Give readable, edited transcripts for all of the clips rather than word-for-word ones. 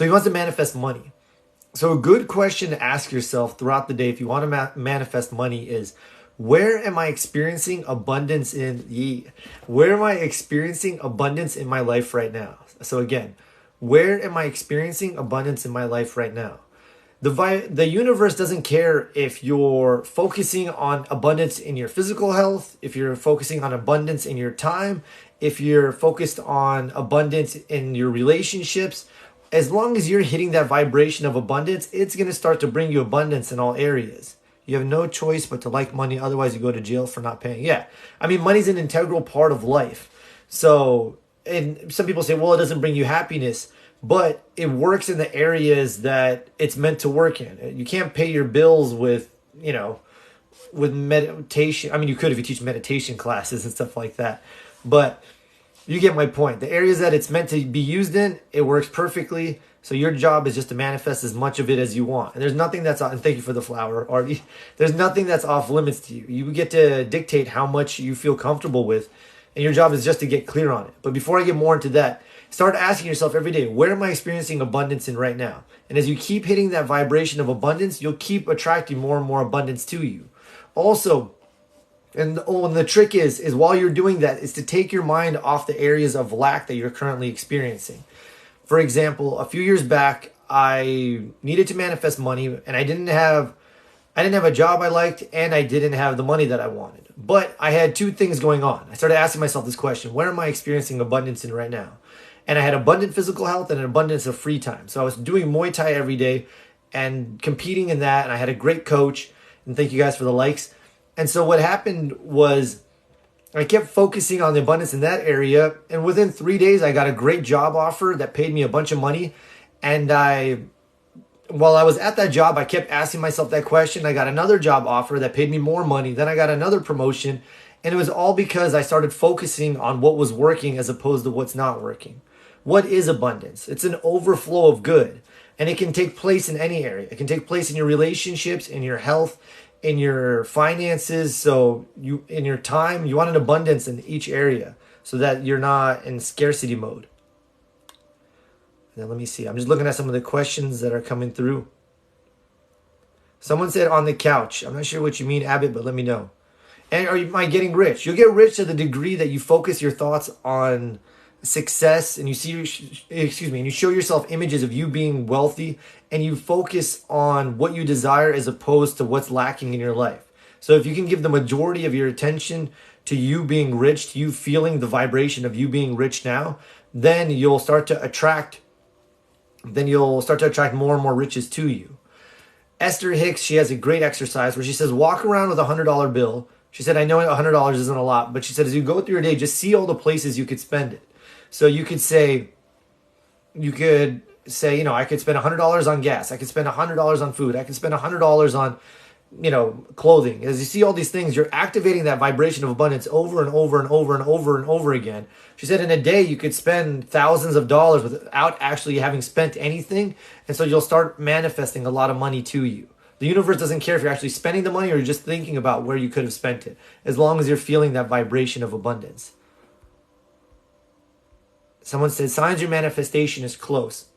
So he wants to manifest money. So a good question to ask yourself throughout the day if you want to manifest money is, where am I experiencing abundance where am I experiencing abundance in my life right now? So again, where am I experiencing abundance in my life right now? The universe doesn't care if you're focusing on abundance in your physical health, if you're focusing on abundance in your time, if you're focused on abundance in your relationships. As long as you're hitting that vibration of abundance, it's going to start to bring you abundance in all areas. You have no choice but to like money. Otherwise, you go to jail for not paying. Yeah. I mean, money's an integral part of life. So, and some people say, well, it doesn't bring you happiness, but it works in the areas that it's meant to work in. You can't pay your bills with, with meditation. I mean, you could if you teach meditation classes and stuff like that. But you get my point. The areas that it's meant to be used in, it works perfectly. So your job is just to manifest as much of it as you want. And there's nothing that's, and thank you for the flower, Artie. There's nothing that's off limits to you. You get to dictate how much you feel comfortable with. And your job is just to get clear on it. But before I get more into that, start asking yourself every day, where am I experiencing abundance in right now? And as you keep hitting that vibration of abundance, you'll keep attracting more and more abundance to you. Also, and the trick is while you're doing that, is to take your mind off the areas of lack that you're currently experiencing. For example, a few years back, I needed to manifest money, and I didn't have a job I liked, and I didn't have the money that I wanted. But I had two things going on. I started asking myself this question: where am I experiencing abundance in right now? And I had abundant physical health and an abundance of free time. So I was doing Muay Thai every day and competing in that, and I had a great coach. And thank you guys for the likes. And so what happened was I kept focusing on the abundance in that area. And within 3 days, I got a great job offer that paid me a bunch of money. And while I was at that job, I kept asking myself that question. I got another job offer that paid me more money. Then I got another promotion. And it was all because I started focusing on what was working as opposed to what's not working. What is abundance? It's an overflow of good. And it can take place in any area. It can take place in your relationships, in your health, in your finances. So in your time, you want an abundance in each area so that you're not in scarcity mode. Now let me see. I'm just looking at some of the questions that are coming through. Someone said on the couch. I'm not sure what you mean, Abbott, but let me know. And am I getting rich? You'll get rich to the degree that you focus your thoughts on success, and you show yourself images of you being wealthy, and you focus on what you desire as opposed to what's lacking in your life. So if you can give the majority of your attention to you being rich, to you feeling the vibration of you being rich now, then you'll start to attract more and more riches to you. Esther Hicks, she has a great exercise where she says, walk around with $100 bill. She said, I know $100 isn't a lot, but she said, as you go through your day, just see all the places you could spend it. So you could say, I could spend $100 on gas. I could spend $100 on food. I could spend $100 on, clothing. As you see all these things, you're activating that vibration of abundance over and over and over and over and over again. She said in a day, you could spend thousands of dollars without actually having spent anything. And so you'll start manifesting a lot of money to you. The universe doesn't care if you're actually spending the money or you're just thinking about where you could have spent it, as long as you're feeling that vibration of abundance. Someone said, signs your manifestation is close.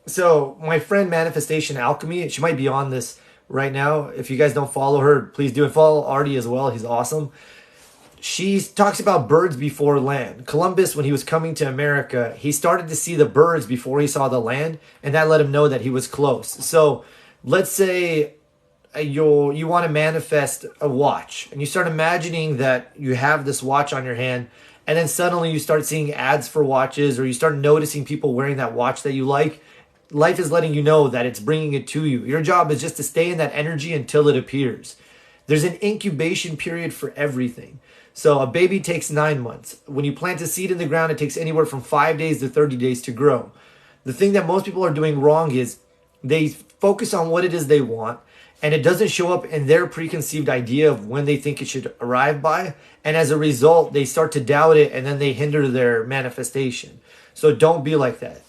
So my friend Manifestation Alchemy, she might be on this right now. If you guys don't follow her, please do. And follow Artie as well. He's awesome. She talks about birds before land. Columbus, when he was coming to America, he started to see the birds before he saw the land, and that let him know that he was close. So let's say you want to manifest a watch, and you start imagining that you have this watch on your hand, and then suddenly you start seeing ads for watches, or you start noticing people wearing that watch that you like. Life is letting you know that it's bringing it to you. Your job is just to stay in that energy until it appears. There's an incubation period for everything. So a baby takes 9 months. When you plant a seed in the ground, it takes anywhere from 5 days to 30 days to grow. The thing that most people are doing wrong is they focus on what it is they want, and it doesn't show up in their preconceived idea of when they think it should arrive by. And as a result, they start to doubt it, and then they hinder their manifestation. So don't be like that.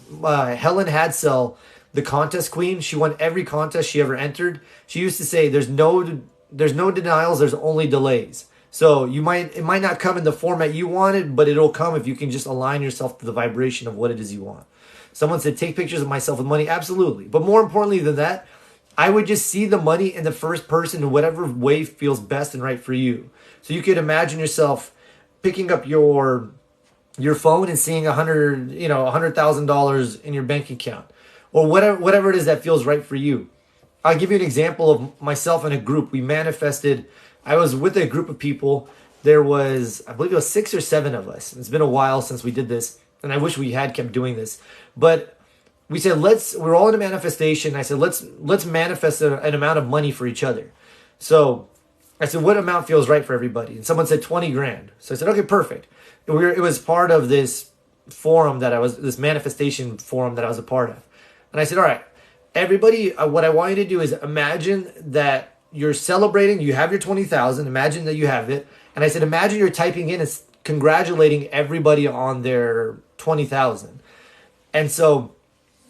Helen Hadsell, the contest queen, she won every contest she ever entered. She used to say, there's no denials, there's only delays. So it might not come in the format you wanted, but it'll come if you can just align yourself to the vibration of what it is you want. Someone said, take pictures of myself with money. Absolutely. But more importantly than that, I would just see the money in the first person in whatever way feels best and right for you. So you could imagine yourself picking up your phone and seeing $100,000 in your bank account, or whatever it is that feels right for you. I'll give you an example of myself in a group. We manifested. I was with a group of people. There was, I believe it was 6 or 7 of us. It's been a while since we did this, and I wish we had kept doing this. But we said, we're all in a manifestation. I said, let's manifest an amount of money for each other. So I said, what amount feels right for everybody? And someone said 20 grand. So I said, okay, perfect. It was part of this forum this manifestation forum that I was a part of. And I said, all right, everybody, what I want you to do is imagine that you're celebrating, you have your 20,000, imagine that you have it. And I said, imagine you're typing in and congratulating everybody on their 20,000. And so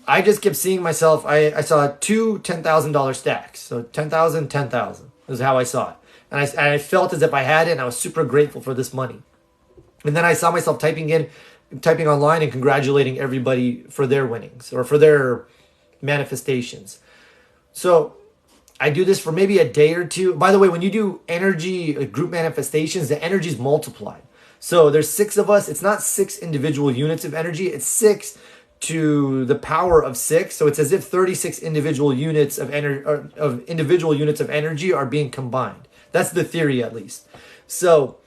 I just kept seeing myself, I saw two $10,000 stacks. So 10,000, 10,000 is how I saw it. And I felt as if I had it, and I was super grateful for this money. And then I saw myself typing online and congratulating everybody for their winnings or for their manifestations. So I do this for maybe a day or two. By the way, when you do energy group manifestations, the energy is multiplied. So there's 6 of us. It's not 6 individual units of energy. It's 6 to the power of 6. So it's as if 36 individual units of energy are being combined. That's the theory, at least. So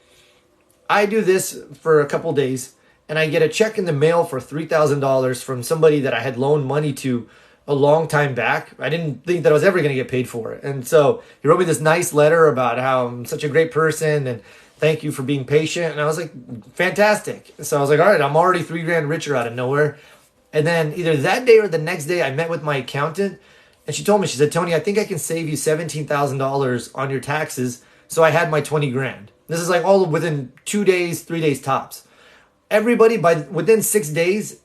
I do this for a couple days, and I get a check in the mail for $3,000 from somebody that I had loaned money to a long time back. I didn't think that I was ever going to get paid for it. And so he wrote me this nice letter about how I'm such a great person and thank you for being patient. And I was like, fantastic. So I was like, all right, I'm already $3,000 richer out of nowhere. And then either that day or the next day, I met with my accountant, and she told me, she said, Tony, I think I can save you $17,000 on your taxes. So I had my 20 grand. This is like all within 2 days, 3 days tops. Everybody within 6 days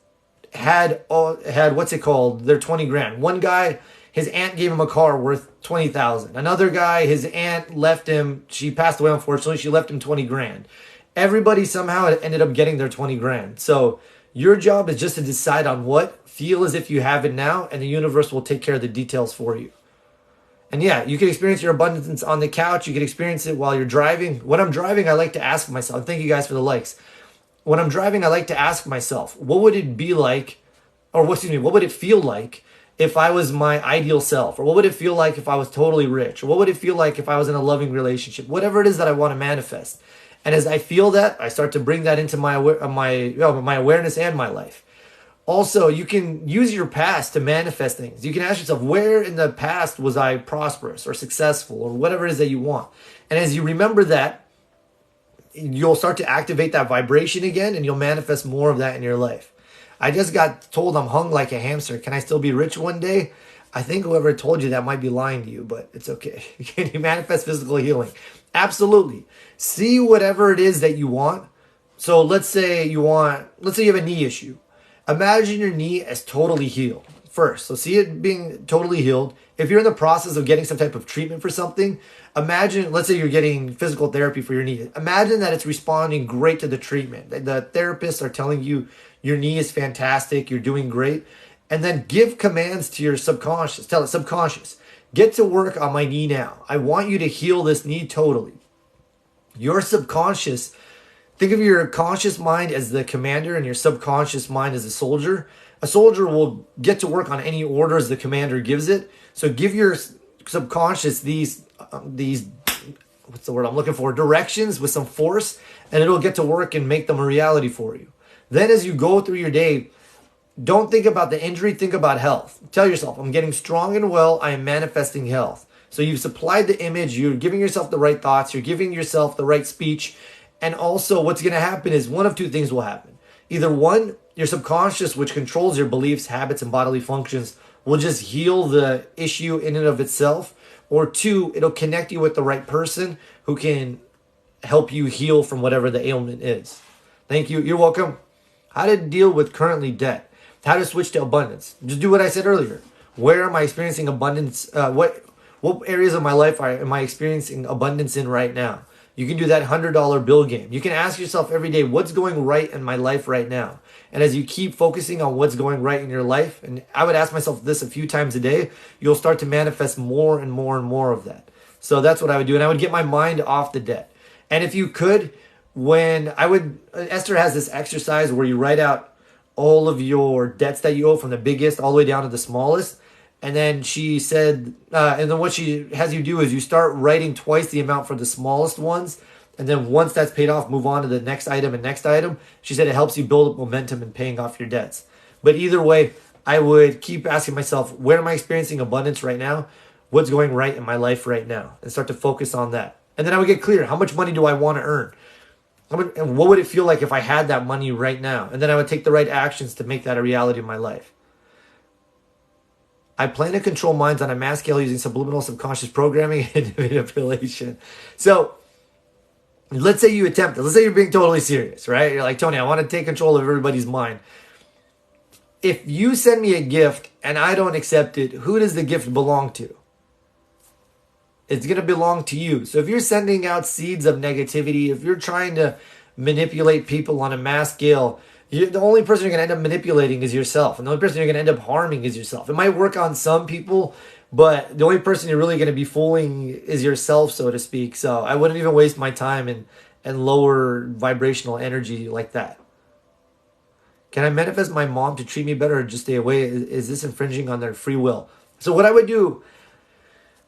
had what's it called? Their 20 grand. One guy, his aunt gave him a car worth 20,000. Another guy, his aunt left him. She passed away, unfortunately. She left him 20 grand. Everybody somehow ended up getting their 20 grand. So your job is just to decide on what, feel as if you have it now, and the universe will take care of the details for you. And yeah, you can experience your abundance on the couch. You can experience it while you're driving. When I'm driving, I like to ask myself, thank you guys for the likes. When I'm driving, I like to ask myself, what would it be like, or what would it feel like if I was my ideal self? Or what would it feel like if I was totally rich? Or what would it feel like if I was in a loving relationship? Whatever it is that I want to manifest. And as I feel that, I start to bring that into my awareness and my life. Also, you can use your past to manifest things. You can ask yourself, where in the past was I prosperous or successful or whatever it is that you want? And as you remember that, you'll start to activate that vibration again, and you'll manifest more of that in your life. I just got told I'm hung like a hamster. Can I still be rich one day? I think whoever told you that might be lying to you, but it's okay. Can you manifest physical healing? Absolutely. See whatever it is that you want. So let's say you have a knee issue. Imagine your knee as totally healed first. So see it being totally healed. If you're in the process of getting some type of treatment for something, imagine, let's say you're getting physical therapy for your knee. Imagine that it's responding great to the treatment. The therapists are telling you your knee is fantastic, you're doing great. And then give commands to your subconscious. Tell it, subconscious, get to work on my knee now. I want you to heal this knee totally. Your subconscious, think of your conscious mind as the commander and your subconscious mind as a soldier. A soldier will get to work on any orders the commander gives it. So give your subconscious these what's the word I'm looking for? Directions with some force, and it'll get to work and make them a reality for you. Then as you go through your day, don't think about the injury, think about health. Tell yourself, I'm getting strong and well, I am manifesting health. So you've supplied the image, you're giving yourself the right thoughts, you're giving yourself the right speech. And also what's going to happen is one of two things will happen. Either one, your subconscious, which controls your beliefs, habits, and bodily functions, will just heal the issue in and of itself. Or two, it'll connect you with the right person who can help you heal from whatever the ailment is. Thank you. You're welcome. How to deal with currently debt. How to switch to abundance. Just do what I said earlier. Where am I experiencing abundance? What areas of my life am I experiencing abundance in right now? You can do that $100 bill game. You can ask yourself every day, what's going right in my life right now? And as you keep focusing on what's going right in your life, and I would ask myself this a few times a day, you'll start to manifest more and more and more of that. So that's what I would do. And I would get my mind off the debt. And if you could, Esther has this exercise where you write out all of your debts that you owe from the biggest all the way down to the smallest. And then she said, and then what she has you do is you start writing twice the amount for the smallest ones. And then once that's paid off, move on to the next item and next item. She said it helps you build up momentum in paying off your debts. But either way, I would keep asking myself, where am I experiencing abundance right now? What's going right in my life right now? And start to focus on that. And then I would get clear. How much money do I want to earn? And what would it feel like if I had that money right now? And then I would take the right actions to make that a reality in my life. I plan to control minds on a mass scale using subliminal subconscious programming and manipulation. So let's say you attempt it. Let's say you're being totally serious, right? You're like, Tony, I want to take control of everybody's mind. If you send me a gift and I don't accept it, who does the gift belong to? It's going to belong to you. So if you're sending out seeds of negativity, if you're trying to manipulate people on a mass scale, the only person you're going to end up manipulating is yourself. And the only person you're going to end up harming is yourself. It might work on some people, but the only person you're really going to be fooling is yourself, so to speak. So I wouldn't even waste my time and lower vibrational energy like that. Can I manifest my mom to treat me better or just stay away? Is this infringing on their free will? So what I would do,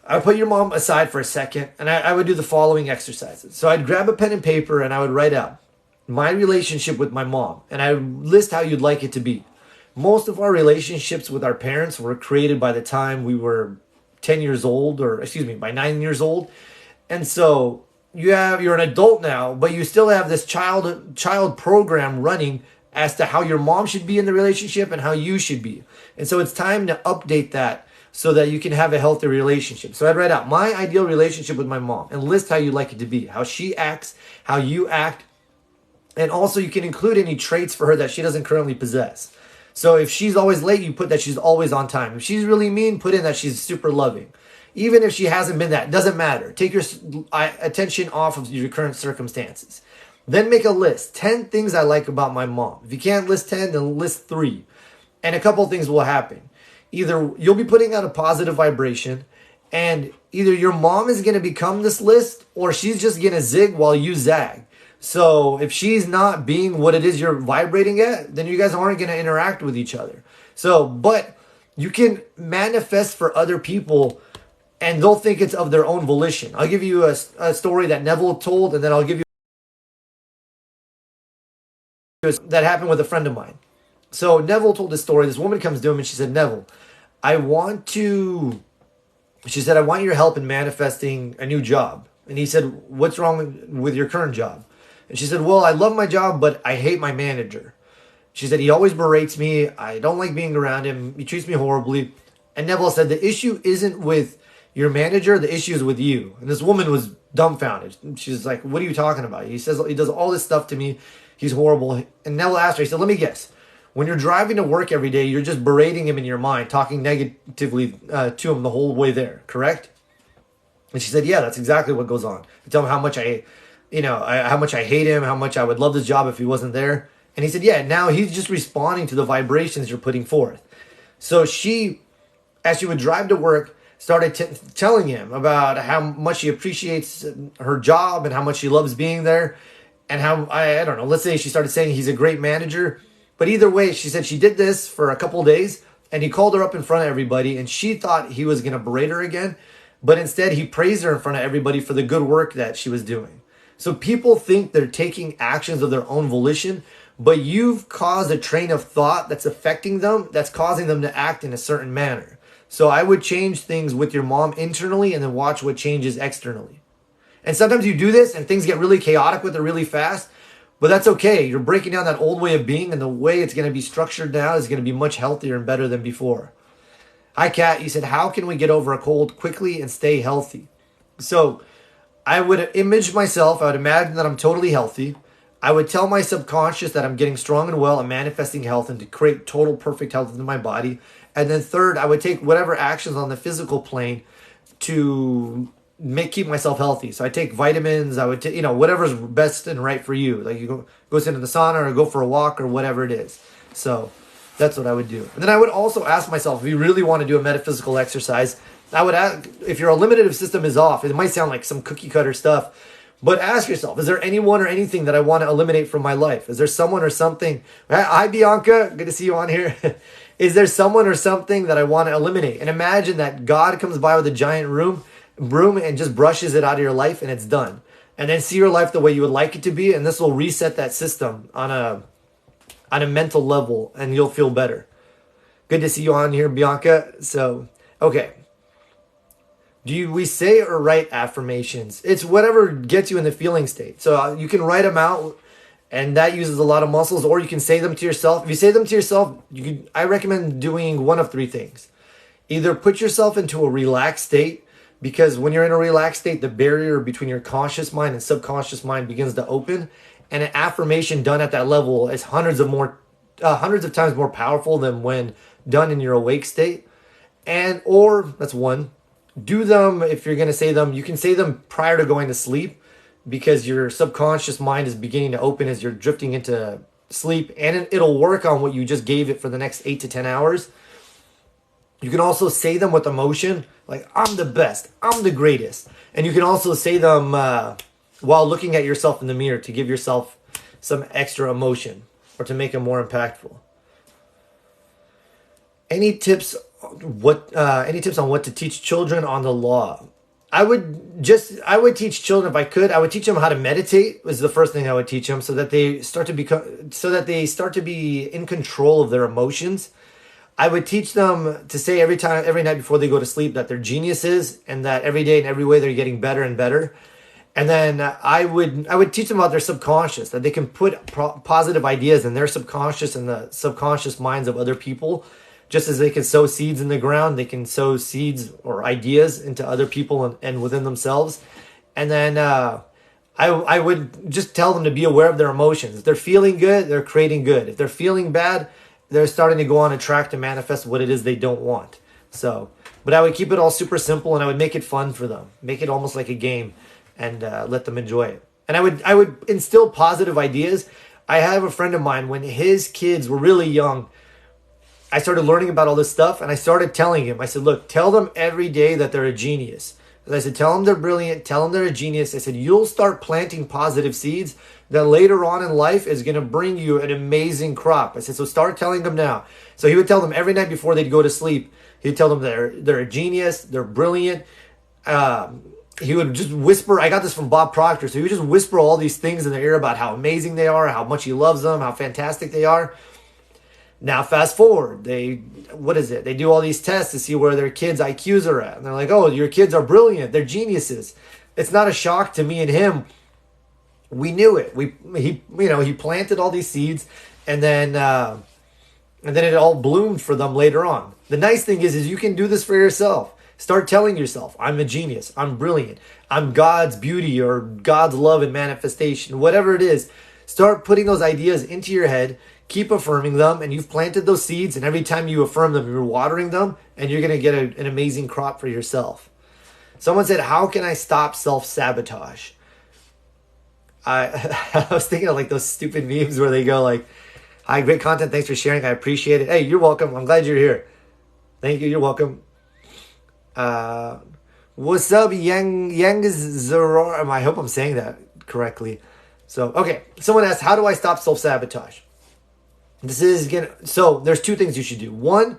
I would put your mom aside for a second, and I would do the following exercises. So I'd grab a pen and paper, and I would write out my relationship with my mom, and I would list how you'd like it to be. Most of our relationships with our parents were created by the time we were 10 years old, by 9 years old. And so you're an adult now, but you still have this child program running as to how your mom should be in the relationship and how you should be. And so it's time to update that so that you can have a healthy relationship. So I'd write out my ideal relationship with my mom and list how you'd like it to be, how she acts, how you act. And also you can include any traits for her that she doesn't currently possess. So if she's always late, you put that she's always on time. If she's really mean, put in that she's super loving. Even if she hasn't been that, doesn't matter. Take your attention off of your current circumstances. Then make a list. 10 things I like about my mom. If you can't list 10, then list 3. And a couple of things will happen. Either you'll be putting out a positive vibration, and either your mom is going to become this list, or she's just going to zig while you zag. So if she's not being what it is you're vibrating at, then you guys aren't going to interact with each other. So, but you can manifest for other people, and they'll think it's of their own volition. I'll give you a story that Neville told, and then I'll give you that happened with a friend of mine. So Neville told this story. This woman comes to him and she said, Neville, I want your help in manifesting a new job. And he said, what's wrong with your current job? And she said, well, I love my job, but I hate my manager. She said, he always berates me. I don't like being around him. He treats me horribly. And Neville said, the issue isn't with your manager. The issue is with you. And this woman was dumbfounded. She's like, what are you talking about? He says, he does all this stuff to me. He's horrible. And Neville asked her, he said, let me guess. When you're driving to work every day, you're just berating him in your mind, talking negatively to him the whole way there, correct? And she said, yeah, that's exactly what goes on. I tell him how much how much I hate him, how much I would love this job if he wasn't there. And he said, yeah, now he's just responding to the vibrations you're putting forth. So she, as she would drive to work, started telling him about how much she appreciates her job and how much she loves being there. And how, I don't know, let's say she started saying he's a great manager. But either way, she said she did this for a couple of days, and he called her up in front of everybody, and she thought he was going to berate her again. But instead, he praised her in front of everybody for the good work that she was doing. So people think they're taking actions of their own volition, but you've caused a train of thought that's affecting them, that's causing them to act in a certain manner. So I would change things with your mom internally and then watch what changes externally. And sometimes you do this and things get really chaotic with it really fast, but that's okay. You're breaking down that old way of being, and the way it's going to be structured now is going to be much healthier and better than before. Hi, Kat. You said, how can we get over a cold quickly and stay healthy? So I would image myself. I would imagine that I'm totally healthy. I would tell my subconscious that I'm getting strong and well and manifesting health and to create total perfect health in my body. And then third, I would take whatever actions on the physical plane to keep myself healthy. So I take vitamins. I would take, whatever's best and right for you. Like you go sit in the sauna or go for a walk or whatever it is. So that's what I would do. And then I would also ask myself, if you really want to do a metaphysical exercise, I would ask, if your eliminative system is off, it might sound like some cookie cutter stuff, but ask yourself, is there anyone or anything that I want to eliminate from my life? Is there someone or something? Hi, Bianca. Good to see you on here. Is there someone or something that I want to eliminate? And imagine that God comes by with a giant broom and just brushes it out of your life and it's done. And then see your life the way you would like it to be. And this will reset that system on a mental level and you'll feel better. Good to see you on here, Bianca. So, okay. Do we say or write affirmations? It's whatever gets you in the feeling state. So you can write them out and that uses a lot of muscles, or you can say them to yourself. If you say them to yourself, I recommend doing one of three things. Either put yourself into a relaxed state, because when you're in a relaxed state, the barrier between your conscious mind and subconscious mind begins to open. And an affirmation done at that level is hundreds of times more powerful than when done in your awake state. Or that's one. Do them, if you're going to say them, you can say them prior to going to sleep, because your subconscious mind is beginning to open as you're drifting into sleep, and it'll work on what you just gave it for the next 8 to 10 hours. You can also say them with emotion, like, I'm the best, I'm the greatest. And you can also say them while looking at yourself in the mirror to give yourself some extra emotion or to make it more impactful. Any tips on what to teach children on the law? I would teach children, if I could, I would teach them how to meditate was the first thing I would teach them, so that they start to be in control of their emotions. I would teach them to say every night before they go to sleep that they're geniuses, and that every day and every way they're getting better and better. And then I would teach them about their subconscious, that they can put positive ideas in their subconscious and the subconscious minds of other people. Just as they can sow seeds in the ground, they can sow seeds or ideas into other people and within themselves. And then I would just tell them to be aware of their emotions. If they're feeling good, they're creating good. If they're feeling bad, they're starting to go on a track to manifest what it is they don't want. So, but I would keep it all super simple, and I would make it fun for them. Make it almost like a game, and let them enjoy it. And I would instill positive ideas. I have a friend of mine, when his kids were really young, I started learning about all this stuff, and I started telling him, I said, look, tell them every day that they're a genius. And I said, tell them they're brilliant, tell them they're a genius. I said, you'll start planting positive seeds that later on in life is going to bring you an amazing crop. I said, so start telling them now. So he would tell them every night before they'd go to sleep. He'd tell them they're a genius, they're brilliant. He would just whisper, I got this from Bob Proctor, so he would just whisper all these things in their ear about how amazing they are, how much he loves them, how fantastic they are. Now fast forward, they do all these tests to see where their kids' IQs are at. And they're like, oh, your kids are brilliant, they're geniuses. It's not a shock to me and him. We knew it. He planted all these seeds, and then it all bloomed for them later on. The nice thing is you can do this for yourself. Start telling yourself, I'm a genius, I'm brilliant, I'm God's beauty or God's love and manifestation, whatever it is. Start putting those ideas into your head. Keep affirming them, and you've planted those seeds, and every time you affirm them, you're watering them, and you're going to get an amazing crop for yourself. Someone said, how can I stop self-sabotage? I was thinking of like those stupid memes where they go like, hi, great content, thanks for sharing, I appreciate it. Hey, you're welcome, I'm glad you're here. Thank you, you're welcome. What's up, Yang Zaror? I hope I'm saying that correctly. So, okay, someone asked, how do I stop self-sabotage? So there's two things you should do. One,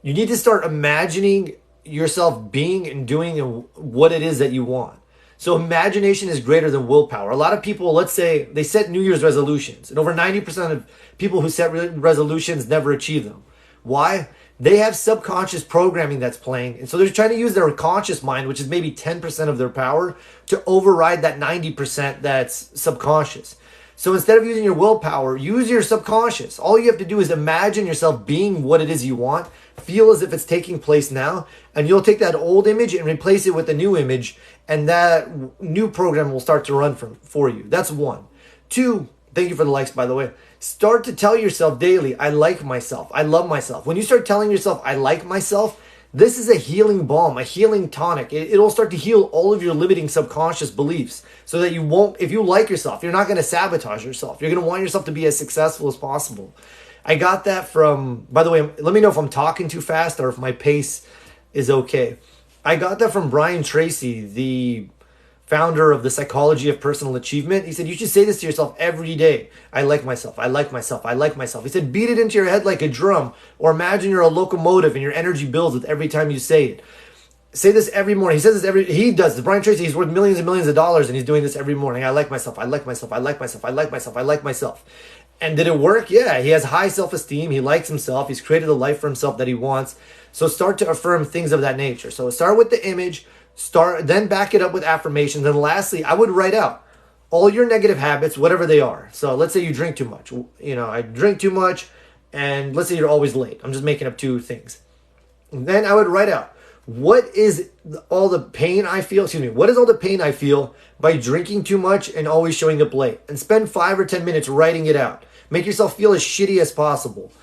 you need to start imagining yourself being and doing what it is that you want. So imagination is greater than willpower. A lot of people, let's say, they set New Year's resolutions, and over 90% of people who set resolutions never achieve them. Why? They have subconscious programming that's playing, and so they're trying to use their conscious mind, which is maybe 10% of their power, to override that 90% that's subconscious. So instead of using your willpower, use your subconscious. All you have to do is imagine yourself being what it is you want. Feel as if it's taking place now. And you'll take that old image and replace it with a new image. And that new program will start to run for you. That's one. Two, thank you for the likes, by the way. Start to tell yourself daily, I like myself. I love myself. When you start telling yourself, I like myself, This is a healing balm, a healing tonic. It'll start to heal all of your limiting subconscious beliefs so that you won't, if you like yourself, you're not going to sabotage yourself. You're going to want yourself to be as successful as possible. I got that from, by the way, let me know if I'm talking too fast or if my pace is okay. I got that from Brian Tracy, the founder of the Psychology of Personal Achievement. He said, you should say this to yourself every day. I like myself. I like myself. I like myself. He said, beat it into your head like a drum, or imagine you're a locomotive and your energy builds with every time you say it. Say this every morning. He says this he does this. Brian Tracy, he's worth millions and millions of dollars and he's doing this every morning. I like myself. I like myself. I like myself. I like myself. I like myself. And did it work? Yeah, he has high self-esteem. He likes himself. He's created the life for himself that he wants. So start to affirm things of that nature. So start with the image, then back it up with affirmations. And lastly, I would write out all your negative habits, whatever they are. So let's say you drink too much. I drink too much, and let's say you're always late. I'm just making up two things. And then I would write out, what is all the pain I feel? What is all the pain I feel by drinking too much and always showing up late? And spend 5 or 10 minutes writing it out. Make yourself feel as shitty as possible.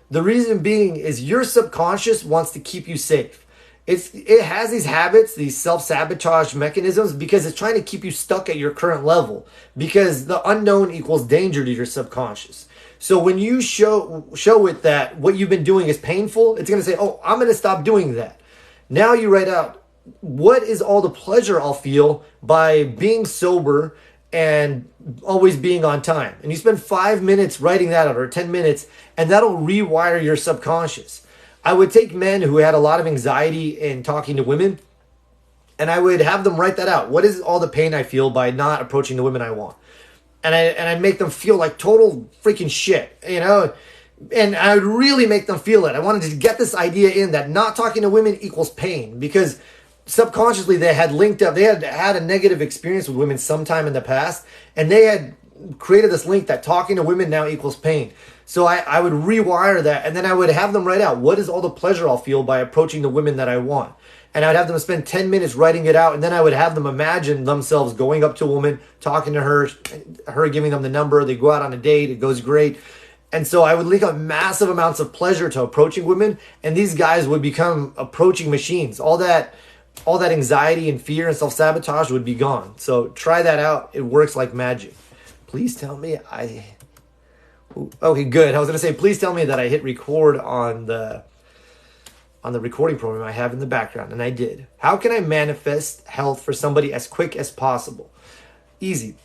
The reason being is your subconscious wants to keep you safe. It has these habits, these self-sabotage mechanisms, because it's trying to keep you stuck at your current level, because the unknown equals danger to your subconscious. So when you show it that what you've been doing is painful, it's going to say, oh, I'm going to stop doing that. Now you write out, what is all the pleasure I'll feel by being sober and always being on time? And you spend 5 minutes writing that out, or 10 minutes, and that'll rewire your subconscious. I would take men who had a lot of anxiety in talking to women, and I would have them write that out. What is all the pain I feel by not approaching the women I want? And I'd make them feel like total freaking shit, and I would really make them feel it. I wanted to get this idea in that not talking to women equals pain, because subconsciously they had linked up, they had had a negative experience with women sometime in the past, and they had created this link that talking to women now equals pain. So I would rewire that, and then I would have them write out, what is all the pleasure I'll feel by approaching the women that I want? And I'd have them spend 10 minutes writing it out, and then I would have them imagine themselves going up to a woman, talking to her giving them the number, they go out on a date, it goes great. And so I would link up massive amounts of pleasure to approaching women, and these guys would become approaching machines. All that anxiety and fear and self-sabotage would be gone. So try that out. It works like magic. Please tell me okay, good. I was going to say, please tell me that I hit record on the recording program I have in the background, and I did. How can I manifest health for somebody as quick as possible? Easy.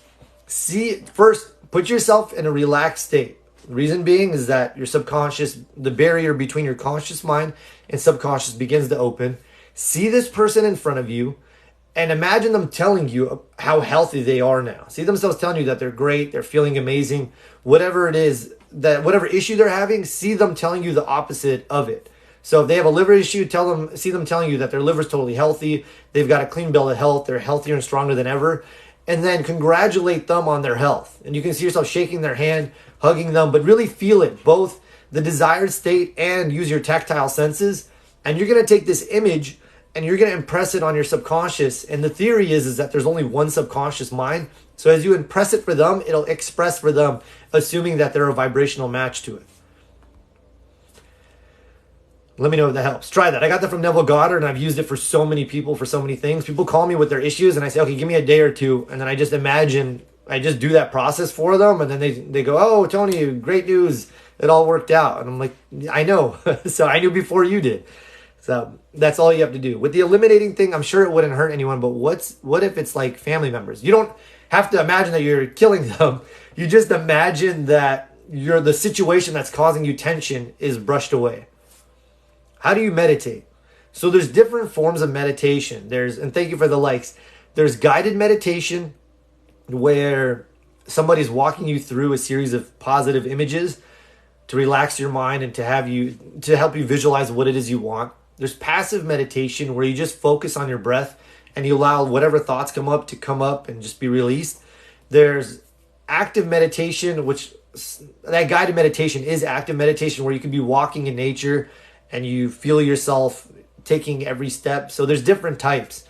First, put yourself in a relaxed state. The reason being is that your subconscious, the barrier between your conscious mind and subconscious begins to open. See this person in front of you and imagine them telling you how healthy they are now. See themselves telling you that they're great, they're feeling amazing, whatever it is, that whatever issue they're having, see them telling you the opposite of it. So if they have a liver issue, see them telling you that their liver's totally healthy, they've got a clean bill of health, they're healthier and stronger than ever, and then congratulate them on their health. And you can see yourself shaking their hand, hugging them, but really feel it, both the desired state and use your tactile senses. And you're going to take this image and you're going to impress it on your subconscious. And the theory is that there's only one subconscious mind. So as you impress it for them, it'll express for them, assuming that they're a vibrational match to it. Let me know if that helps. Try that. I got that from Neville Goddard, and I've used it for so many people, for so many things. People call me with their issues, and I say, okay, give me a day or two. And then I just do that process for them. And then they go, oh, Tony, great news. It all worked out. And I'm like, I know. So I knew before you did. So that's all you have to do. With the eliminating thing, I'm sure it wouldn't hurt anyone, but what if it's like family members? You don't have to imagine that you're killing them. You just imagine that the situation that's causing you tension is brushed away. How do you meditate? So there's different forms of meditation. And thank you for the likes. There's guided meditation where somebody's walking you through a series of positive images to relax your mind and to help you visualize what it is you want. There's passive meditation where you just focus on your breath and you allow whatever thoughts come up and just be released. There's active meditation, which that guided meditation is active meditation where you could be walking in nature and you feel yourself taking every step. So there's different types.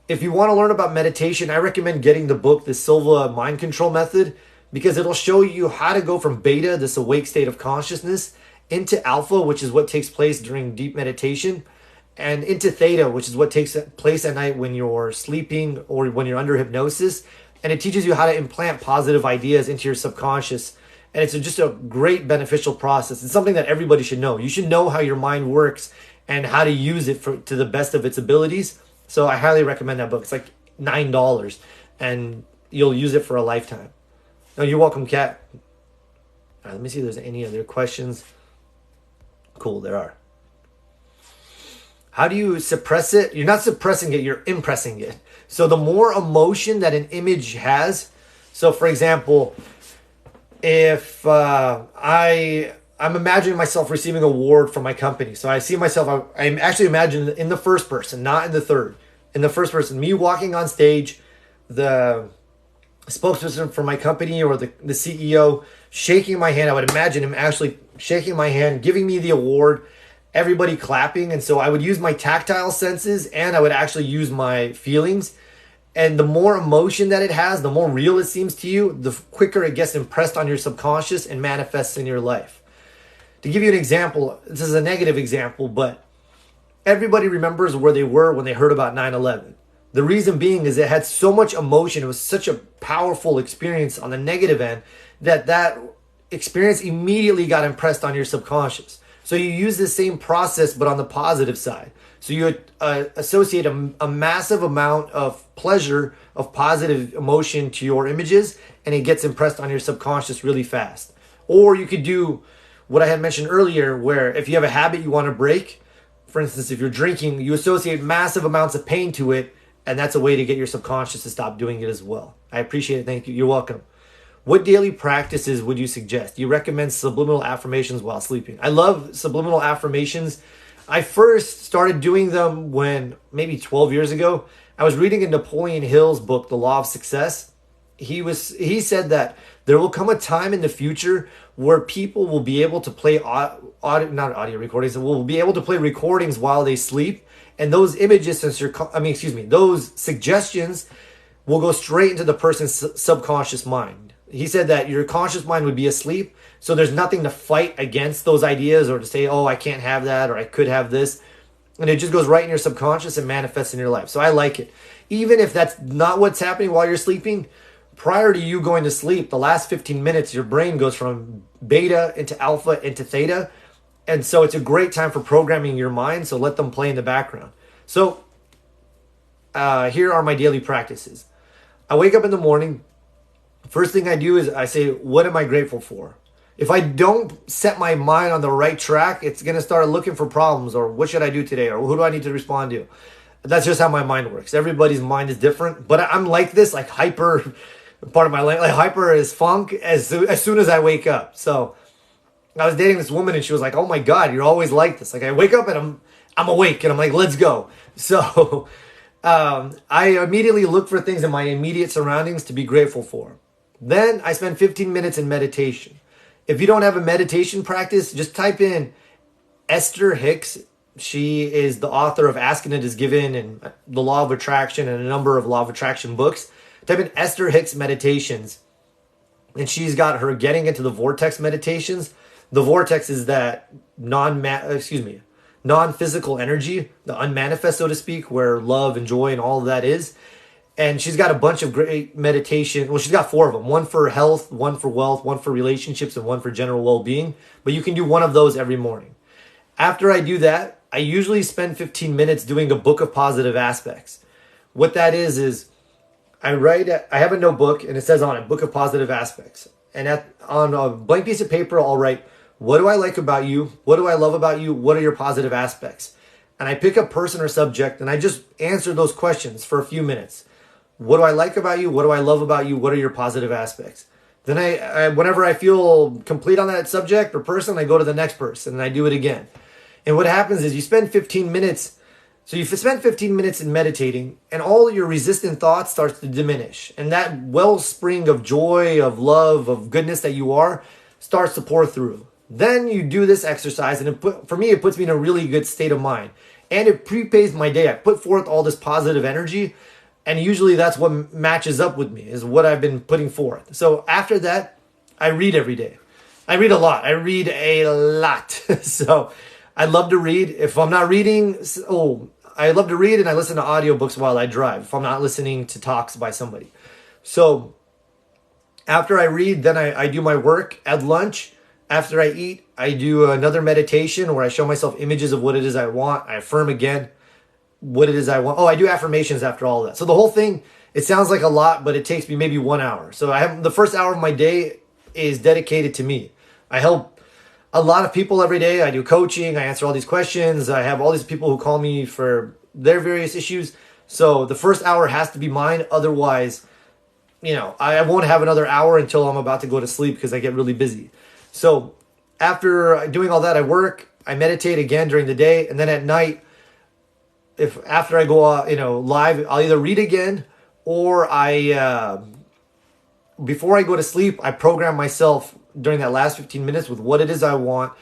If you want to learn about meditation, I recommend getting the book, the Silva Mind Control Method, because it'll show you how to go from beta, this awake state of consciousness, into alpha, which is what takes place during deep meditation. and into theta, which is what takes place at night when you're sleeping or when you're under hypnosis. And it teaches you how to implant positive ideas into your subconscious. And it's just a great beneficial process. It's something that everybody should know. You should know how your mind works and how to use it to the best of its abilities. So I highly recommend that book. It's like $9 and you'll use it for a lifetime. No, you're welcome, Kat. All right, let me see if there's any other questions. Cool, there are. How do you suppress it? You're not suppressing it, you're impressing it. So the more emotion that an image has, so for example, if I'm imagining myself receiving an award from my company. So I see myself, I'm actually imagining in the first person, not in the third. In the first person, me walking on stage, the spokesperson for my company or the CEO shaking my hand. I would imagine him actually shaking my hand, giving me the award, everybody clapping. And so I would use my tactile senses and I would actually use my feelings. And the more emotion that it has, the more real it seems to you, the quicker it gets impressed on your subconscious and manifests in your life. To give you an example, this is a negative example, but everybody remembers where they were when they heard about 9/11. The reason being is it had so much emotion. It was such a powerful experience on the negative end that experience immediately got impressed on your subconscious. So you use the same process, but on the positive side. So you associate a massive amount of pleasure, of positive emotion to your images, and it gets impressed on your subconscious really fast. Or you could do what I had mentioned earlier, where if you have a habit you want to break, for instance, if you're drinking, you associate massive amounts of pain to it, and that's a way to get your subconscious to stop doing it as well. I appreciate it. Thank you. You're welcome. What daily practices would you suggest? Do you recommend subliminal affirmations while sleeping? I love subliminal affirmations. I first started doing them when maybe 12 years ago. I was reading in Napoleon Hill's book, The Law of Success. He said that there will come a time in the future where people will be able to play will be able to play recordings while they sleep, and those images, those suggestions will go straight into the person's subconscious mind. He said that your conscious mind would be asleep, so there's nothing to fight against those ideas or to say, oh, I can't have that or I could have this. And it just goes right in your subconscious and manifests in your life. So I like it. Even if that's not what's happening while you're sleeping, prior to you going to sleep, the last 15 minutes, your brain goes from beta into alpha into theta. And so it's a great time for programming your mind. So let them play in the background. So here are my daily practices. I wake up in the morning. First thing I do is I say, what am I grateful for? If I don't set my mind on the right track, it's going to start looking for problems or what should I do today or who do I need to respond to? That's just how my mind works. Everybody's mind is different, but I'm like this, like hyper, part of my life, like hyper as funk as soon as I wake up. So I was dating this woman and she was like, oh my God, you're always like this. Like I wake up and I'm awake and I'm like, let's go. So I immediately look for things in my immediate surroundings to be grateful for. Then I spend 15 minutes in meditation. If you don't have a meditation practice, just type in Esther Hicks. She is the author of Ask and It Is Given and The Law of Attraction and a number of Law of Attraction books. Type in Esther Hicks Meditations. And she's got her Getting Into the Vortex meditations. The vortex is that non-physical energy, the unmanifest, so to speak, where love and joy and all of that is. And she's got a bunch of great meditation. Well, she's got 4 of them. One for health, one for wealth, one for relationships, and one for general well-being. But you can do one of those every morning. After I do that, I usually spend 15 minutes doing a book of positive aspects. What that is I have a notebook and it says on it, book of positive aspects. And on a blank piece of paper, I'll write, what do I like about you? What do I love about you? What are your positive aspects? And I pick a person or subject and I just answer those questions for a few minutes. What do I like about you? What do I love about you? What are your positive aspects? Then I whenever I feel complete on that subject or person, I go to the next person and I do it again. And what happens is you spend 15 minutes. So you spend 15 minutes in meditating and all your resistant thoughts starts to diminish. And that wellspring of joy, of love, of goodness that you are starts to pour through. Then you do this exercise and for me, it puts me in a really good state of mind. And it prepays my day. I put forth all this positive energy. And usually that's what matches up with me, is what I've been putting forth. So after that, I read every day. I read a lot. So I love to read. If I'm not reading, I love to read and I listen to audiobooks while I drive. If I'm not listening to talks by somebody. So after I read, then I do my work. At lunch, after I eat, I do another meditation where I show myself images of what it is I want. I affirm again what it is I want. Oh, I do affirmations after all that. So the whole thing, it sounds like a lot, but it takes me maybe 1 hour. So I have the first hour of my day is dedicated to me. I help a lot of people every day. I do coaching. I answer all these questions. I have all these people who call me for their various issues. So the first hour has to be mine. Otherwise, I won't have another hour until I'm about to go to sleep because I get really busy. So after doing all that, I work, I meditate again during the day. And then at night, after I go, live, I'll either read again or before I go to sleep, I program myself during that last 15 minutes with what it is I want.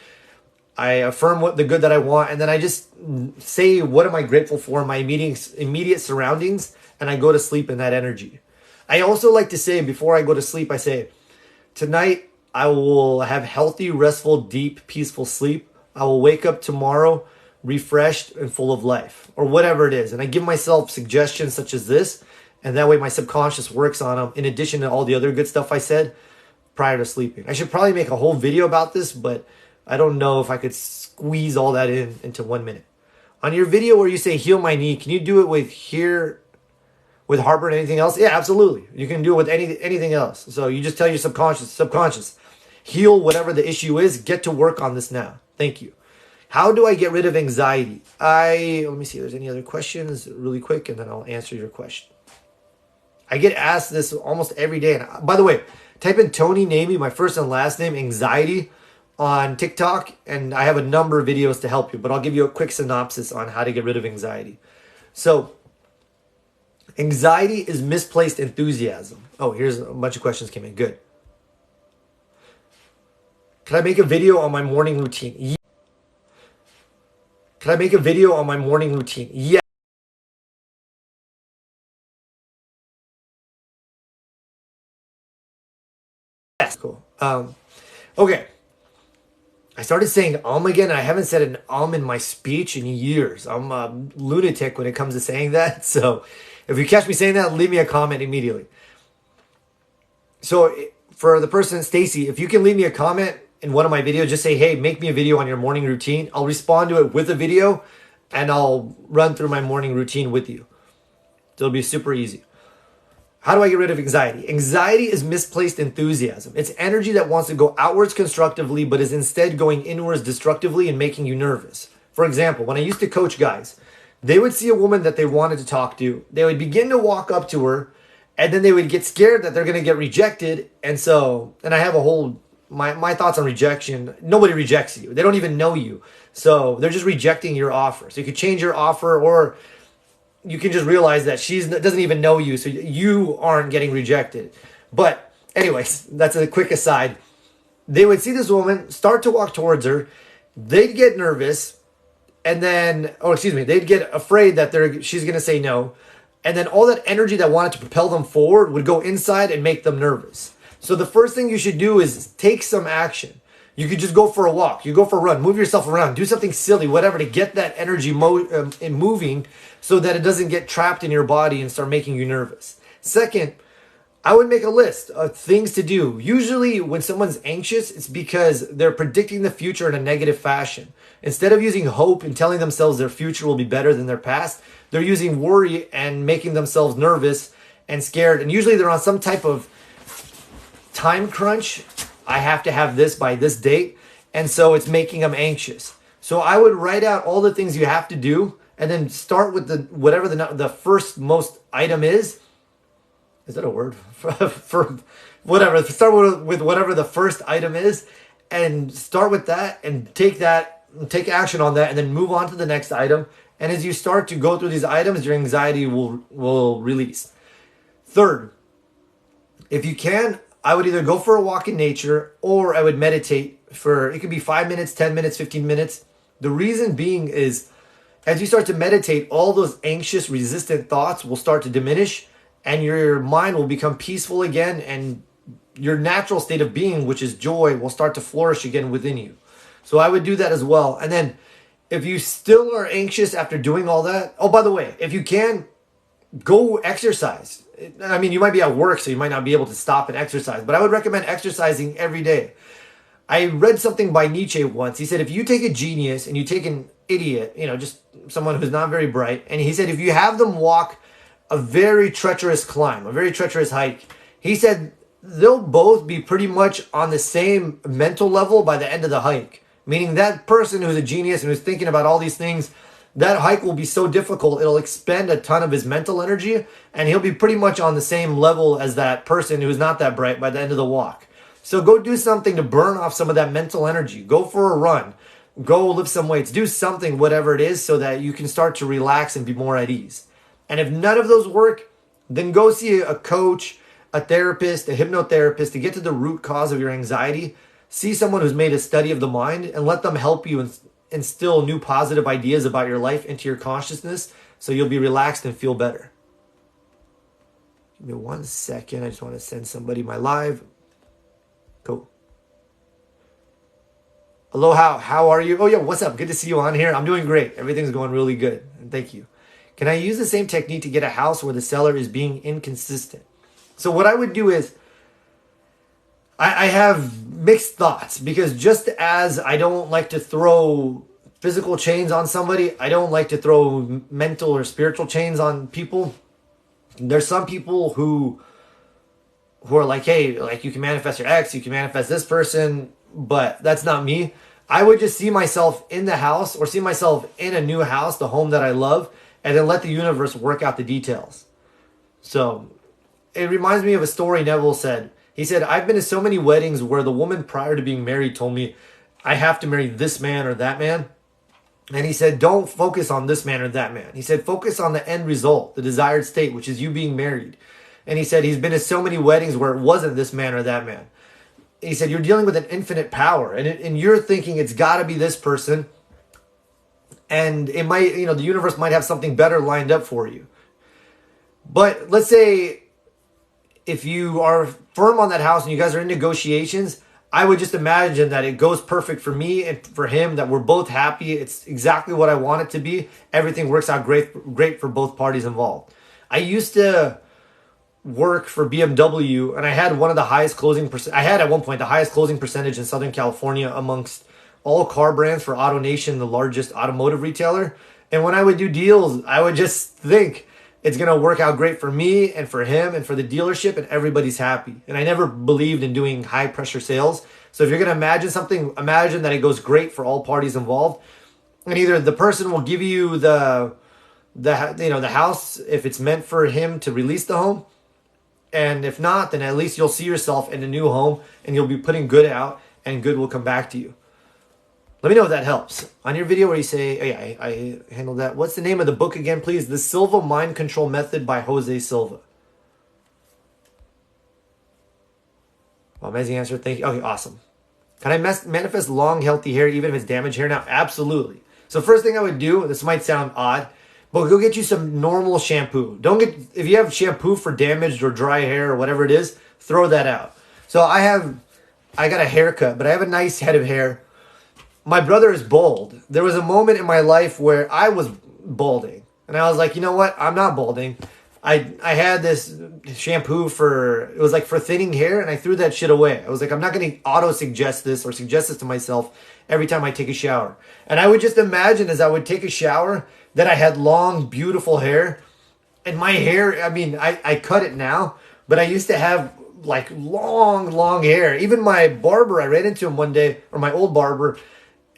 I affirm the good that I want. And then I just say, what am I grateful for in my immediate surroundings? And I go to sleep in that energy. I also like to say, before I go to sleep, I say, tonight I will have healthy, restful, deep, peaceful sleep. I will wake up tomorrow refreshed and full of life, or whatever it is. And I give myself suggestions such as this, and that way my subconscious works on them in addition to all the other good stuff I said prior to sleeping. I should probably make a whole video about this, but I don't know if I could squeeze all that into 1 minute. On your video where you say heal my knee, can you do it with Harper and anything else? Yeah, absolutely. You can do it with anything else. So you just tell your subconscious, heal whatever the issue is. Get to work on this now. Thank you. How do I get rid of anxiety? Let me see if there's any other questions really quick, and then I'll answer your question. I get asked this almost every day. And by the way, type in Tony Namey, my first and last name, anxiety, on TikTok, and I have a number of videos to help you, but I'll give you a quick synopsis on how to get rid of anxiety. So, anxiety is misplaced enthusiasm. Oh, here's a bunch of questions came in. Good. Can I make a video on my morning routine? Can I make a video on my morning routine? Yes. Yes. Cool. Okay. I started saying again. I haven't said an in my speech in years. I'm a lunatic when it comes to saying that. So if you catch me saying that, leave me a comment immediately. So for the person, Stacy, if you can leave me a comment in one of my videos, just say, hey, make me a video on your morning routine. I'll respond to it with a video and I'll run through my morning routine with you. So it'll be super easy. How do I get rid of anxiety? Anxiety is misplaced enthusiasm. It's energy that wants to go outwards constructively, but is instead going inwards destructively and making you nervous. For example, when I used to coach guys, they would see a woman that they wanted to talk to. They would begin to walk up to her, and then they would get scared that they're going to get rejected. And I have a whole, my thoughts on rejection. Nobody rejects you. They don't even know you. So they're just rejecting your offer. So you could change your offer, or you can just realize that she doesn't even know you, so you aren't getting rejected. But anyways, that's a quick aside. They would see this woman, start to walk towards her. They'd get nervous, and then, they'd get afraid that she's going to say no. And then all that energy that wanted to propel them forward would go inside and make them nervous. So the first thing you should do is take some action. You could just go for a walk. You go for a run. Move yourself around. Do something silly, whatever, to get that energy moving so that it doesn't get trapped in your body and start making you nervous. Second, I would make a list of things to do. Usually when someone's anxious, it's because they're predicting the future in a negative fashion. Instead of using hope and telling themselves their future will be better than their past, they're using worry and making themselves nervous and scared. And usually they're on some type of time crunch. I have to have this by this date. And so it's making them anxious. So I would write out all the things you have to do and then start with whatever the first most item is. Is that a word? For whatever. Start with whatever the first item is and start with that and take action on that and then move on to the next item. And as you start to go through these items, your anxiety will release. Third, if you can, I would either go for a walk in nature or I would meditate it could be 5 minutes, 10 minutes, 15 minutes. The reason being is as you start to meditate, all those anxious, resistant thoughts will start to diminish and your mind will become peaceful again and your natural state of being, which is joy, will start to flourish again within you. So I would do that as well. And then If you still are anxious after doing all that, oh, by the way, if you can, go exercise. I mean, you might be at work, so you might not be able to stop and exercise, but I would recommend exercising every day. I read something by Nietzsche once. He said, if you take a genius and you take an idiot, just someone who's not very bright, and he said, if you have them walk a very treacherous climb, a very treacherous hike, he said, they'll both be pretty much on the same mental level by the end of the hike. Meaning that person who's a genius and who's thinking about all these things, that hike will be so difficult, it'll expend a ton of his mental energy, and he'll be pretty much on the same level as that person who's not that bright by the end of the walk. So go do something to burn off some of that mental energy. Go for a run. Go lift some weights. Do something, whatever it is, so that you can start to relax and be more at ease. And if none of those work, then go see a coach, a therapist, a hypnotherapist to get to the root cause of your anxiety. See someone who's made a study of the mind and let them help you instill new positive ideas about your life into your consciousness so you'll be relaxed and feel better. Give me 1 second. I just want to send somebody my live. Cool. Hello, how are you? Oh yeah, what's up? Good to see you on here. I'm doing great. Everything's going really good. And thank you. Can I use the same technique to get a house where the seller is being inconsistent? So what I would do is, I have mixed thoughts, because just as I don't like to throw physical chains on somebody, I don't like to throw mental or spiritual chains on people. There's some people who are like, hey, like you can manifest your ex, you can manifest this person, but that's not me. I would just see myself in the house or see myself in a new house, the home that I love, and then let the universe work out the details. So it reminds me of a story Neville said. He said, I've been to so many weddings where the woman prior to being married told me, I have to marry this man or that man. And he said, don't focus on this man or that man. He said, focus on the end result, the desired state, which is you being married. And he said, he's been to so many weddings where it wasn't this man or that man. He said, you're dealing with an infinite power, and you're thinking it's got to be this person. And it might, the universe might have something better lined up for you. But let's say if you are firm on that house and you guys are in negotiations, I would just imagine that it goes perfect for me and for him, that we're both happy. It's exactly what I want it to be. Everything works out great for both parties involved. I used to work for BMW, and I had one of the highest closing I had at one point the highest closing percentage in Southern California amongst all car brands for AutoNation, the largest automotive retailer. And when I would do deals, I would just think it's going to work out great for me and for him and for the dealership, and everybody's happy. And I never believed in doing high pressure sales. So if you're going to imagine something, imagine that it goes great for all parties involved. And either the person will give you the house if it's meant for him to release the home. And if not, then at least you'll see yourself in a new home and you'll be putting good out, and good will come back to you. Let me know if that helps. On your video where you say, oh yeah, I handled that. What's the name of the book again, please? The Silva Mind Control Method by Jose Silva. Well, amazing answer. Thank you. Okay, awesome. Can I manifest long, healthy hair even if it's damaged hair now? Absolutely. So first thing I would do, this might sound odd, but go get you some normal shampoo. If you have shampoo for damaged or dry hair or whatever it is, throw that out. So I got a haircut, but I have a nice head of hair. My brother is bald. There was a moment in my life where I was balding, and I was like, you know what? I'm not balding. I had this shampoo it was like for thinning hair, and I threw that shit away. I was like, I'm not going to auto-suggest this or suggest this to myself every time I take a shower. And I would just imagine as I would take a shower that I had long, beautiful hair. And my hair, I cut it now, but I used to have like long hair. Even my barber, I ran into him one day, or my old barber,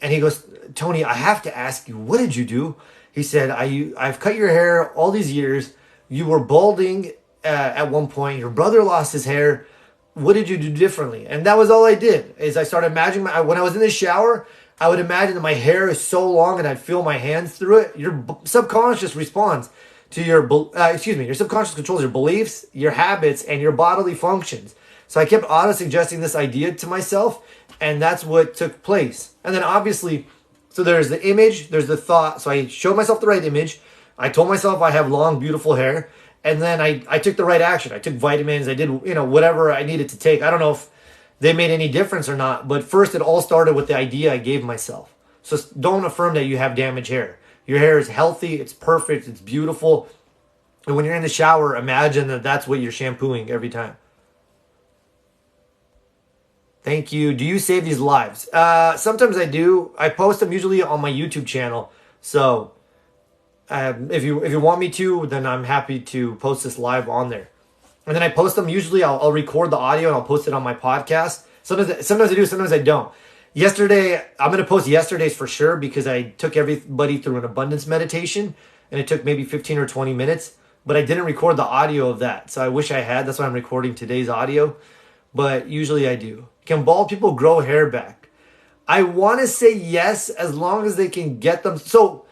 and he goes, Tony, I have to ask you, what did you do? He said, I've cut your hair all these years. You were balding at one point. Your brother lost his hair. What did you do differently? And that was all I did, is I started imagining, when I was in the shower, I would imagine that my hair is so long and I'd feel my hands through it. Your subconscious responds to your subconscious controls your beliefs, your habits, and your bodily functions. So I kept auto-suggesting this idea to myself, and that's what took place. And then obviously, so there's the image, there's the thought. So I showed myself the right image. I told myself I have long, beautiful hair. And then I took the right action. I took vitamins. I did, whatever I needed to take. I don't know if they made any difference or not. But first, it all started with the idea I gave myself. So don't affirm that you have damaged hair. Your hair is healthy, it's perfect, it's beautiful. And when you're in the shower, imagine that that's what you're shampooing every time. Thank you. Do you save these lives? Sometimes I do. I post them usually on my YouTube channel. So if you want me to, then I'm happy to post this live on there. And then I post them. Usually I'll record the audio and I'll post it on my podcast. Sometimes I do, sometimes I don't. Yesterday, I'm going to post yesterday's for sure because I took everybody through an abundance meditation and it took maybe 15 or 20 minutes. But I didn't record the audio of that. So I wish I had. That's why I'm recording today's audio. But usually I do. Can bald people grow hair back? I want to say yes, as long as they can get them. So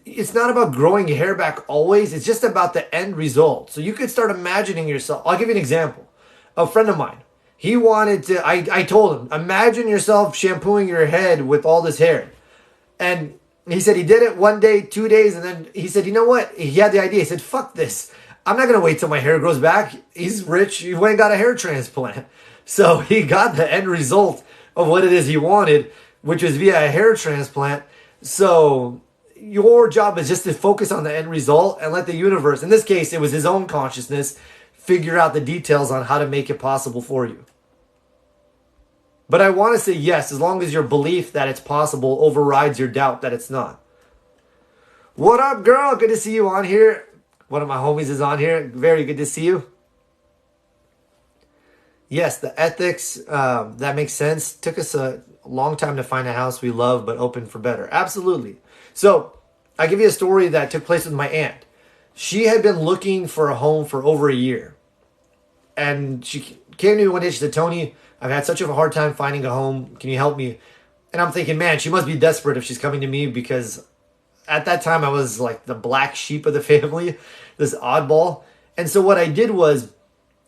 it's not about growing hair back always. It's just about the end result. So you could start imagining yourself. I'll give you an example. A friend of mine, he wanted to, I told him, imagine yourself shampooing your head with all this hair. And he said he did it 1 day, 2 days. And then he said, you know what? He had the idea. He said, fuck this. I'm not going to wait till my hair grows back. He's rich. He went and got a hair transplant. So he got the end result of what it is he wanted, which was via a hair transplant. So your job is just to focus on the end result and let the universe, in this case, it was his own consciousness, figure out the details on how to make it possible for you. But I want to say yes, as long as your belief that it's possible overrides your doubt that it's not. What up, girl? Good to see you on here. One of my homies is on here. Very good to see you. Yes, the ethics, that makes sense. Took us a long time to find a house we love, but open for better. Absolutely. So I'll give you a story that took place with my aunt. She had been looking for a home for over a year. And she came to me one day. She said, Tony, I've had such a hard time finding a home. Can you help me? And I'm thinking, man, she must be desperate if she's coming to me, because at that time I was like the black sheep of the family, this oddball. And so what I did was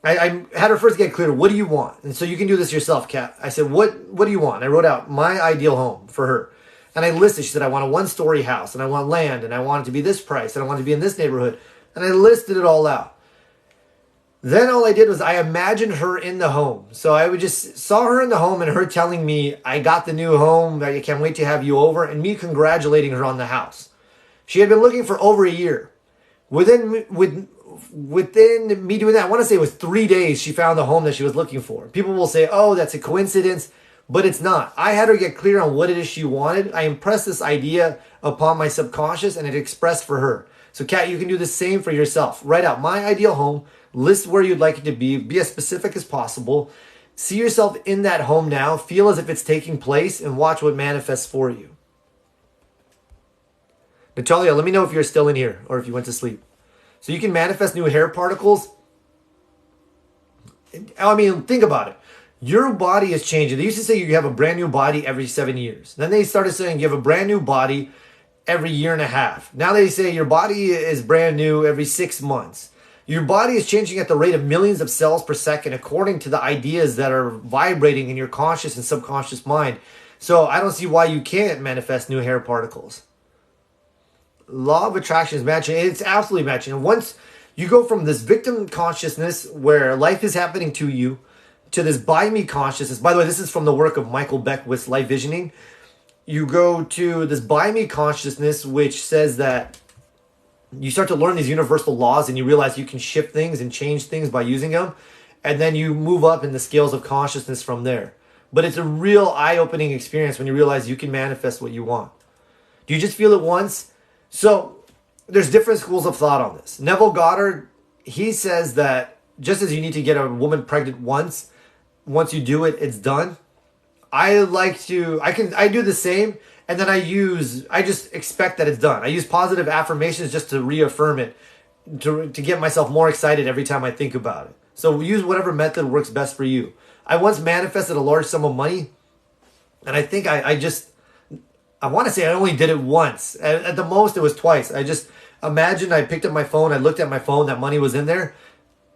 I had her first get clear, what do you want? And so you can do this yourself, Kat. I said, what do you want? And I wrote out my ideal home for her. And I listed, she said, I want a 1-story house, and I want land, and I want it to be this price, and I want it to be in this neighborhood. And I listed it all out. Then all I did was I imagined her in the home. So I would just saw her in the home and her telling me, I got the new home, I can't wait to have you over, and me congratulating her on the house. She had been looking for over a year. Within me doing that, I want to say it was 3 days, she found the home that she was looking for. People will say, oh, that's a coincidence, but it's not. I had her get clear on what it is she wanted. I impressed this idea upon my subconscious and it expressed for her. So Kat, you can do the same for yourself. Write out my ideal home, list where you'd like it to be as specific as possible. See yourself in that home now, feel as if it's taking place, and watch what manifests for you. Natalia, let me know if you're still in here or if you went to sleep. So you can manifest new hair particles. I mean, think about it. Your body is changing. They used to say you have a brand new body every 7 years. Then they started saying you have a brand new body every year and a half. Now they say your body is brand new every 6 months. Your body is changing at the rate of millions of cells per second according to the ideas that are vibrating in your conscious and subconscious mind. So I don't see why you can't manifest new hair particles. Law of attraction is matching. It's absolutely matching. And once you go from this victim consciousness where life is happening to you to this by me consciousness. By the way, this is from the work of Michael Beckwith's life visioning. You go to this by me consciousness, which says that you start to learn these universal laws and you realize you can shift things and change things by using them. And then you move up in the scales of consciousness from there. But it's a real eye-opening experience when you realize you can manifest what you want. Do you just feel it once? So there's different schools of thought on this. Neville Goddard, he says that just as you need to get a woman pregnant once you do it, it's done. I do the same, and then I just expect that it's done. I use positive affirmations just to reaffirm it, to get myself more excited every time I think about it. So use whatever method works best for you. I once manifested a large sum of money, and I think I want to say I only did it once. At the most, it was twice. I just imagined I picked up my phone, I looked at my phone, that money was in there.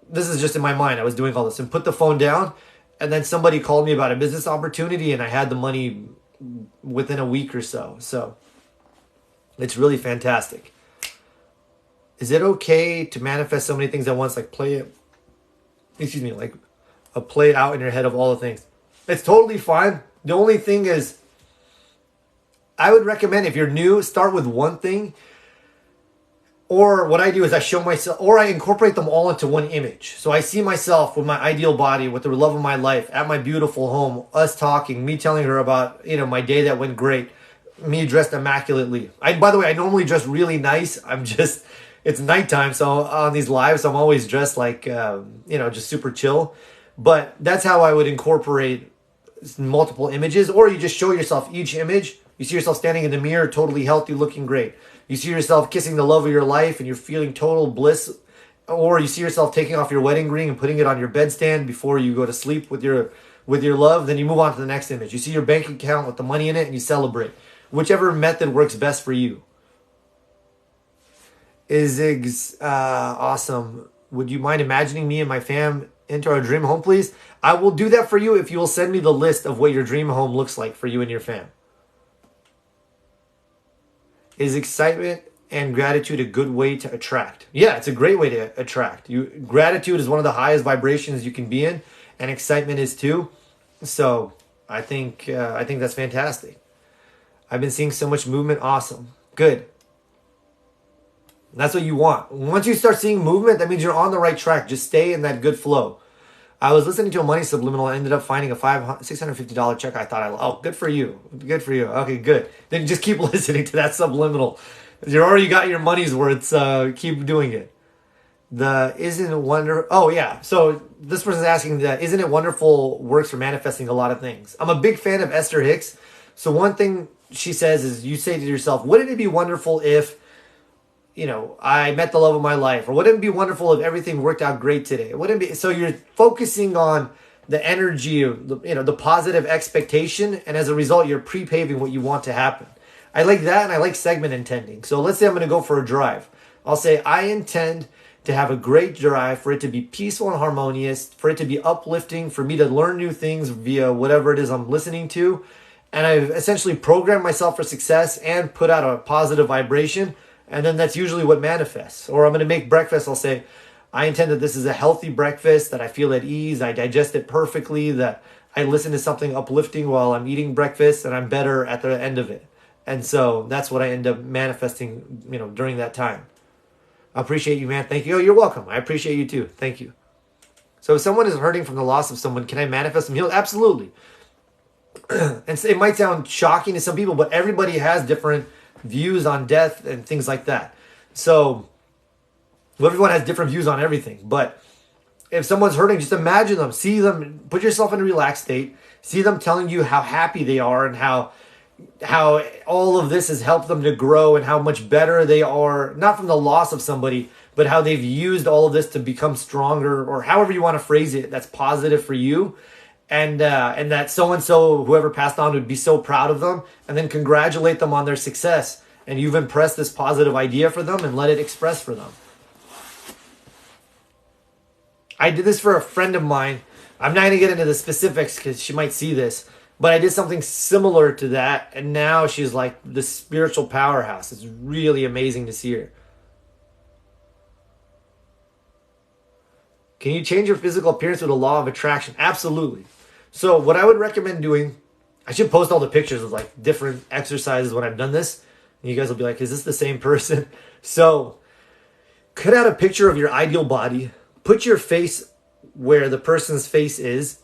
This is just in my mind. I was doing all this and put the phone down, and then somebody called me about a business opportunity, and I had the money within a week or so. So it's really fantastic. Is it okay to manifest so many things at once, like play out in your head of all the things? It's totally fine. The only thing is, I would recommend, if you're new, start with one thing. Or what I do is I show myself, or I incorporate them all into one image. So I see myself with my ideal body, with the love of my life, at my beautiful home, us talking, me telling her about, my day that went great, me dressed immaculately. By the way, I normally dress really nice. It's nighttime, so on these lives, I'm always dressed like, just super chill. But that's how I would incorporate multiple images. Or you just show yourself each image. You see yourself standing in the mirror, totally healthy, looking great. You see yourself kissing the love of your life and you're feeling total bliss. Or you see yourself taking off your wedding ring and putting it on your bedstand before you go to sleep with your love. Then you move on to the next image. You see your bank account with the money in it and you celebrate. Whichever method works best for you. Awesome. Would you mind imagining me and my fam into our dream home, please? I will do that for you if you will send me the list of what your dream home looks like for you and your fam. Is excitement and gratitude a good way to attract? Yeah, it's a great way to attract. Gratitude is one of the highest vibrations you can be in, and excitement is too. So I think that's fantastic. I've been seeing so much movement. Awesome. Good. That's what you want. Once you start seeing movement, that means you're on the right track. Just stay in that good flow. I was listening to a money subliminal. I ended up finding a $650 check. I thought, good for you. Good for you. Okay, good. Then just keep listening to that subliminal. You already got your money's worth. Keep doing it. Oh yeah. So this person's asking isn't it wonderful works for manifesting a lot of things. I'm a big fan of Esther Hicks. So one thing she says is you say to yourself, wouldn't it be wonderful if I met the love of my life? Or wouldn't it be wonderful if everything worked out great today? Wouldn't it be? So you're focusing on the energy of the positive expectation, and as a result, you're pre-paving what you want to happen. I like that, and I like segment intending. So let's say I'm going to go for a drive. I'll say I intend to have a great drive, for it to be peaceful and harmonious, for it to be uplifting, for me to learn new things via whatever it is I'm listening to, and I've essentially programmed myself for success and put out a positive vibration. And then that's usually what manifests. Or I'm going to make breakfast. I'll say, I intend that this is a healthy breakfast, that I feel at ease, I digest it perfectly, that I listen to something uplifting while I'm eating breakfast, and I'm better at the end of it. And so that's what I end up manifesting, during that time. I appreciate you, man. Thank you. Oh, you're welcome. I appreciate you too. Thank you. So if someone is hurting from the loss of someone, can I manifest them healed? Absolutely. And so it might sound shocking to some people, but everybody has different views on death and things like that. So everyone has different views on everything. But if someone's hurting, just imagine them, see them, put yourself in a relaxed state, see them telling you how happy they are and how all of this has helped them to grow and how much better they are, not from the loss of somebody, but how they've used all of this to become stronger, or however you want to phrase it, that's positive for you. And that so-and-so, whoever passed on, would be so proud of them, and then congratulate them on their success. And you've impressed this positive idea for them and let it express for them. I did this for a friend of mine. I'm not going to get into the specifics because she might see this, but I did something similar to that, and now she's like the spiritual powerhouse. It's really amazing to see her. Can you change your physical appearance with the law of attraction? Absolutely. So what I would recommend doing, I should post all the pictures of like different exercises when I've done this. And you guys will be like, is this the same person? So cut out a picture of your ideal body, put your face where the person's face is,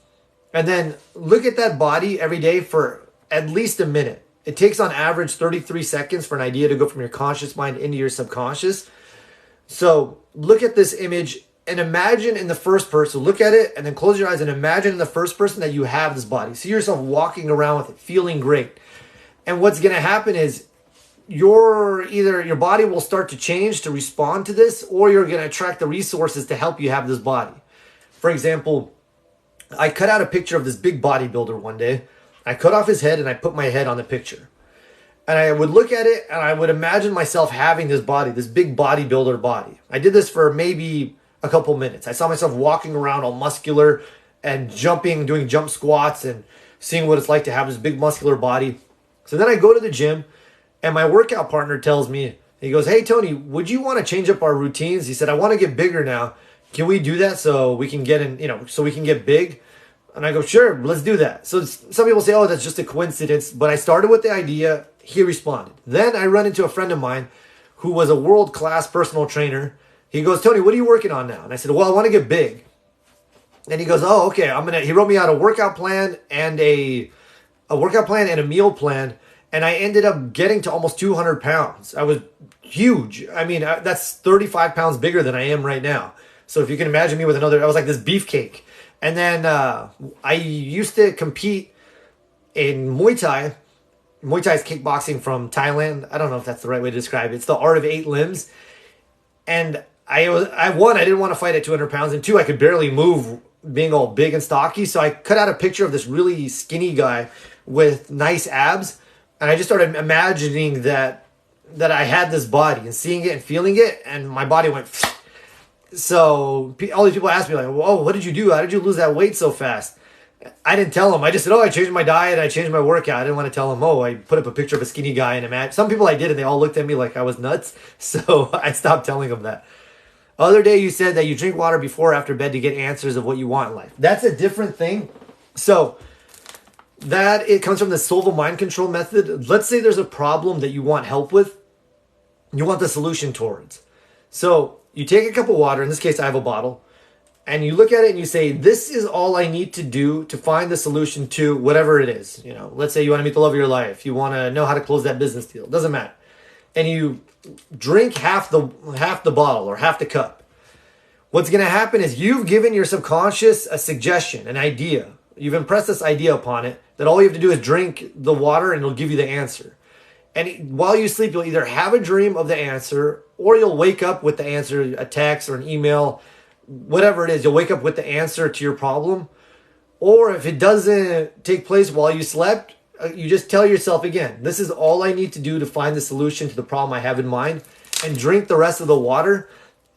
and then look at that body every day for at least a minute. It takes on average 33 seconds for an idea to go from your conscious mind into your subconscious. So look at this image and imagine in the first person, look at it and then close your eyes and imagine in the first person that you have this body. See yourself walking around with it, feeling great. And what's going to happen is either your body will start to change to respond to this, or you're going to attract the resources to help you have this body. For example, I cut out a picture of this big bodybuilder one day. I cut off his head and I put my head on the picture. And I would look at it and I would imagine myself having this body, this big bodybuilder body. I did this for maybe a couple minutes. I saw myself walking around all muscular and jumping, doing jump squats and seeing what it's like to have this big muscular body. So then I go to the gym and my workout partner tells me, he goes, hey, Tony, would you want to change up our routines? He said, I want to get bigger now. Can we do that so we can get in, so we can get big? And I go, sure, let's do that. So some people say, oh, that's just a coincidence. But I started with the idea. He responded. Then I run into a friend of mine who was a world-class personal trainer. He goes, Tony, what are you working on now? And I said, well, I want to get big. And he goes, oh, okay. He wrote me out a workout plan and a a meal plan. And I ended up getting to almost 200 pounds. I was huge. I mean, that's 35 pounds bigger than I am right now. So if you can imagine me with I was like this beefcake. And then I used to compete in Muay Thai. Muay Thai is kickboxing from Thailand. I don't know if that's the right way to describe it. It's the art of 8 limbs. And one, I didn't want to fight at 200 pounds. And 2, I could barely move being all big and stocky. So I cut out a picture of this really skinny guy with nice abs. And I just started imagining that I had this body and seeing it and feeling it. And my body went. So all these people asked me like, whoa, what did you do? How did you lose that weight so fast? I didn't tell them. I just said, I changed my diet. I changed my workout. I didn't want to tell them, I put up a picture of a skinny guy and imagine. Some people I did, and they all looked at me like I was nuts. So I stopped telling them that. Other day, you said that you drink water before or after bed to get answers of what you want in life. That's a different thing. So it comes from the Silva mind control method. Let's say there's a problem that you want help with. You want the solution towards. So you take a cup of water. In this case, I have a bottle. And you look at it and you say, this is all I need to do to find the solution to whatever it is. Let's say you want to meet the love of your life. You want to know how to close that business deal. It doesn't matter. And you drink half the bottle or half the cup. What's going to happen is you've given your subconscious a suggestion, an idea. You've impressed this idea upon it that all you have to do is drink the water and it'll give you the answer. And while you sleep, you'll either have a dream of the answer or you'll wake up with the answer, a text or an email. Whatever it is, you'll wake up with the answer to your problem. Or if it doesn't take place while you slept, you just tell yourself again, this is all I need to do to find the solution to the problem I have in mind, and drink the rest of the water.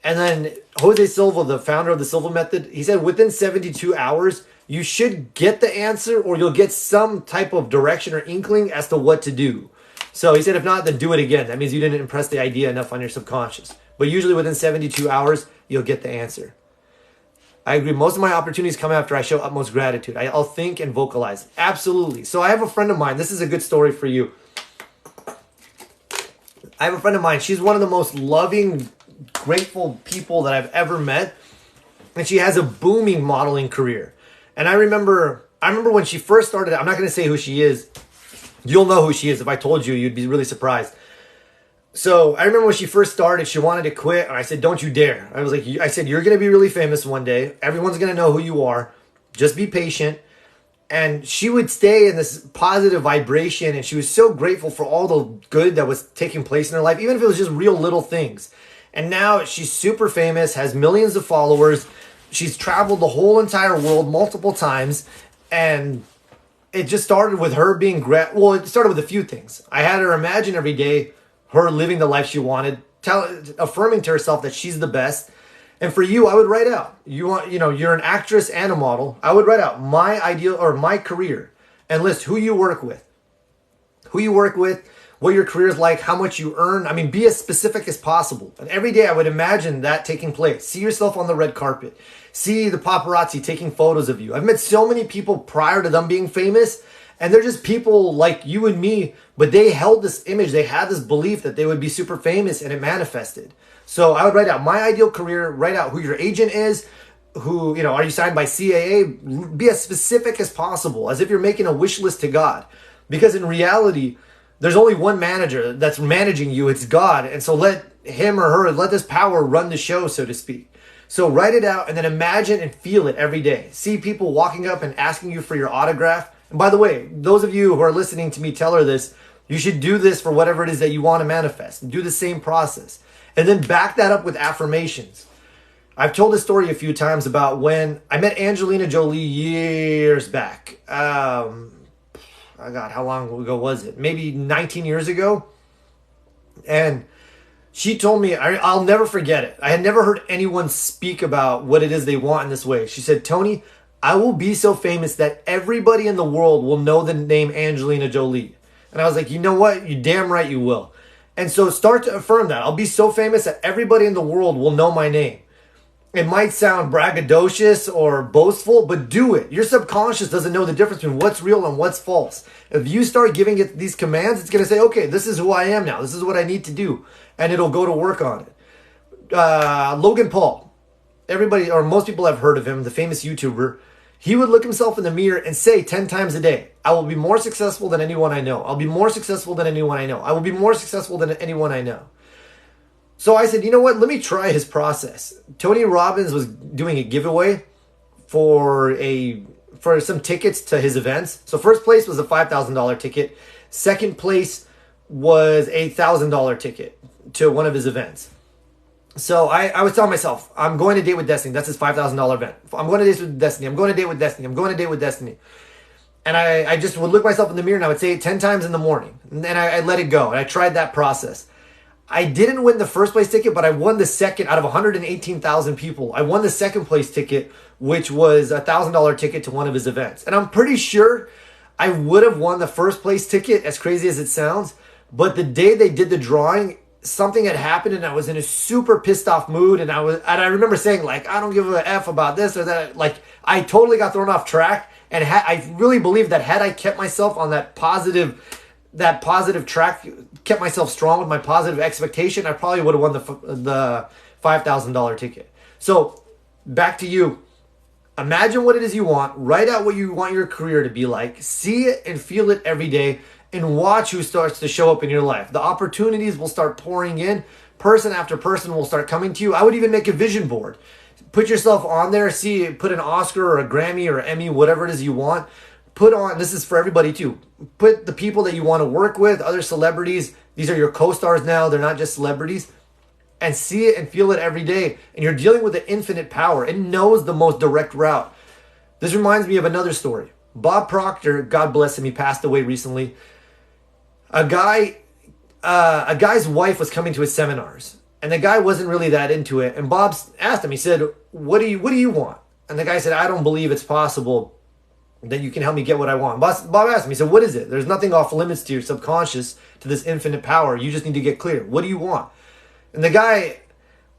And then Jose Silva, the founder of the Silva method, he said within 72 hours, you should get the answer or you'll get some type of direction or inkling as to what to do. So he said, if not, then do it again. That means you didn't impress the idea enough on your subconscious. But usually within 72 hours, you'll get the answer. I agree. Most of my opportunities come after I show utmost gratitude. I'll think and vocalize. Absolutely. So I have a friend of mine. This is a good story for you. I have a friend of mine. She's one of the most loving, grateful people that I've ever met. And she has a booming modeling career. And I remember when she first started, I'm not going to say who she is. You'll know who she is. If I told you, you'd be really surprised. So I remember when she first started, she wanted to quit. And I said, don't you dare. I said, you're going to be really famous one day. Everyone's going to know who you are. Just be patient. And she would stay in this positive vibration. And she was so grateful for all the good that was taking place in her life, even if it was just real little things. And now she's super famous, has millions of followers. She's traveled the whole entire world multiple times. And it just started with her being it started with a few things. I had her imagine every day her living the life she wanted, affirming to herself that she's the best. And for you, I would write out, you're an actress and a model. I would write out my ideal or my career and list who you work with, what your career is like, how much you earn. I mean, be as specific as possible. And every day I would imagine that taking place. See yourself on the red carpet. See the paparazzi taking photos of you. I've met so many people prior to them being famous, and they're just people like you and me, but they held this image. They had this belief that they would be super famous, and it manifested. So I would write out my ideal career, write out who your agent is, are you signed by CAA? Be as specific as possible, as if you're making a wish list to God. Because in reality, there's only one manager that's managing you. It's God. And so let him or her, let this power run the show, so to speak. So write it out and then imagine and feel it every day. See people walking up and asking you for your autograph. And by the way, those of you who are listening to me tell her this, you should do this for whatever it is that you want to manifest. Do the same process. And then back that up with affirmations. I've told this story a few times about when I met Angelina Jolie years back. God, how long ago was it? Maybe 19 years ago. And she told me, I'll never forget it. I had never heard anyone speak about what it is they want in this way. She said, Tony, I will be so famous that everybody in the world will know the name Angelina Jolie. And I was like, you know what? You're damn right you will. And so start to affirm that. I'll be so famous that everybody in the world will know my name. It might sound braggadocious or boastful, but do it. Your subconscious doesn't know the difference between what's real and what's false. If you start giving it these commands, it's going to say, okay, this is who I am now. This is what I need to do. And it'll go to work on it. Logan Paul, everybody or most people have heard of him, the famous YouTuber. He would look himself in the mirror and say 10 times a day, I will be more successful than anyone I know. I'll be more successful than anyone I know. I will be more successful than anyone I know. So I said, you know what? Let me try his process. Tony Robbins was doing a giveaway for some tickets to his events. So first place was a $5,000 ticket. Second place was a $1,000 ticket to one of his events. So I was telling myself, I'm going to Date with Destiny. That's his $5,000 event. I'm going to Date with Destiny. I'm going to Date with Destiny. I'm going to Date with Destiny. And I just would look myself in the mirror and I would say it 10 times in the morning. And then I let it go. And I tried that process. I didn't win the first place ticket, but I won the second out of 118,000 people. I won the second place ticket, which was a $1,000 ticket to one of his events. And I'm pretty sure I would have won the first place ticket, as crazy as it sounds. But the day they did the drawing, something had happened and I was in a super pissed off mood. And I remember saying, like, I don't give a F about this or that. Like, I totally got thrown off track. And I really believe that had I kept myself on that positive track, kept myself strong with my positive expectation, I probably would have won the $5,000 ticket. So back to you. Imagine what it is you want. Write out what you want your career to be like. See it and feel it every day and watch who starts to show up in your life. The opportunities will start pouring in. Person after person will start coming to you. I would even make a vision board. Put yourself on there. Put an Oscar or a Grammy or Emmy, whatever it is you want. Put on, this is for everybody too, put the people that you want to work with, other celebrities. These are your co-stars now. They're not just celebrities. And see it and feel it every day. And you're dealing with an infinite power. It knows the most direct route. This reminds me of another story. Bob Proctor, God bless him, he passed away recently. A guy's wife was coming to his seminars. And the guy wasn't really that into it. And Bob asked him, he said, what do you want? And the guy said, I don't believe it's possible that you can help me get what I want. Bob asked me, he said, what is it? There's nothing off limits to your subconscious, to this infinite power. You just need to get clear. What do you want? And the guy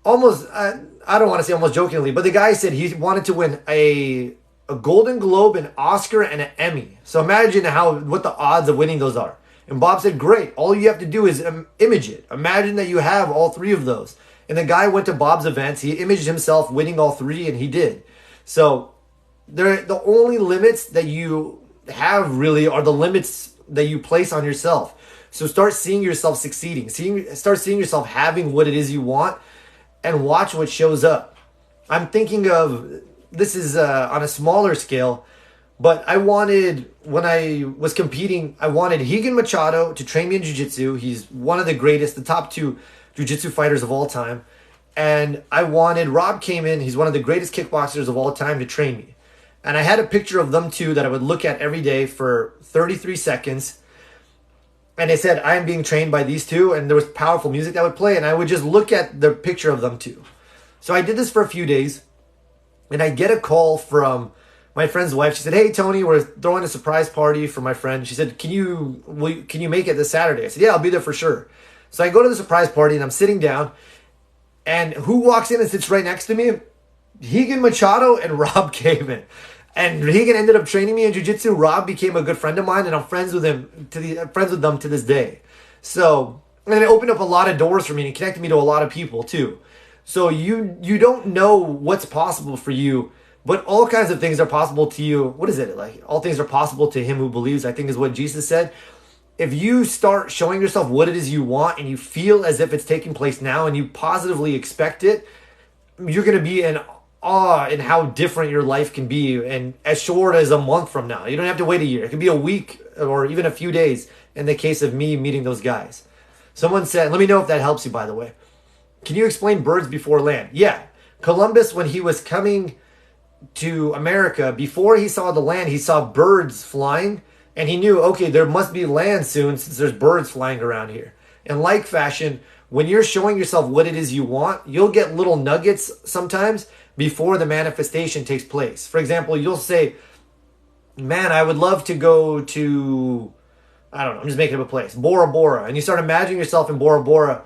almost, I don't want to say almost jokingly, but the guy said he wanted to win a Golden Globe, an Oscar, and an Emmy. So imagine what the odds of winning those are. And Bob said, great. All you have to do is image it. Imagine that you have all three of those. And the guy went to Bob's events. He imaged himself winning all three, and he did. So the only limits that you have really are the limits that you place on yourself. So start seeing yourself succeeding. Start seeing yourself having what it is you want and watch what shows up. I'm thinking of, this is on a smaller scale, but when I was competing, I wanted Rigan Machado to train me in jiu-jitsu. He's one of the greatest, the top two jiu-jitsu fighters of all time. And I wanted Rob Kamen, he's one of the greatest kickboxers of all time, to train me. And I had a picture of them two that I would look at every day for 33 seconds. And they said, I am being trained by these two. And there was powerful music that would play. And I would just look at the picture of them two. So I did this for a few days. And I get a call from my friend's wife. She said, hey, Tony, we're throwing a surprise party for my friend. She said, can you make it this Saturday? I said, yeah, I'll be there for sure. So I go to the surprise party and I'm sitting down. And who walks in and sits right next to me? Rigan Machado and Rob Kamen. And Rigan ended up training me in jiu-jitsu. Rob became a good friend of mine, and I'm friends with them to this day. So, and it opened up a lot of doors for me and connected me to a lot of people too. So you don't know what's possible for you, but all kinds of things are possible to you. What is it? Like, all things are possible to him who believes, I think is what Jesus said. If you start showing yourself what it is you want and you feel as if it's taking place now and you positively expect it, you're going to be in awe in how different your life can be, and as short as a month from now. You don't have to wait a year. It could be a week or even a few days in the case of me meeting those guys. Someone said, let me know if that helps you, by the way. Can you explain birds before land? Yeah. Columbus, when he was coming to America, before he saw the land, he saw birds flying, and he knew, okay, there must be land soon since there's birds flying around here. In like fashion, when you're showing yourself what it is you want, you'll get little nuggets sometimes before the manifestation takes place. For example, you'll say, man, I would love to go to, I don't know, I'm just making up a place, Bora Bora. And you start imagining yourself in Bora Bora.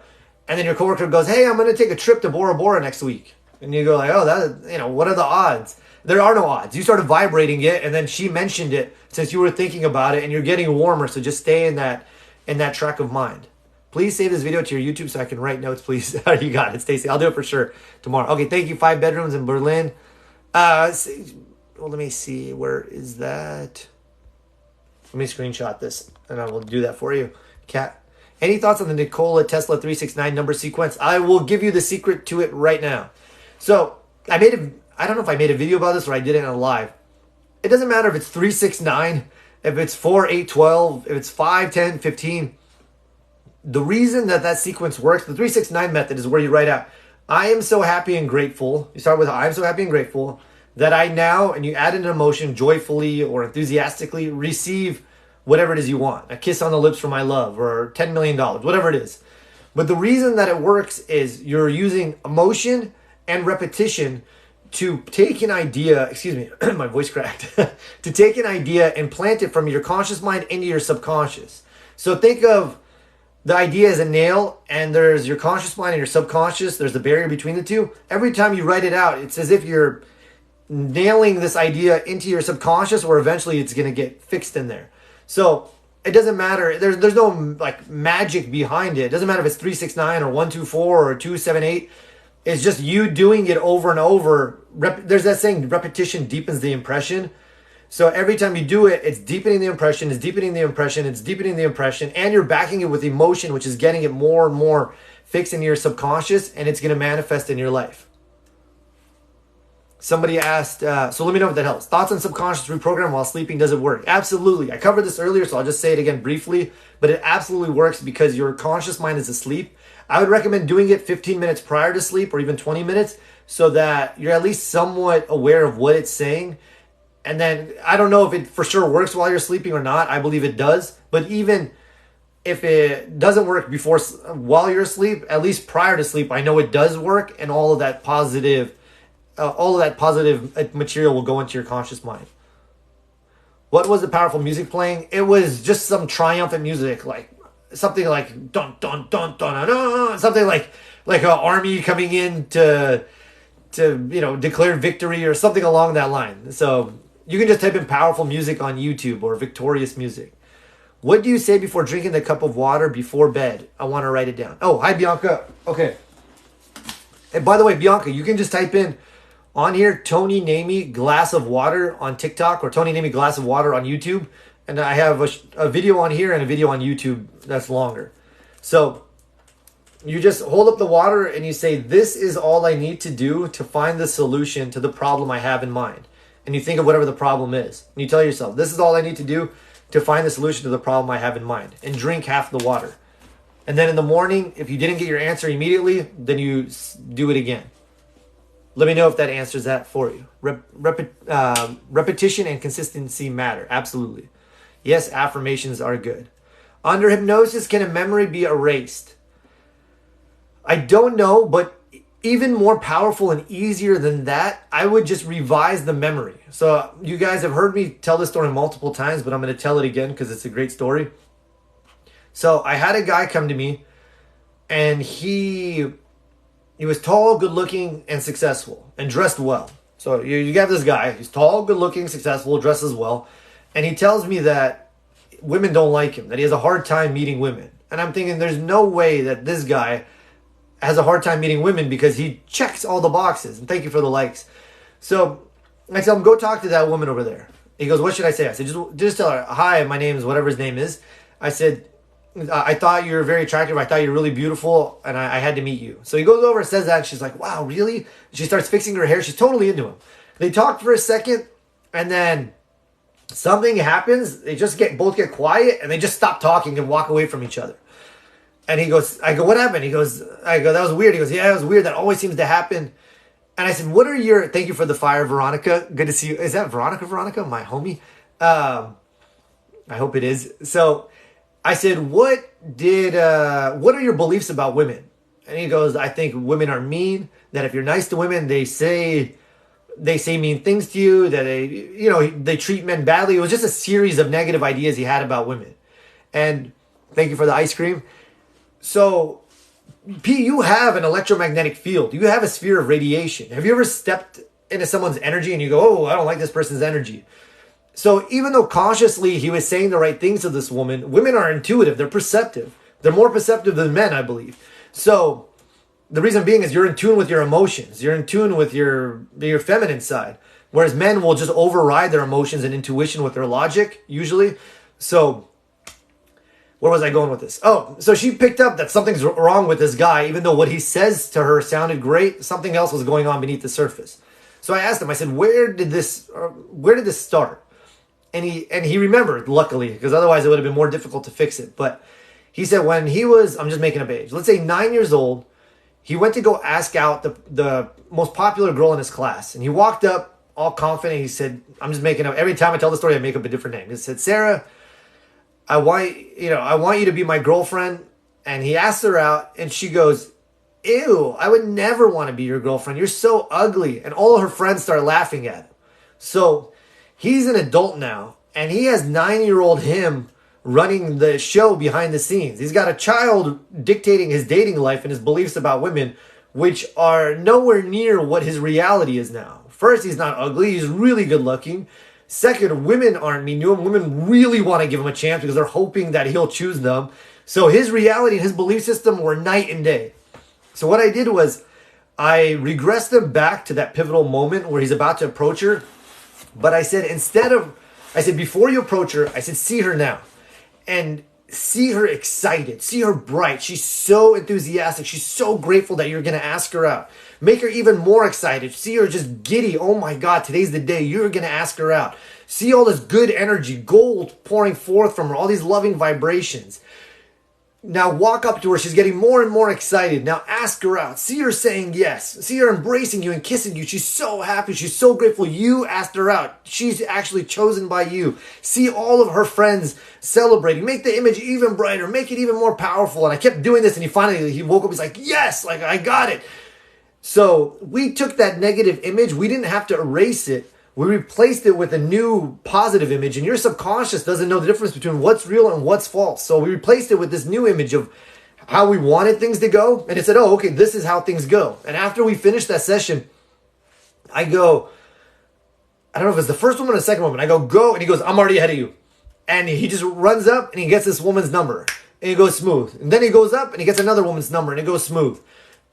And then your coworker goes, hey, I'm going to take a trip to Bora Bora next week. And you go like, oh, that, what are the odds? There are no odds. You started vibrating it, and then she mentioned it since you were thinking about it, and you're getting warmer. So just stay in that track of mind. Please save this video to your YouTube so I can write notes, please. You got it, Stacy. I'll do it for sure tomorrow. Okay, thank you. 5 bedrooms in Berlin. Well, let me see. Where is that? Let me screenshot this, and I will do that for you. Cat. Any thoughts on the Nikola Tesla 369 number sequence? I will give you the secret to it right now. So I don't know if I made a video about this or I did it in a live. It doesn't matter if it's 369, if it's 4, 8, 12, if it's 5, 10, 15. The reason that sequence works, the 369 method is where you write out, I am so happy and grateful. You start with, I am so happy and grateful that I now, and you add an emotion, joyfully or enthusiastically receive whatever it is you want. A kiss on the lips for my love, or $10 million, whatever it is. But the reason that it works is you're using emotion and repetition to take an idea, excuse me, my voice cracked, to take an idea and plant it from your conscious mind into your subconscious. So think of the idea as a nail, and there's your conscious mind and your subconscious. There's a barrier between the two. Every time you write it out, it's as if you're nailing this idea into your subconscious, or eventually it's going to get fixed in there. So it doesn't matter. There's no like magic behind it. It doesn't matter if it's 369 or 124 or 278. It's just you doing it over and over. There's that saying, repetition deepens the impression. So every time you do it, it's deepening the impression, it's deepening the impression, it's deepening the impression, and you're backing it with emotion, which is getting it more and more fixed in your subconscious, and it's going to manifest in your life. Somebody asked, so let me know if that helps. Thoughts on subconscious reprogram while sleeping, does it work? Absolutely. I covered this earlier, so I'll just say it again briefly, but it absolutely works because your conscious mind is asleep. I would recommend doing it 15 minutes prior to sleep, or even 20 minutes, so that you're at least somewhat aware of what it's saying. And then I don't know if it for sure works while you're sleeping or not. I believe it does. But even if it doesn't work while you're asleep, at least prior to sleep, I know it does work, and all of that positive material will go into your conscious mind. What was the powerful music playing? It was just some triumphant music, like something like dun dun dun dun dun, something like an army coming in to declare victory or something along that line. So you can just type in powerful music on YouTube or victorious music. What do you say before drinking the cup of water before bed? I want to write it down. Oh, hi, Bianca. Okay. And by the way, Bianca, you can just type in on here, Tony Namey glass of water on TikTok, or Tony Namey glass of water on YouTube. And I have a video on here and a video on YouTube that's longer. So you just hold up the water and you say, this is all I need to do to find the solution to the problem I have in mind. And you think of whatever the problem is. And you tell yourself, this is all I need to do to find the solution to the problem I have in mind. And drink half the water. And then in the morning, if you didn't get your answer immediately, then you do it again. Let me know if that answers that for you. Repetition and consistency matter. Absolutely. Yes, affirmations are good. Under hypnosis, can a memory be erased? I don't know, but even more powerful and easier than that, I would just revise the memory. So you guys have heard me tell this story multiple times, but I'm going to tell it again because it's a great story. So I had a guy come to me, and he was tall, good looking, and successful, and dressed well. So you got this guy, he's tall, good looking, successful, dresses well, and he tells me that women don't like him, that he has a hard time meeting women. And I'm thinking, there's no way that this guy has a hard time meeting women because he checks all the boxes. And thank you for the likes. So I tell him, go talk to that woman over there. He goes, what should I say? I said, just tell her, hi, my name is whatever his name is. I said, I thought you were very attractive. I thought you were really beautiful, and I had to meet you. So he goes over and says that, and she's like, wow, really? She starts fixing her hair. She's totally into him. They talk for a second, and then something happens. They just both get quiet, and they just stop talking and walk away from each other. And he goes, I go, what happened? I go, that was weird. He goes, yeah, it was weird. That always seems to happen. And I said, thank you for the fire, Veronica. Good to see you. Is that Veronica, my homie? I hope it is. So I said, what are your beliefs about women? And he goes, I think women are mean, that if you're nice to women, they say mean things to you, that they treat men badly. It was just a series of negative ideas he had about women. And thank you for the ice cream. So You have an electromagnetic field. You have a sphere of radiation. Have you ever stepped into someone's energy and you go, oh, I don't like this person's energy? So even though consciously he was saying the right things to this woman, women are intuitive. They're perceptive. They're more perceptive than men, I believe. So the reason being is you're in tune with your emotions. You're in tune with your feminine side. Whereas men will just override their emotions and intuition with their logic, usually. So where was I going with this? Oh, so she picked up that something's wrong with this guy, even though what he says to her sounded great. Something else was going on beneath the surface. So I asked him, I said, where did this start? And he remembered, luckily, because otherwise it would have been more difficult to fix it. But he said when he was, I'm just making up age, let's say 9 years old, he went to go ask out the most popular girl in his class. And he walked up all confident. He said, I'm just making up, every time I tell the story, I make up a different name. He said, Sarah, I want you to be my girlfriend. And he asked her out and she goes, ew, I would never want to be your girlfriend. You're so ugly. And all of her friends start laughing at him. So he's an adult now and he has 9-year-old him running the show behind the scenes. He's got a child dictating his dating life and his beliefs about women, which are nowhere near what his reality is now. First, he's not ugly. He's really good looking. Second, women aren't mean to him. Women really want to give him a chance because they're hoping that he'll choose them. So his reality and his belief system were night and day. So what I did was I regressed him back to that pivotal moment where he's about to approach her. But I said, before you approach her, I said, see her now. And see her excited. See her bright. She's so enthusiastic. She's so grateful that you're going to ask her out. Make her even more excited. See her just giddy. Oh my God, today's the day. You're going to ask her out. See all this good energy, gold pouring forth from her, all these loving vibrations. Now walk up to her. She's getting more and more excited. Now ask her out. See her saying yes. See her embracing you and kissing you. She's so happy. She's so grateful you asked her out. She's actually chosen by you. See all of her friends celebrating. Make the image even brighter. Make it even more powerful. And I kept doing this and he woke up. He's like, yes, like I got it. So we took that negative image. We didn't have to erase it. We replaced it with a new positive image, and your subconscious doesn't know the difference between what's real and what's false. So we replaced it with this new image of how we wanted things to go. And it said, oh, okay, this is how things go. And after we finished that session, I go, I don't know if it's the first one or the second one, but I go, and he goes, I'm already ahead of you. And he just runs up and he gets this woman's number and it goes smooth. And then he goes up and he gets another woman's number and it goes smooth.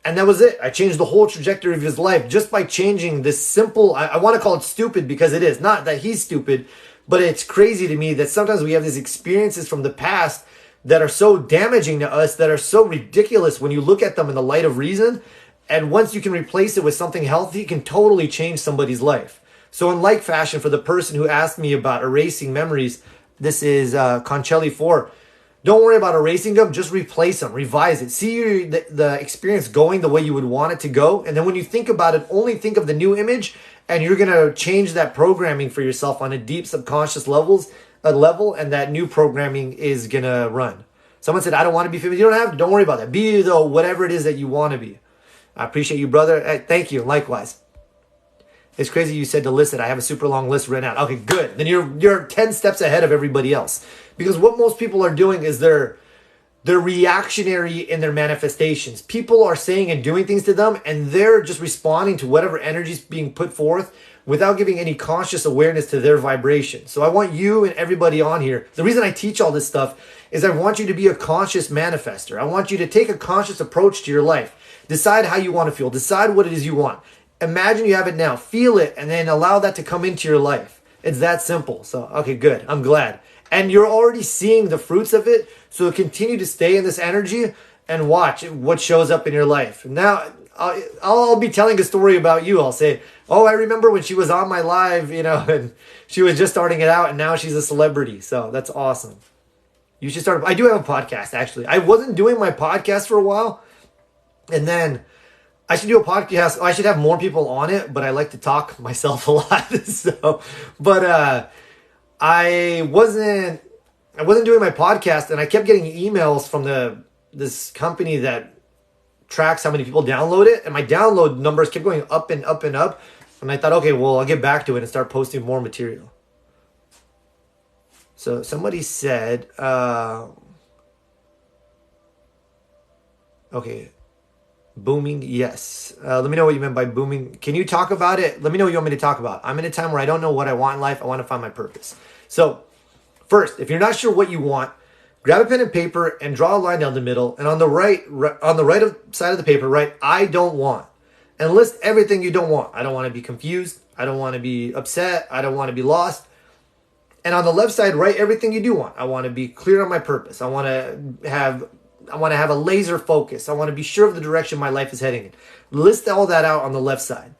And that was it. I changed the whole trajectory of his life just by changing this simple, I want to call it stupid because it is. Not that he's stupid, but it's crazy to me that sometimes we have these experiences from the past that are so damaging to us, that are so ridiculous when you look at them in the light of reason. And once you can replace it with something healthy, it can totally change somebody's life. So in like fashion, for the person who asked me about erasing memories, this is Concelli 4. Don't worry about erasing them. Just replace them. Revise it. See the experience going the way you would want it to go. And then when you think about it, only think of the new image. And you're going to change that programming for yourself on a deep subconscious level. And that new programming is going to run. Someone said, I don't want to be famous. You don't have to. Don't worry about that. Be though whatever it is that you want to be. I appreciate you, brother. Hey, thank you. Likewise. It's crazy you said to list it. I have a super long list written out. Okay, good. Then you're 10 steps ahead of everybody else. Because what most people are doing is they're reactionary in their manifestations. People are saying and doing things to them, and they're just responding to whatever energy is being put forth without giving any conscious awareness to their vibration. So I want you and everybody on here. The reason I teach all this stuff is I want you to be a conscious manifester. I want you to take a conscious approach to your life. Decide how you want to feel. Decide what it is you want. Imagine you have it now. Feel it, and then allow that to come into your life. It's that simple. So, okay, good. I'm glad. And you're already seeing the fruits of it. So continue to stay in this energy and watch what shows up in your life. Now, I'll be telling a story about you. I'll say, oh, I remember when she was on my live, and she was just starting it out and now she's a celebrity. So that's awesome. You should start. I do have a podcast, actually. I wasn't doing my podcast for a while. And then I should do a podcast. I should have more people on it, but I like to talk myself a lot. I wasn't doing my podcast, and I kept getting emails from this company that tracks how many people download it, and my download numbers kept going up and up and up. And I thought, okay, well, I'll get back to it and start posting more material. So somebody said, okay, Booming, yes. Let me know what you meant by booming. Can you talk about it? Let me know what you want me to talk about. I'm in a time where I don't know what I want in life. I want to find my purpose. So, first, if you're not sure what you want, grab a pen and paper and draw a line down the middle. And on the right side of the paper, write "I don't want," and list everything you don't want. I don't want to be confused. I don't want to be upset. I don't want to be lost. And on the left side, write everything you do want. I want to be clear on my purpose. I want to have a laser focus. I want to be sure of the direction my life is heading in. List all that out on the left side.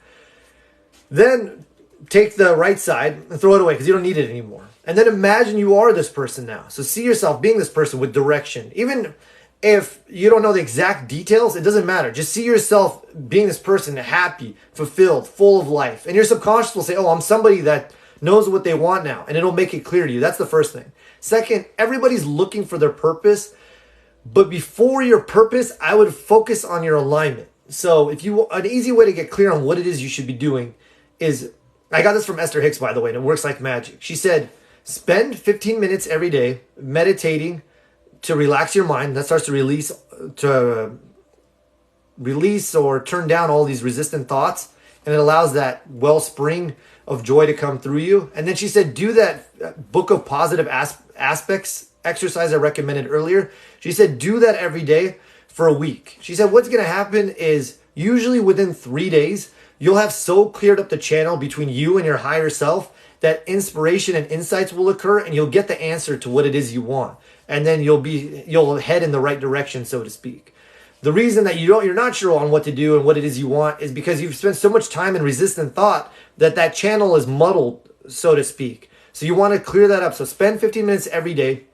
Then take the right side and throw it away because you don't need it anymore. And then imagine you are this person now. So see yourself being this person with direction. Even if you don't know the exact details, it doesn't matter. Just see yourself being this person, happy, fulfilled, full of life. And your subconscious will say, oh, I'm somebody that knows what they want now. And it'll make it clear to you. That's the first thing. Second, everybody's looking for their purpose. But before your purpose, I would focus on your alignment. So an easy way to get clear on what it is you should be doing is, I got this from Esther Hicks, by the way, and it works like magic. She said, spend 15 minutes every day meditating to relax your mind. That starts to release or turn down all these resistant thoughts. And it allows that wellspring of joy to come through you. And then she said, do that book of positive aspects exercise I recommended earlier. She said, do that every day for a week. She said, what's going to happen is usually within 3 days, you'll have so cleared up the channel between you and your higher self that inspiration and insights will occur and you'll get the answer to what it is you want. And then you'll head in the right direction, so to speak. The reason that you're not sure on what to do and what it is you want is because you've spent so much time in resistant thought that channel is muddled, so to speak. So you want to clear that up. So spend 15 minutes every day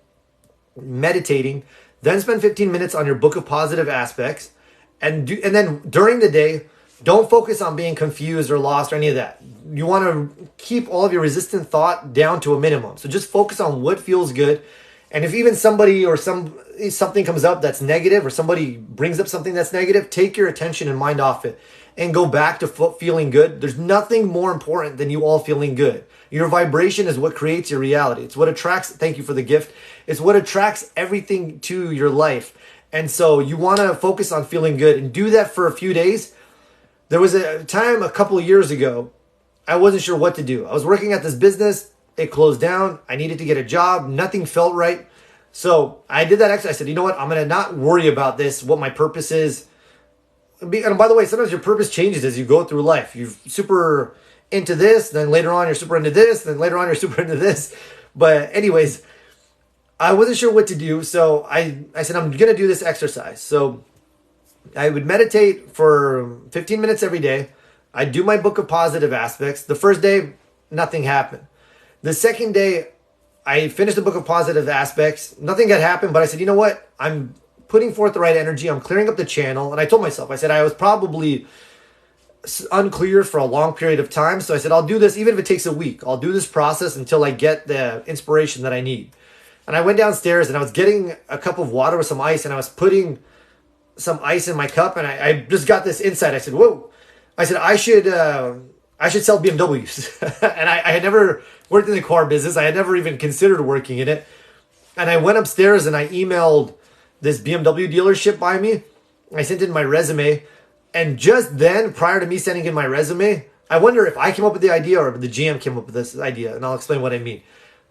meditating, then spend 15 minutes on your book of positive aspects, and then during the day, don't focus on being confused or lost or any of that. You want to keep all of your resistant thought down to a minimum. So just focus on what feels good. And if even somebody or something comes up that's negative, or somebody brings up something that's negative, take your attention and mind off it and go back to feeling good. There's nothing more important than you all feeling good. Your vibration is what creates your reality. It's what attracts, thank you for the gift. It's what attracts everything to your life. And so you want to focus on feeling good and do that for a few days. There was a time a couple of years ago, I wasn't sure what to do. I was working at this business. It closed down. I needed to get a job. Nothing felt right. So I did that exercise. I said, you know what? I'm going to not worry about this, what my purpose is. And by the way, sometimes your purpose changes as you go through life. You're super into this, then later on you're super into this, then later on you're super into this. But anyways, I wasn't sure what to do. So I said, I'm going to do this exercise. So I would meditate for 15 minutes every day. I'd do my book of positive aspects. The first day, nothing happened. The second day, I finished the book of positive aspects. Nothing had happened, but I said, you know what? I'm putting forth the right energy. I'm clearing up the channel. And I told myself, I said, I was probably unclear for a long period of time. So I said, I'll do this, even if it takes a week. I'll do this process until I get the inspiration that I need. And I went downstairs and I was getting a cup of water with some ice, and I was putting some ice in my cup. And I just got this insight. I said, whoa. I said, I should sell BMWs. And I had never worked in the car business. I had never even considered working in it. And I went upstairs and I emailed this BMW dealership by me. I sent in my resume. And just then, prior to me sending in my resume, I wonder if I came up with the idea or the GM came up with this idea. And I'll explain what I mean.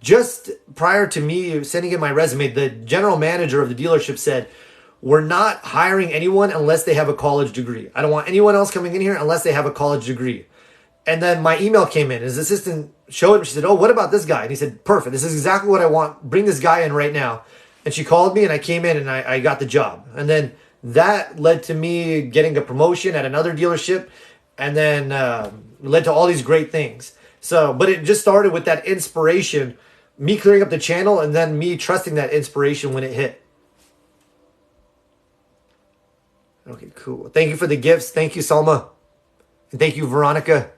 Just prior to me sending in my resume, the general manager of the dealership said, we're not hiring anyone unless they have a college degree. I don't want anyone else coming in here unless they have a college degree. And then my email came in. His assistant showed him. She said, oh, what about this guy? And he said, perfect. This is exactly what I want. Bring this guy in right now. And she called me and I came in and I got the job. And then that led to me getting a promotion at another dealership, and then led to all these great things. So, but it just started with that inspiration, me clearing up the channel, and then me trusting that inspiration when it hit. Okay, cool. Thank you for the gifts. Thank you, Salma. And thank you, Veronica.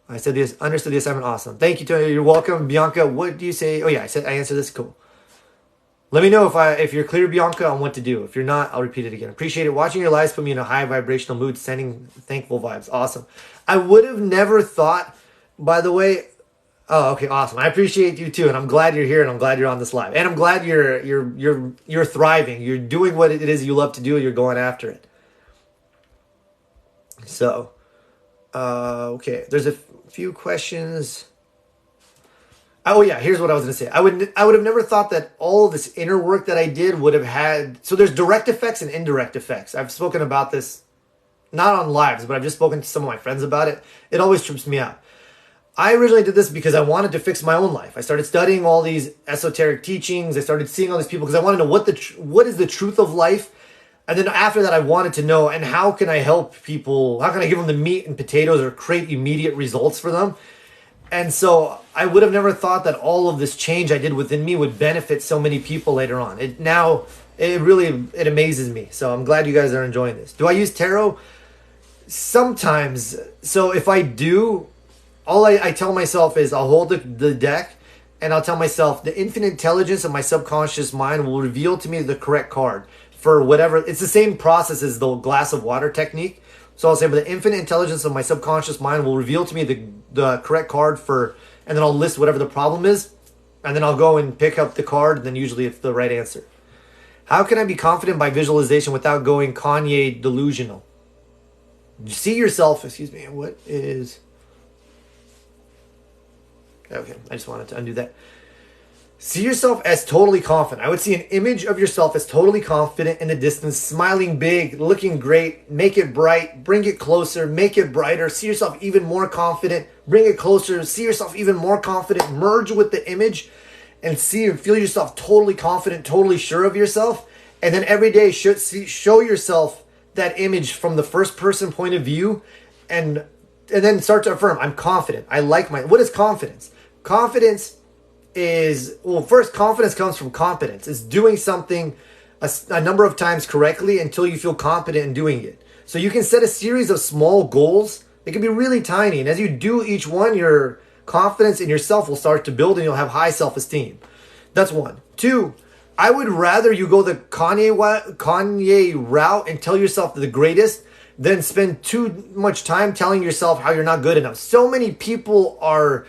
I said this, understood the assignment. Awesome. Thank you, Tony. You're welcome. Bianca, what do you say? Oh yeah, I answered this. Cool. Let me know if you're clear, Bianca, on what to do. If you're not, I'll repeat it again. Appreciate it. Watching your lives put me in a high vibrational mood, sending thankful vibes. Awesome. I would have never thought, by the way. Oh, okay, awesome. I appreciate you too, and I'm glad you're here, and I'm glad you're on this live, and I'm glad you're thriving. You're doing what it is you love to do. You're going after it. So, okay, there's a few questions. Oh yeah, here's what I was gonna say. I would have never thought that all of this inner work that I did would have had. So there's direct effects and indirect effects. I've spoken about this, not on lives, but I've just spoken to some of my friends about it. It always trips me out. I originally did this because I wanted to fix my own life. I started studying all these esoteric teachings. I started seeing all these people because I wanted to know what is the truth of life. And then after that, I wanted to know, and how can I help people? How can I give them the meat and potatoes or create immediate results for them? And so I would have never thought that all of this change I did within me would benefit so many people later on. It amazes me. So I'm glad you guys are enjoying this. Do I use tarot? Sometimes. So if I do, all I tell myself is I'll hold the deck and I'll tell myself the infinite intelligence of my subconscious mind will reveal to me the correct card for whatever. It's the same process as the glass of water technique. So I'll say, but the infinite intelligence of my subconscious mind will reveal to me the correct card for, and then I'll list whatever the problem is, and then I'll go and pick up the card, and then usually it's the right answer. How can I be confident by visualization without going Kanye delusional? See yourself, what is... Okay, I just wanted to undo that. See yourself as totally confident. I would see an image of yourself as totally confident in the distance, smiling big, looking great. Make it bright, bring it closer, make it brighter. See yourself even more confident, bring it closer. See yourself even more confident. Merge with the image and see and feel yourself totally confident, totally sure of yourself. And then every day show yourself that image from the first person point of view, and then start to affirm, I'm confident. I like what is confidence? Confidence is, well, first, confidence comes from competence. It's doing something a number of times correctly until you feel confident in doing it. So you can set a series of small goals. They can be really tiny. And as you do each one, your confidence in yourself will start to build and you'll have high self-esteem. That's one. Two, I would rather you go the Kanye route and tell yourself the greatest than spend too much time telling yourself how you're not good enough. So many people are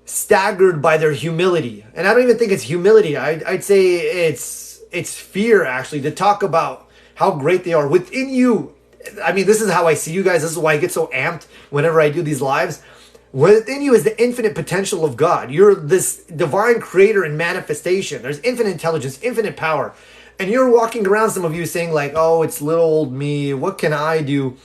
staggered by their humility, and I don't even think it's humility. I'd say it's fear, actually, to talk about how great they are within you. I mean, this is how I see you guys. This is why I get so amped whenever I do these lives. Within you is the infinite potential of God. You're this divine creator and manifestation. There's infinite intelligence, infinite power, and you're walking around, some of you, saying like, oh, it's little old me, what can I do?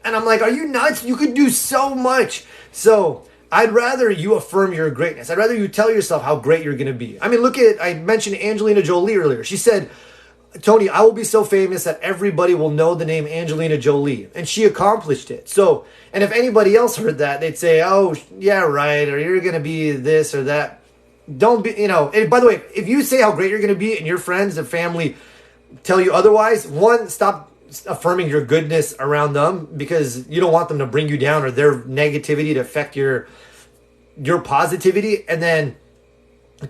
And I'm like, are you nuts? You could do so much. So I'd rather you affirm your greatness. I'd rather you tell yourself how great you're going to be. I mean, I mentioned Angelina Jolie earlier. She said, Tony, I will be so famous that everybody will know the name Angelina Jolie. And she accomplished it. So, and if anybody else heard that, they'd say, oh, yeah, right, or you're going to be this or that. Don't be, and by the way, if you say how great you're going to be and your friends and family tell you otherwise, one, stop affirming your goodness around them, because you don't want them to bring you down or their negativity to affect your positivity. And then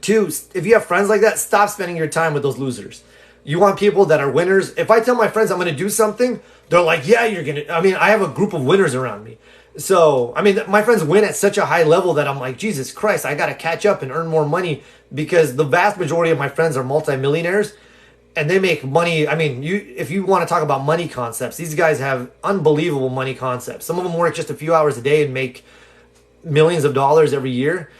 two, if you have friends like that, stop spending your time with those losers. You want people that are winners. If I tell my friends I'm going to do something, they're like, yeah, you're going to. I mean, I have a group of winners around me. So, I mean, my friends win at such a high level that I'm like, Jesus Christ, I got to catch up and earn more money, because the vast majority of my friends are multimillionaires. And they make money. I mean, if you want to talk about money concepts, these guys have unbelievable money concepts. Some of them work just a few hours a day and make millions of dollars every year.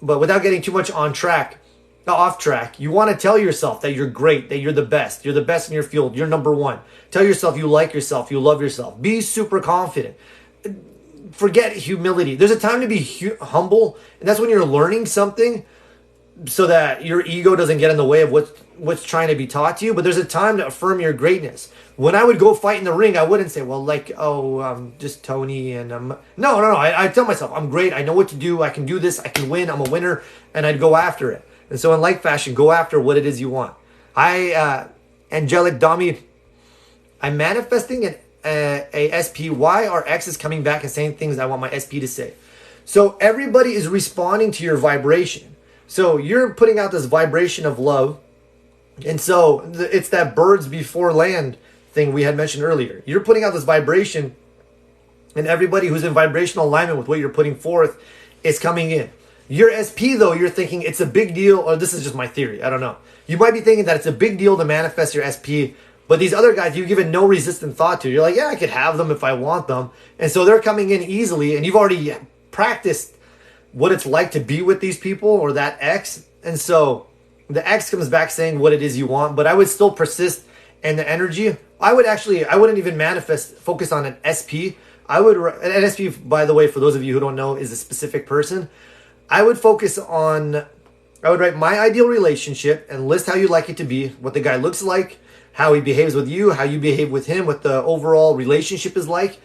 But without getting too much off track, you want to tell yourself that you're great, that you're the best. You're the best in your field. You're number one. Tell yourself you like yourself. You love yourself. Be super confident. Forget humility. There's a time to be humble, and that's when you're learning something, so that your ego doesn't get in the way of what's trying to be taught to you. But there's a time to affirm your greatness. When I would go fight in the ring, I wouldn't say, well, like, oh, I'm just Tony, and no. I tell myself, I'm great. I know what to do. I can do this. I can win. I'm a winner, and I'd go after it. And so in like fashion, go after what it is you want. Angelic Dami, I'm manifesting a SP. Why are exes coming back and saying things I want my SP to say? So everybody is responding to your vibration. So you're putting out this vibration of love. And so it's that birds before land thing we had mentioned earlier. You're putting out this vibration, and everybody who's in vibrational alignment with what you're putting forth is coming in. Your SP, though, you're thinking it's a big deal, or this is just my theory, I don't know. You might be thinking that it's a big deal to manifest your SP But these other guys, you've given no resistant thought to. You're like, yeah, I could have them if I want them. And so they're coming in easily, and you've already practiced what it's like to be with these people or that ex. And so the ex comes back saying what it is you want, but I would still persist in the energy. I wouldn't even focus on an SP. An SP, by the way, for those of you who don't know, is a specific person. I would write my ideal relationship and list how you'd like it to be, what the guy looks like, how he behaves with you, how you behave with him, what the overall relationship is like.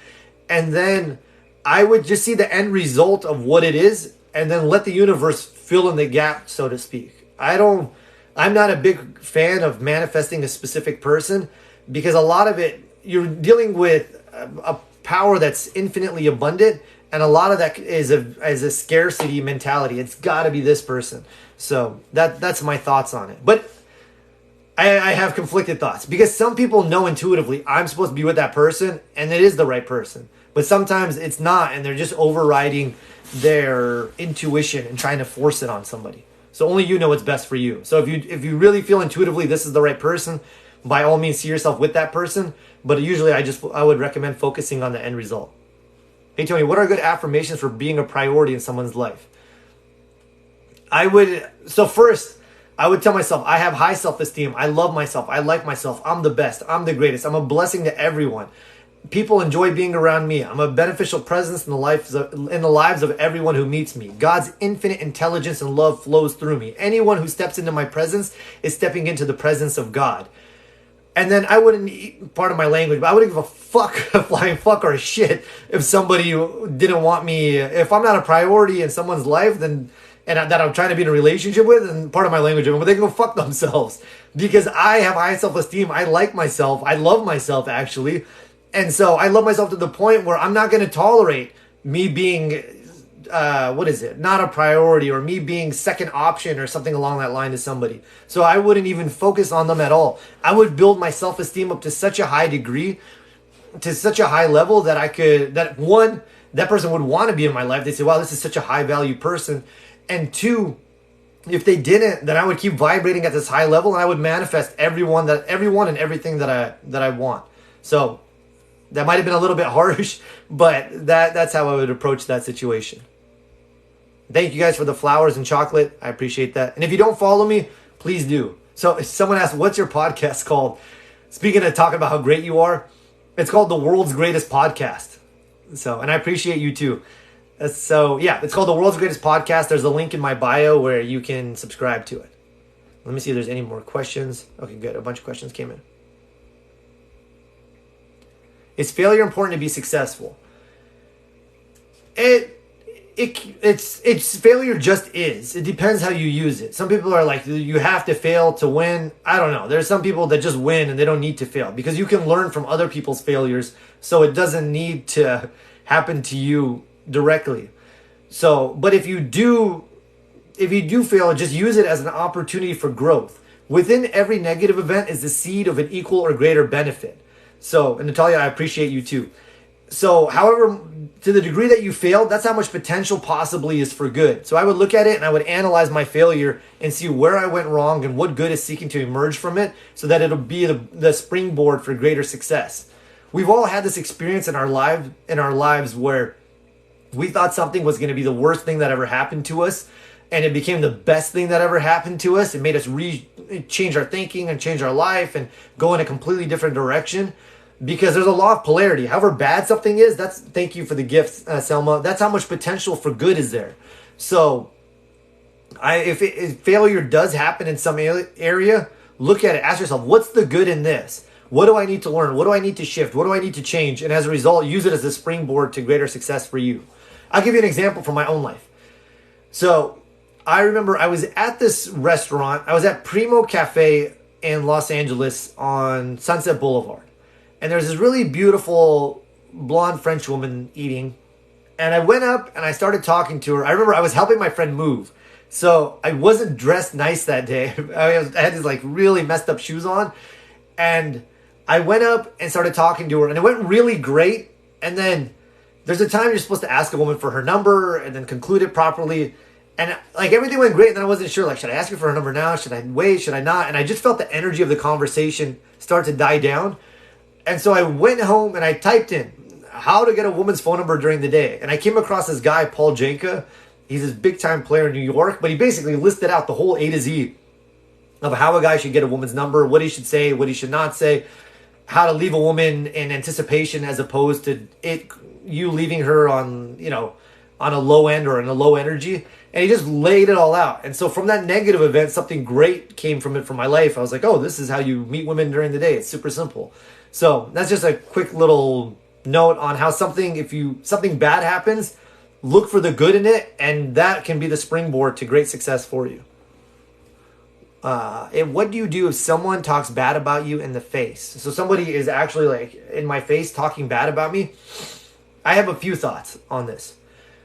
And then I would just see the end result of what it is and then let the universe fill in the gap, so to speak. I'm not a big fan of manifesting a specific person because a lot of it, you're dealing with a power that's infinitely abundant, and a lot of that is a scarcity mentality. It's got to be this person. So that's my thoughts on it. But I have conflicted thoughts because some people know intuitively I'm supposed to be with that person and it is the right person. But sometimes it's not, and they're just overriding their intuition and trying to force it on somebody. So only you know what's best for you. So if you really feel intuitively this is the right person, by all means see yourself with that person. But usually I would recommend focusing on the end result. Hey Tony, what are good affirmations for being a priority in someone's life? First, I would tell myself I have high self-esteem. I love myself. I like myself. I'm the best. I'm the greatest. I'm a blessing to everyone. People enjoy being around me. I'm a beneficial presence in the lives of everyone who meets me. God's infinite intelligence and love flows through me. Anyone who steps into my presence is stepping into the presence of God. And then I wouldn't, part of my language, but I wouldn't give a fuck, a flying fuck or a shit if somebody didn't want me. If I'm not a priority in someone's life, then that I'm trying to be in a relationship with, and part of my language, but they can go fuck themselves because I have high self-esteem. I like myself. I love myself, actually. And so I love myself to the point where I'm not going to tolerate me being, not a priority, or me being second option or something along that line to somebody. So I wouldn't even focus on them at all. I would build my self-esteem up to such a high degree, to such a high level that that person would want to be in my life. They'd say, wow, this is such a high value person. And two, if they didn't, then I would keep vibrating at this high level and I would manifest everyone and everything that I want. So that might have been a little bit harsh, but that's how I would approach that situation. Thank you guys for the flowers and chocolate. I appreciate that. And if you don't follow me, please do. So if someone asked, what's your podcast called? Speaking of talking about how great you are, it's called The World's Greatest Podcast. And I appreciate you too. So yeah, it's called The World's Greatest Podcast. There's a link in my bio where you can subscribe to it. Let me see if there's any more questions. Okay, good. A bunch of questions came in. Is failure important to be successful? It's failure just is. It depends how you use it. Some people are like, you have to fail to win. I don't know. There's some people that just win and they don't need to fail because you can learn from other people's failures. So it doesn't need to happen to you directly. So, but if you do fail, just use it as an opportunity for growth. Within every negative event is the seed of an equal or greater benefit. So, and Natalia, I appreciate you too. So, however, to the degree that you failed, that's how much potential possibly is for good. So I would look at it and I would analyze my failure and see where I went wrong and what good is seeking to emerge from it so that it'll be the springboard for greater success. We've all had this experience in our lives where we thought something was going to be the worst thing that ever happened to us, and it became the best thing that ever happened to us. It made us change our thinking and change our life and go in a completely different direction because there's a law of polarity. However bad something is, thank you for the gift, Selma. That's how much potential for good is there. So if failure does happen in some area, look at it. Ask yourself, what's the good in this? What do I need to learn? What do I need to shift? What do I need to change? And as a result, use it as a springboard to greater success for you. I'll give you an example from my own life. So I remember I was at this restaurant. I was at Primo Cafe in Los Angeles on Sunset Boulevard. And there's this really beautiful blonde French woman eating. And I went up and I started talking to her. I remember I was helping my friend move. So I wasn't dressed nice that day. I had these like really messed up shoes on. And I went up and started talking to her. And it went really great. And then there's a time you're supposed to ask a woman for her number and then conclude it properly. And like everything went great, and then I wasn't sure, like, should I ask her for her number now? Should I wait? Should I not? And I just felt the energy of the conversation start to die down. And so I went home and I typed in how to get a woman's phone number during the day. And I came across this guy, Paul Janka. He's this big time player in New York, but he basically listed out the whole A to Z of how a guy should get a woman's number, what he should say, what he should not say, how to leave a woman in anticipation as opposed to you leaving her on, on a low end or in a low energy. And he just laid it all out. And so from that negative event, something great came from it for my life. I was like, oh, this is how you meet women during the day. It's super simple. So that's just a quick little note on how something bad happens, look for the good in it, and that can be the springboard to great success for you. And what do you do if someone talks bad about you in the face? So somebody is actually like in my face talking bad about me. I have a few thoughts on this.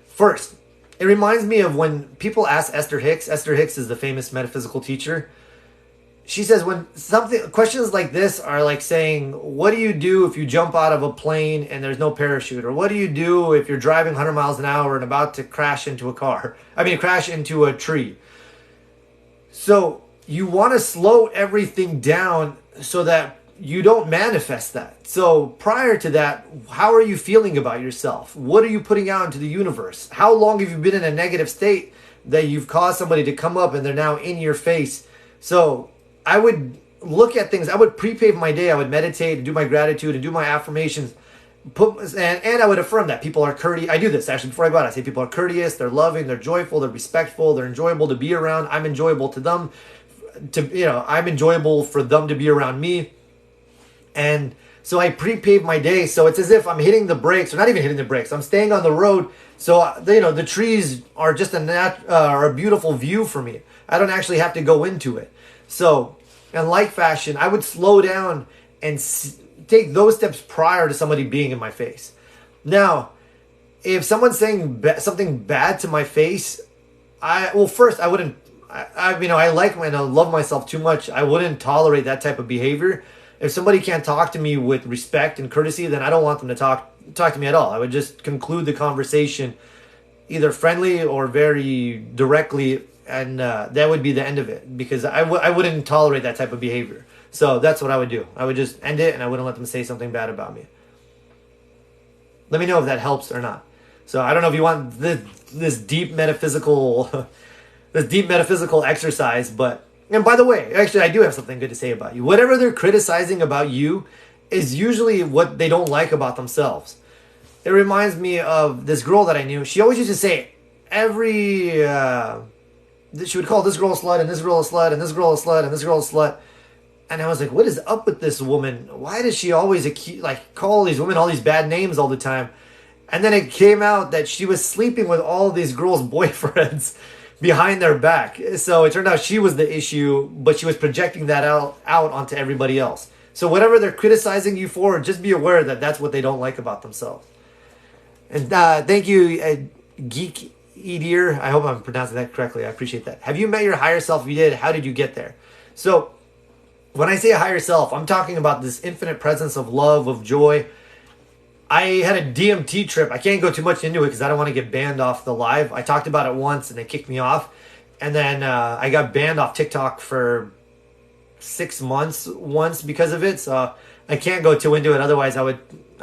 First, it reminds me of when people ask Esther Hicks. Esther Hicks is the famous metaphysical teacher. She says when questions like this are like saying, what do you do if you jump out of a plane and there's no parachute? Or what do you do if you're driving 100 miles an hour and about to crash into a tree? So you want to slow everything down so that you don't manifest that. So prior to that, how are you feeling about yourself? What are you putting out into the universe? How long have you been in a negative state that you've caused somebody to come up and they're now in your face? So I would look at things. I would pre-pave my day. I would meditate and do my gratitude and do my affirmations. And I would affirm that people are courteous. I do this actually before I go out. I say people are courteous, they're loving, they're joyful, they're respectful, they're enjoyable to be around. I'm enjoyable to them. I'm enjoyable for them to be around me. And so I pre-pave my day. So it's as if I'm hitting the brakes, or not even hitting the brakes. I'm staying on the road. So, the trees are just a beautiful view for me. I don't actually have to go into it. So, in like fashion, I would slow down and take those steps prior to somebody being in my face. Now, if someone's saying something bad to my face, I wouldn't. I like and I love myself too much. I wouldn't tolerate that type of behavior. If somebody can't talk to me with respect and courtesy, then I don't want them to talk to me at all. I would just conclude the conversation either friendly or very directly, and that would be the end of it, because I wouldn't tolerate that type of behavior. So that's what I would do. I would just end it, and I wouldn't let them say something bad about me. Let me know if that helps or not. So I don't know if you want this deep metaphysical exercise, but, and by the way, actually I do have something good to say about you. Whatever they're criticizing about you is usually what they don't like about themselves. It reminds me of this girl that I knew. She always used to say she would call this girl a slut, and this girl a slut, and this girl a slut, and this girl a slut. And I was like, what is up with this woman? Why does she always call these women all these bad names all the time? And then it came out that she was sleeping with all these girls' boyfriends behind their back. So it turned out she was the issue, but she was projecting that out onto everybody else. So whatever they're criticizing you for, just be aware that that's what they don't like about themselves. And thank you, Geek Edir. I hope I'm pronouncing that correctly. I appreciate that. Have you met your higher self? If you did, how did you get there? So when I say higher self, I'm talking about this infinite presence of love, of joy. I had a DMT trip. I can't go too much into it because I don't want to get banned off the live. I talked about it once and they kicked me off. And then I got banned off TikTok for 6 months once because of it. So I can't go too into it. Otherwise, I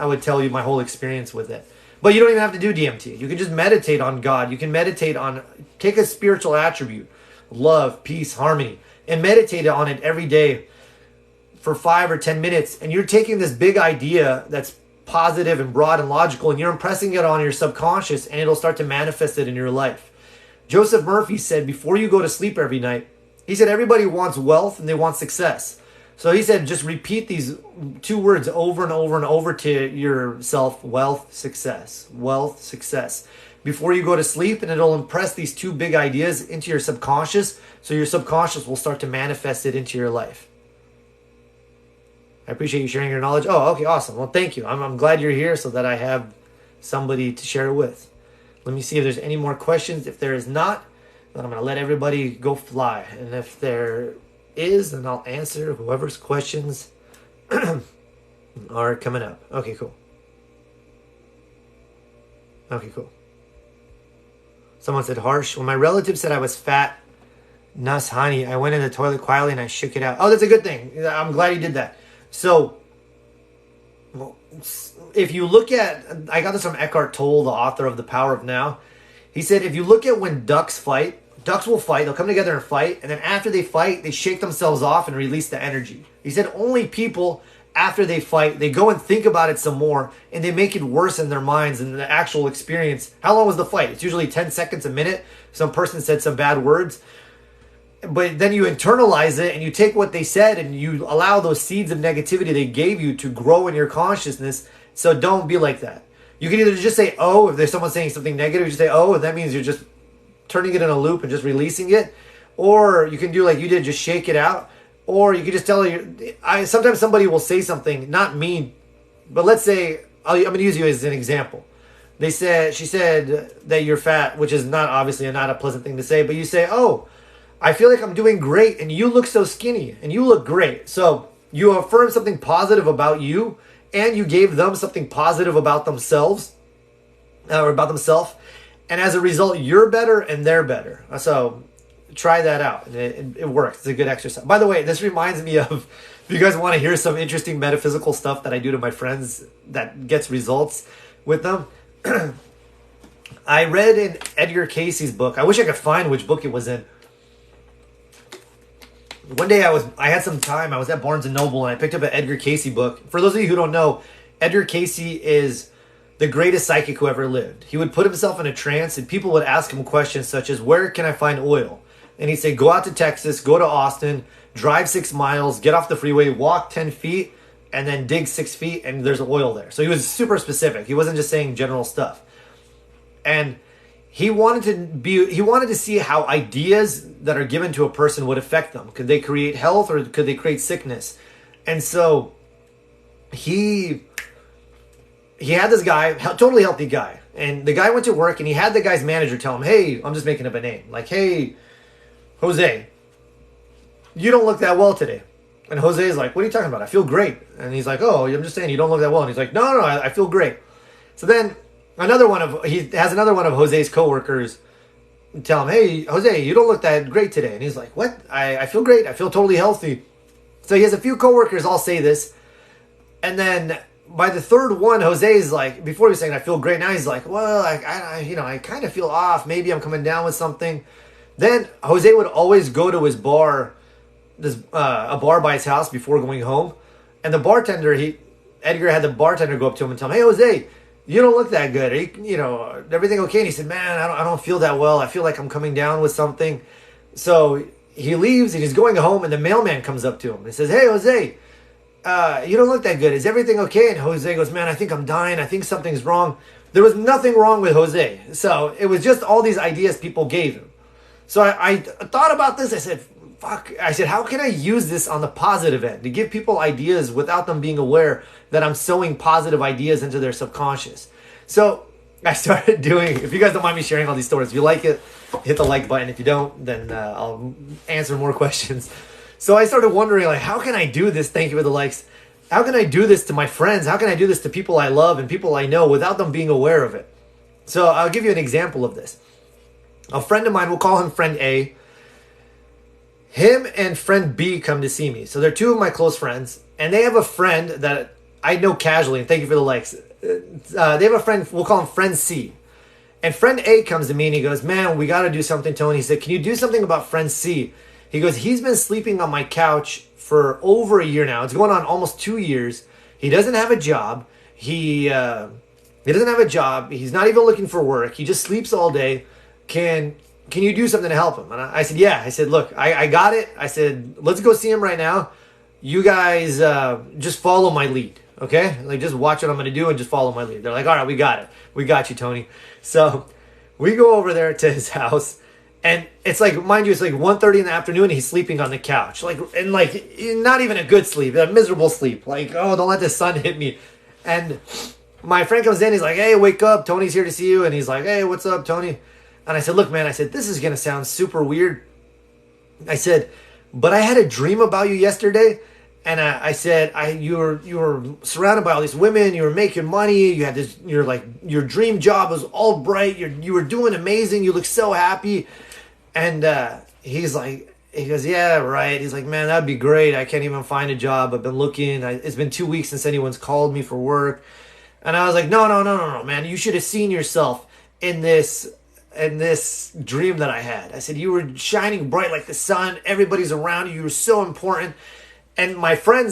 would tell you my whole experience with it. But you don't even have to do DMT. You can just meditate on God. You can take a spiritual attribute, love, peace, harmony, and meditate on it every day for 5 or 10 minutes. And you're taking this big idea that's positive and broad and logical, and you're impressing it on your subconscious, and it'll start to manifest it in your life. Joseph Murphy said before you go to sleep every night, he said everybody wants wealth and they want success. So he said just repeat these 2 words over and over and over to yourself: wealth, success, before you go to sleep, and it'll impress these 2 big ideas into your subconscious, so your subconscious will start to manifest it into your life. I appreciate you sharing your knowledge. Oh, okay, awesome. Well, thank you. I'm glad you're here so that I have somebody to share it with. Let me see if there's any more questions. If there is not, then I'm going to let everybody go fly. And if there is, then I'll answer whoever's questions are coming up. Okay, cool. Someone said harsh. When my relative said I was fat, Nas honey, I went in the toilet quietly and I shook it out. Oh, that's a good thing. I'm glad he did that. So, if you look at, I got this from Eckhart Tolle, the author of The Power of Now. He said, if you look at when ducks fight, ducks will fight, they'll come together and fight, and then after they fight, they shake themselves off and release the energy. He said only people, after they fight, they go and think about it some more, and they make it worse in their minds than the actual experience. How long was the fight? It's usually 10 seconds, a minute. Some person said some bad words. But then you internalize it, and you take what they said, and you allow those seeds of negativity they gave you to grow in your consciousness. So don't be like that. You can either just say, oh, if there's someone saying something negative, you just say, oh, and that means you're just turning it in a loop and just releasing it. Or you can do like you did, just shake it out. Or you can just tell sometimes somebody will say something, not mean, but let's say, I'm going to use you as an example. She said that you're fat, which is not obviously not a pleasant thing to say, but you say, oh, I feel like I'm doing great and you look so skinny and you look great. So you affirm something positive about you, and you gave them something positive about themselves or about themselves. And as a result, you're better and they're better. So try that out. It works. It's a good exercise. By the way, this reminds me of, if you guys want to hear some interesting metaphysical stuff that I do to my friends that gets results with them. I read in Edgar Cayce's book. I wish I could find which book it was in. One day I had some time. I was at Barnes & Noble and I picked up an Edgar Cayce book. For those of you who don't know, Edgar Cayce is the greatest psychic who ever lived. He would put himself in a trance and people would ask him questions such as, where can I find oil? And he'd say, go out to Texas, go to Austin, drive 6 miles, get off the freeway, walk 10 feet, and then dig 6 feet, and there's oil there. So he was super specific. He wasn't just saying general stuff. And he wanted to see how ideas that are given to a person would affect them. Could they create health or could they create sickness? And so he had this guy, totally healthy guy. And the guy went to work and he had the guy's manager tell him, hey, I'm just making up a name. Like, hey, Jose, you don't look that well today. And Jose is like, what are you talking about? I feel great. And he's like, oh, I'm just saying you don't look that well. And he's like, no, I feel great. So then he has another one of Jose's coworkers tell him, hey, Jose, you don't look that great today. And he's like, what? I feel great. I feel totally healthy. So he has a few coworkers all say this. And then by the third one, Jose is like, before he was saying, I feel great. Now he's like, well, I kind of feel off. Maybe I'm coming down with something. Then Jose would always go to his bar, a bar by his house before going home. And the bartender, Edgar had the bartender go up to him and tell him, hey, Jose, you don't look that good. Everything okay? And he said, man, I don't feel that well. I feel like I'm coming down with something. So he leaves and he's going home and the mailman comes up to him and says, hey, Jose, you don't look that good. Is everything okay? And Jose goes, man, I think I'm dying. I think something's wrong. There was nothing wrong with Jose. So it was just all these ideas people gave him. So I thought about this. I said, fuck. I said, how can I use this on the positive end to give people ideas without them being aware that I'm sowing positive ideas into their subconscious? So I started doing, if you guys don't mind me sharing all these stories, if you like it, hit the like button. If you don't, then I'll answer more questions. So I started wondering, like, how can I do this? Thank you for the likes. How can I do this to my friends? How can I do this to people I love and people I know without them being aware of it? So I'll give you an example of this. A friend of mine, we'll call him friend A. Him and friend B come to see me. So they're two of my close friends. And they have a friend that I know casually. And thank you for the likes. They have a friend, we'll call him friend C. And friend A comes to me and he goes, man, we got to do something, Tony. He said, can you do something about friend C? He goes, he's been sleeping on my couch for over a year now. It's going on almost 2 years. He doesn't have a job. He doesn't have a job. He's not even looking for work. He just sleeps all day. Can you do something to help him? And I said, yeah. I said, look, I got it. I said, let's go see him right now. You guys just follow my lead, okay? Like, just watch what I'm going to do and just follow my lead. They're like, all right, we got it. We got you, Tony. So we go over there to his house. And it's like, mind you, it's like 1:30 in the afternoon and he's sleeping on the couch. Like, not even a good sleep, a miserable sleep. Like, oh, don't let the sun hit me. And my friend comes in, he's like, hey, wake up. Tony's here to see you. And he's like, hey, what's up, Tony? And I said, look, man, this is going to sound super weird. I said, but I had a dream about you yesterday. And I said, you were surrounded by all these women. You were making money. You had this. You're like, your dream job was all bright. You were doing amazing. You look so happy. And he goes, yeah, right. He's like, man, that'd be great. I can't even find a job. I've been looking. It's been 2 weeks since anyone's called me for work. And I was like, no, man. You should have seen yourself in this dream that I had. I said, you were shining bright like the sun. Everybody's around you. You were so important. And my friend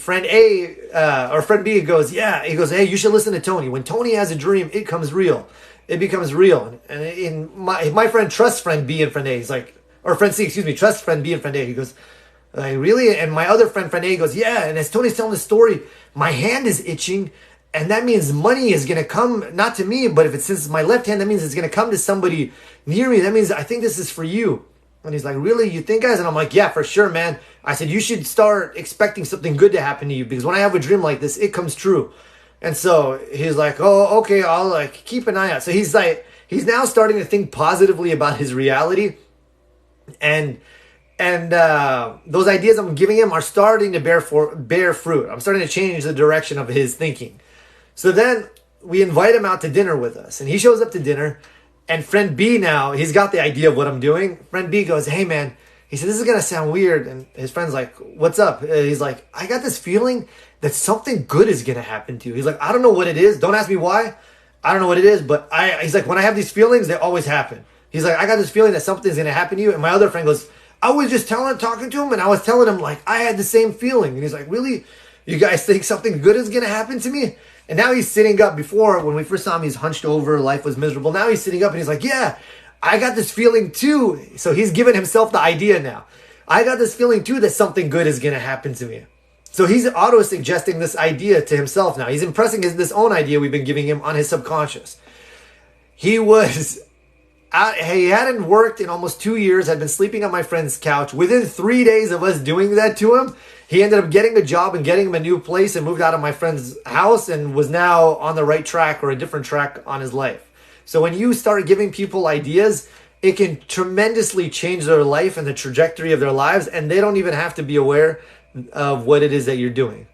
A, or friend B goes, yeah. He goes, hey, you should listen to Tony. When Tony has a dream, it comes real. It becomes real. And my friend trusts friend B and friend A. He's like, or friend C, excuse me, trusts friend B and friend A. He goes, like, really? And my other friend A goes, yeah. And as Tony's telling the story, my hand is itching. And that means money is going to come, not to me, but since it's my left hand, that means it's going to come to somebody near me. That means I think this is for you. And he's like, really? You think, guys? And I'm like, yeah, for sure, man. I said, you should start expecting something good to happen to you, because when I have a dream like this, it comes true. And so he's like, oh, okay, I'll like keep an eye out. So he's now starting to think positively about his reality. And those ideas I'm giving him are starting to bear fruit. I'm starting to change the direction of his thinking. So then we invite him out to dinner with us, and he shows up to dinner. And friend B now, he's got the idea of what I'm doing. Friend B goes, hey, man. He said, this is going to sound weird. And his friend's like, what's up? He's like, I got this feeling that something good is going to happen to you. He's like, I don't know what it is. Don't ask me why. I don't know what it is. But he's like, when I have these feelings, they always happen. He's like, I got this feeling that something's going to happen to you. And my other friend goes, I was just talking to him. And I was telling him, like, I had the same feeling. And he's like, really? You guys think something good is going to happen to me? And now he's sitting up. Before, when we first saw him, he's hunched over. Life was miserable. Now he's sitting up and he's like, yeah, I got this feeling too. So he's given himself the idea now. I got this feeling too that something good is going to happen to me. So he's auto-suggesting this idea to himself now. He's impressing this own idea we've been giving him on his subconscious. He hadn't worked in almost 2 years, had been sleeping on my friend's couch. Within 3 days of us doing that to him, he ended up getting a job and getting him a new place and moved out of my friend's house and was now on the right track or a different track on his life. So when you start giving people ideas, it can tremendously change their life and the trajectory of their lives, and they don't even have to be aware of what it is that you're doing.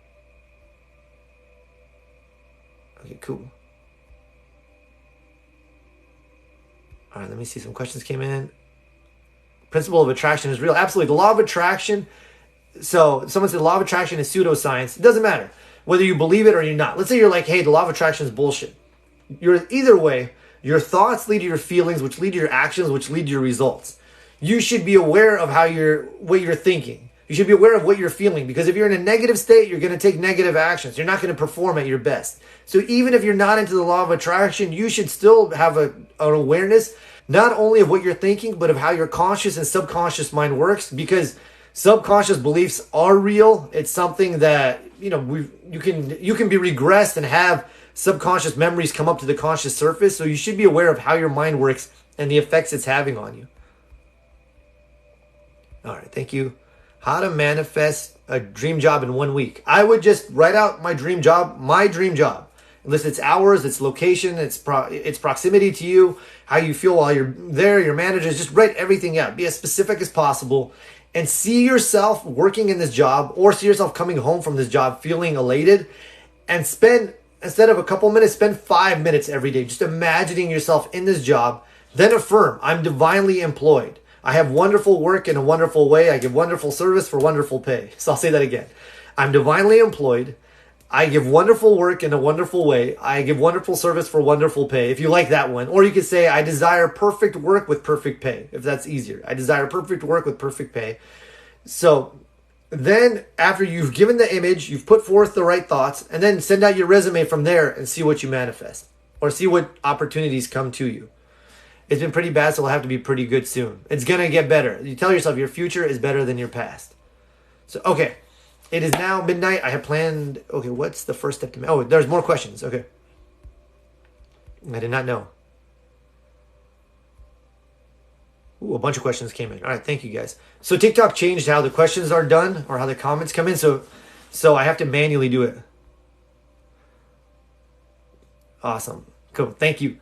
Okay, cool. All right, let me see. Some questions came in. Principle of attraction is real. Absolutely. The law of attraction. So someone said law of attraction is pseudoscience. It doesn't matter whether you believe it or you're not. Let's say you're like, hey, the law of attraction is bullshit. Either way, your thoughts lead to your feelings, which lead to your actions, which lead to your results. You should be aware of what you're thinking. You should be aware of what you're feeling, because if you're in a negative state, you're going to take negative actions. You're not going to perform at your best. So even if you're not into the law of attraction, you should still have an awareness, not only of what you're thinking, but of how your conscious and subconscious mind works, because subconscious beliefs are real. It's something that, you can be regressed and have subconscious memories come up to the conscious surface. So you should be aware of how your mind works and the effects it's having on you. All right, thank you. How to manifest a dream job in 1 week. I would just write out my dream job. List its hours, its location, its proximity to you, how you feel while you're there, your managers. Just write everything out. Be as specific as possible. And see yourself working in this job, or see yourself coming home from this job feeling elated. And instead of a couple minutes, spend 5 minutes every day just imagining yourself in this job. Then affirm, I'm divinely employed. I have wonderful work in a wonderful way. I give wonderful service for wonderful pay. So I'll say that again. I'm divinely employed. I give wonderful work in a wonderful way. I give wonderful service for wonderful pay, if you like that one. Or you could say, I desire perfect work with perfect pay, if that's easier. I desire perfect work with perfect pay. So then after you've given the image, you've put forth the right thoughts, and then send out your resume from there and see what you manifest, or see what opportunities come to you. It's been pretty bad, so it'll have to be pretty good soon. It's going to get better. You tell yourself your future is better than your past. So, okay. It is now midnight. I have planned... Okay, what's the first step to... Oh, there's more questions. Okay. I did not know. Ooh, a bunch of questions came in. All right, thank you, guys. So TikTok changed how the questions are done, or how the comments come in. So I have to manually do it. Awesome. Cool. Thank you,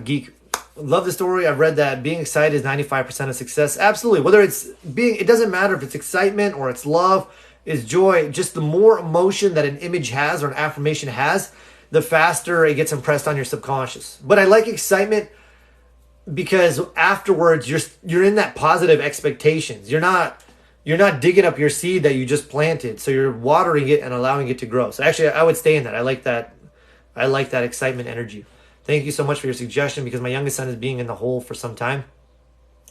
Geek. Love the story. I've read that being excited is 95% of success. Absolutely. It doesn't matter if it's excitement or it's love. is joy. Just the more emotion that an image has or an affirmation has, the faster it gets impressed on your subconscious. But I like excitement because afterwards you're in that positive expectations. You're not digging up your seed that you just planted. So you're watering it and allowing it to grow. So actually I would stay in that. I like that. I like that excitement energy. Thank you so much for your suggestion, because my youngest son is being in the hole for some time.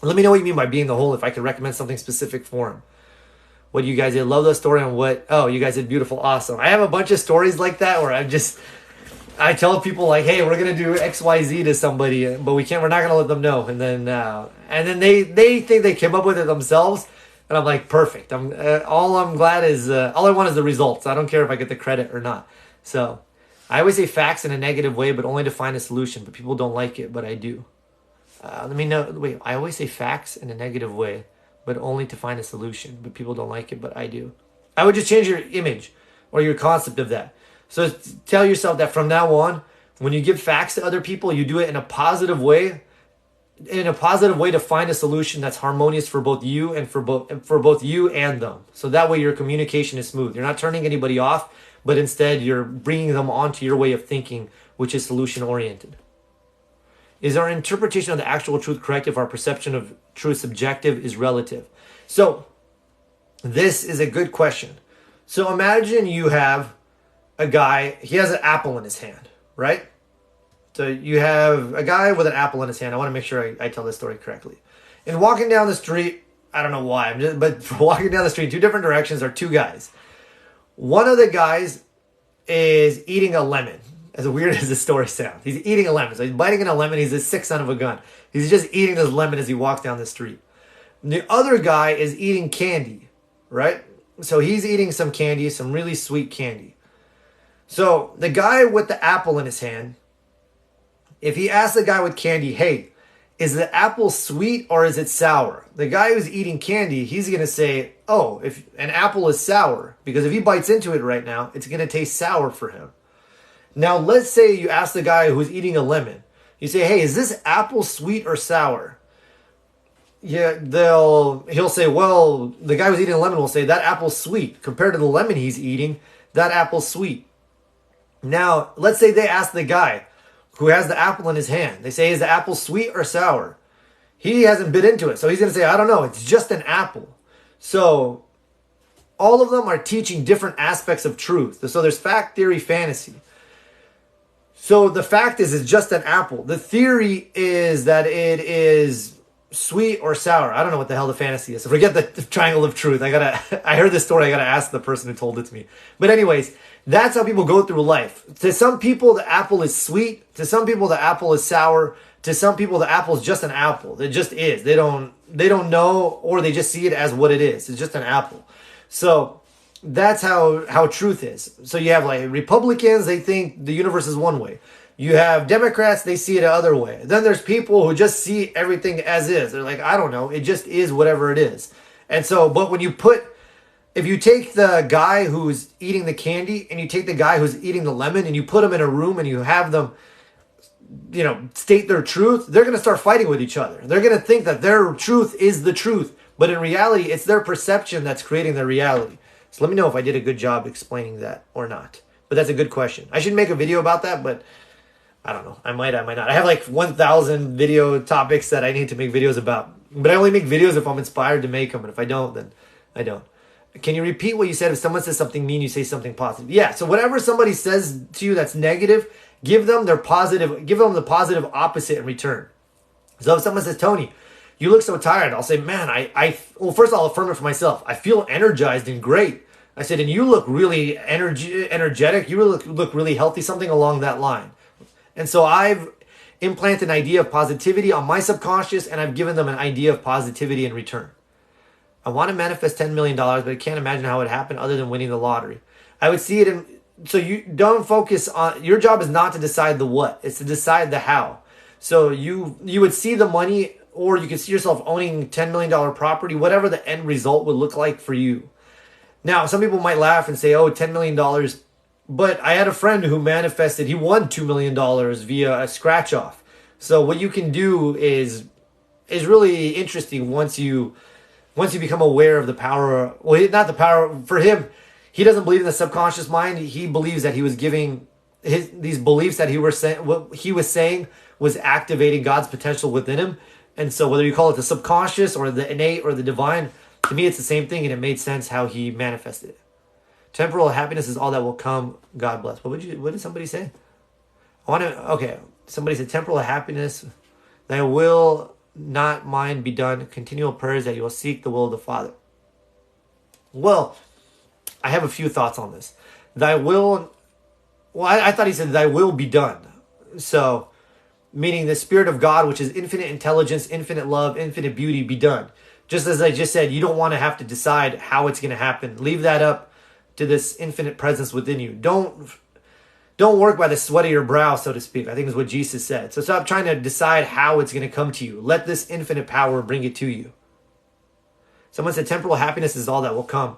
Let me know what you mean by being in the hole, if I could recommend something specific for him. What you guys did. Love the story on what, oh, you guys did beautiful. Awesome. I have a bunch of stories like that where I tell people like, hey, we're going to do XYZ to somebody, but we're not going to let them know. And then they think they came up with it themselves. And I'm like, perfect. All I want is the results. I don't care if I get the credit or not. So I always say facts in a negative way, but only to find a solution. But people don't like it, but I do. Let me know. Wait, I always say facts in a negative way, but only to find a solution. But people don't like it, but I do. I would just change your image or your concept of that. So tell yourself that from now on, when you give facts to other people, you do it in a positive way. In a positive way to find a solution that's harmonious for both you and for both you and them. So that way your communication is smooth. You're not turning anybody off, but instead you're bringing them onto your way of thinking, which is solution oriented. Is our interpretation of the actual truth correct if our perception of truth subjective is relative? So this is a good question. So imagine you have a guy, he has an apple in his hand, right? So you have a guy with an apple in his hand. I want to make sure I tell this story correctly. And walking down the street, I don't know why, but walking down the street in two different directions are two guys. One of the guys is eating a lemon. As weird as this story sounds, he's eating a lemon. So he's biting in a lemon. He's a sick son of a gun. He's just eating this lemon as he walks down the street. And the other guy is eating candy, right? So he's eating some candy, some really sweet candy. So the guy with the apple in his hand, if he asks the guy with candy, hey, is the apple sweet or is it sour? The guy who's eating candy, he's going to say, oh, if an apple is sour, because if he bites into it right now, it's going to taste sour for him. Now, let's say you ask the guy who's eating a lemon. You say, hey, is this apple sweet or sour? Yeah, he'll say, well, the guy who's eating a lemon will say, that apple's sweet. Compared to the lemon he's eating, that apple's sweet. Now, let's say they ask the guy who has the apple in his hand. They say, is the apple sweet or sour? He hasn't bit into it. So he's going to say, I don't know. It's just an apple. So all of them are teaching different aspects of truth. So there's fact, theory, fantasy. So the fact is, it's just an apple. The theory is that it is sweet or sour. I don't know what the hell the fantasy is. So forget the triangle of truth. I heard this story. I got to ask the person who told it to me. But anyways, that's how people go through life. To some people, the apple is sweet. To some people, the apple is sour. To some people, the apple is just an apple. It just is. They don't know, or they just see it as what it is. It's just an apple. So that's how truth is. So you have like Republicans, they think the universe is one way. You have Democrats, they see it the other way. Then there's people who just see everything as is. They're like, I don't know. It just is whatever it is. And so, but if you take the guy who's eating the candy and you take the guy who's eating the lemon and you put them in a room and you have them, state their truth, they're going to start fighting with each other. They're going to think that their truth is the truth. But in reality, it's their perception that's creating their reality. So let me know if I did a good job explaining that or not. But that's a good question. I should make a video about that, but I don't know. I might not. I have like 1,000 video topics that I need to make videos about. But I only make videos if I'm inspired to make them. And if I don't, then I don't. Can you repeat what you said? If someone says something mean, you say something positive. Yeah, so whatever somebody says to you that's negative, give them the positive opposite in return. So if someone says, Tony, you look so tired, I'll say, man, well, first I'll affirm it for myself. I feel energized and great. I said, and you look really energetic. You look really healthy, something along that line. And so I've implanted an idea of positivity on my subconscious, and I've given them an idea of positivity in return. I want to manifest $10 million, but I can't imagine how it happened other than winning the lottery. I would see it in, so you don't focus on, your job is not to decide the what, it's to decide the how. So you would see the money, or you could see yourself owning $10 million property, whatever the end result would look like for you. Now, some people might laugh and say, oh, $10 million. But I had a friend who manifested, he won $2 million via a scratch off. So what you can do is really interesting once you Once you become aware of the power, well, not the power, for him, he doesn't believe in the subconscious mind. He believes that he was giving these beliefs that what he was saying was activating God's potential within him. And so whether you call it the subconscious or the innate or the divine, to me it's the same thing, and it made sense how he manifested it. Temporal happiness is all that will come. God bless. What did somebody say? Okay. Somebody said temporal happiness, thy will not mine be done. Continual prayers that you will seek the will of the Father. Well, I have a few thoughts on this. Thy will, I thought he said thy will be done. So, meaning the Spirit of God, which is infinite intelligence, infinite love, infinite beauty, be done. Just as I just said, you don't want to have to decide how it's going to happen. Leave that up to this infinite presence within you. Don't work by the sweat of your brow, so to speak, I think is what Jesus said. So stop trying to decide how it's going to come to you. Let this infinite power bring it to you. Someone said temporal happiness is all that will come.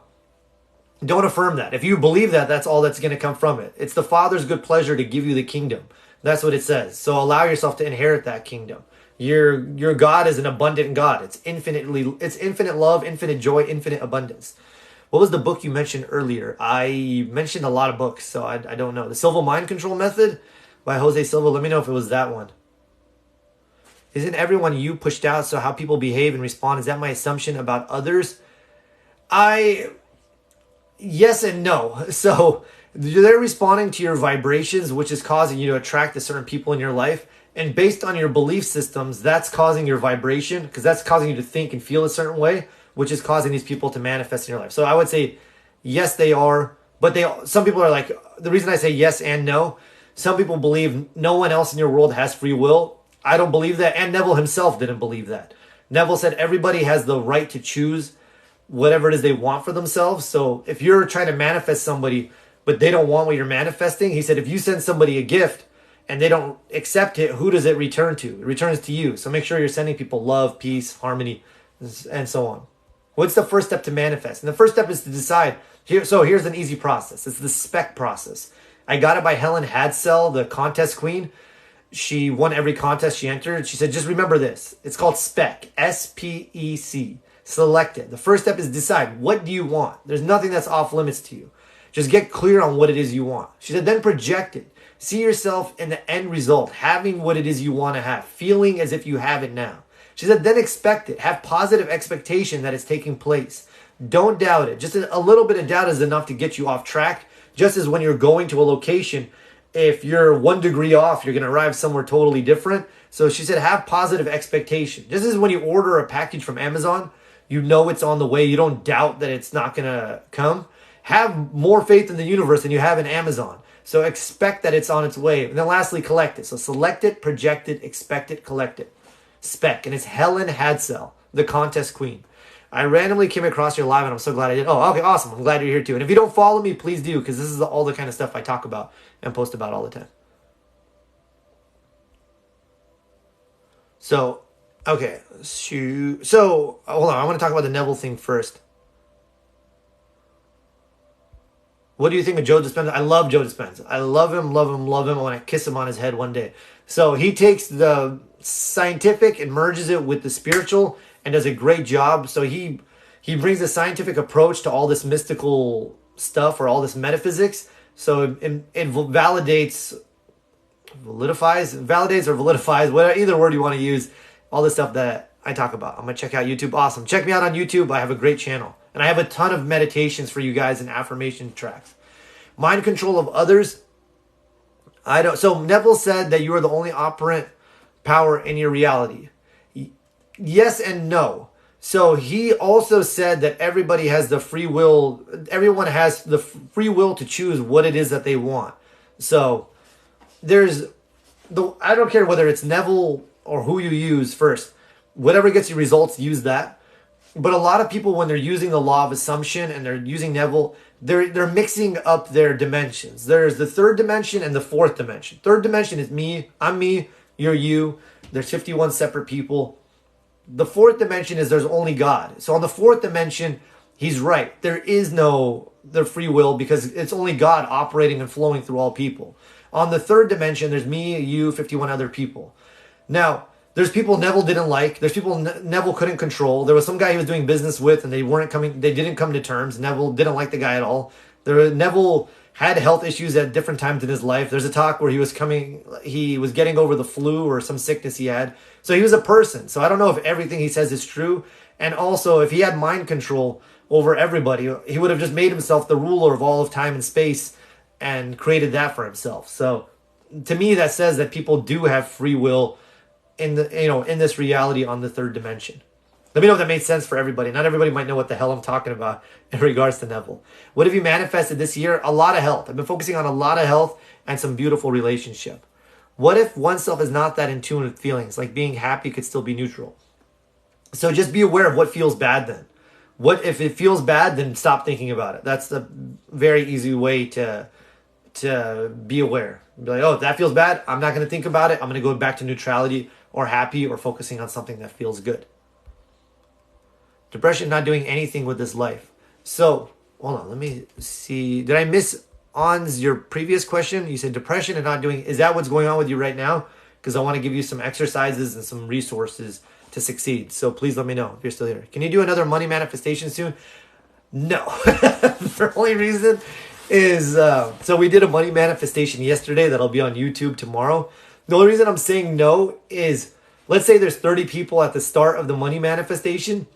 Don't affirm that. If you believe that, that's all that's going to come from it. It's the Father's good pleasure to give you the kingdom. That's what it says. So allow yourself to inherit that kingdom. Your God is an abundant God. It's infinite love, infinite joy, infinite abundance. What was the book you mentioned earlier? I mentioned a lot of books, so I don't know. The Silva Mind Control Method by Jose Silva. Let me know if it was that one. Isn't everyone you pushed out, so how people behave and respond? Is that my assumption about others? Yes and no. So they're responding to your vibrations, which is causing you to attract the certain people in your life. And based on your belief systems, that's causing your vibration, because that's causing you to think and feel a certain way, which is causing these people to manifest in your life. So I would say, yes, they are. But some people are like, the reason I say yes and no, some people believe no one else in your world has free will. I don't believe that. And Neville himself didn't believe that. Neville said everybody has the right to choose whatever it is they want for themselves. So if you're trying to manifest somebody, but they don't want what you're manifesting, he said, if you send somebody a gift and they don't accept it, who does it return to? It returns to you. So make sure you're sending people love, peace, harmony, and so on. What's the first step to manifest? And the first step is to decide. Here's an easy process. It's the SPEC process. I got it by Helen Hadsell, the contest queen. She won every contest she entered. She said, just remember this. It's called SPEC, S-P-E-C. Select it. The first step is decide, what do you want? There's nothing that's off limits to you. Just get clear on what it is you want. She said, then project it. See yourself in the end result, having what it is you want to have, feeling as if you have it now. She said, then expect it. Have positive expectation that it's taking place. Don't doubt it. Just a little bit of doubt is enough to get you off track. Just as when you're going to a location, if you're 1 degree off, you're going to arrive somewhere totally different. So she said, have positive expectation. Just as when you order a package from Amazon, you know it's on the way. You don't doubt that it's not going to come. Have more faith in the universe than you have in Amazon. So expect that it's on its way. And then lastly, collect it. So select it, project it, expect it, collect it. SPEC. And it's Helen Hadsell, the contest queen. I randomly came across your live and I'm so glad I did. Oh, okay, awesome. I'm glad you're here too. And if you don't follow me, please do, because this is all the kind of stuff I talk about and post about all the time. So, okay. So, hold on. I want to talk about the Neville thing first. What do you think of Joe Dispenza? I love Joe Dispenza. I love him, love him, love him. I want to kiss him on his head one day. So he takes the scientific and merges it with the spiritual and does a great job. So he brings a scientific approach to all this mystical stuff or all this metaphysics. So it validates or validifies, whatever, either word you want to use, all the stuff that I talk about. I'm going to check out YouTube. Awesome. Check me out on YouTube. I have a great channel. And I have a ton of meditations for you guys and affirmation tracks. Mind control of others. So Neville said that you are the only operant power in your reality. Yes and no. So he also said that everybody has the free will. Everyone has the free will to choose what it is that they want. So I don't care whether it's Neville or who you use first. Whatever gets you results, use that. But a lot of people, when they're using the law of assumption and they're using Neville, they're mixing up their dimensions. There's the third dimension and the fourth dimension. Third dimension is me. I'm me. You're you. There's 51 separate people. The fourth dimension is there's only God. So on the fourth dimension, he's right. There is no the free will because it's only God operating and flowing through all people. On the third dimension, there's me, you, 51 other people. Now, There's people Neville didn't like. There's people Neville couldn't control. There was some guy he was doing business with, and they didn't come to terms. Neville didn't like the guy at all. Neville had health issues at different times in his life. There's a talk where he was getting over the flu or some sickness he had. So he was a person. So I don't know if everything he says is true. And also, if he had mind control over everybody, he would have just made himself the ruler of all of time and space and created that for himself. So to me, that says that people do have free will in this reality on the third dimension. Let me know if that made sense for everybody. Not everybody might know what the hell I'm talking about in regards to Neville. What have you manifested this year? A lot of health. I've been focusing on a lot of health and some beautiful relationship. What if oneself is not that in tune with feelings? Like being happy could still be neutral. So just be aware of what feels bad then. What if it feels bad, then stop thinking about it. That's the very easy way to be aware. Be like, oh, that feels bad. I'm not going to think about it. I'm going to go back to neutrality or happy or focusing on something that feels good. Depression, not doing anything with this life. So, hold on, let me see. Did I miss on your previous question? You said depression and not doing, is that what's going on with you right now? Because I want to give you some exercises and some resources to succeed. So please let me know if you're still here. Can you do another money manifestation soon? No. The only reason is, so we did a money manifestation yesterday that'll be on YouTube tomorrow. The only reason I'm saying no is, let's say there's 30 people at the start of the money manifestation.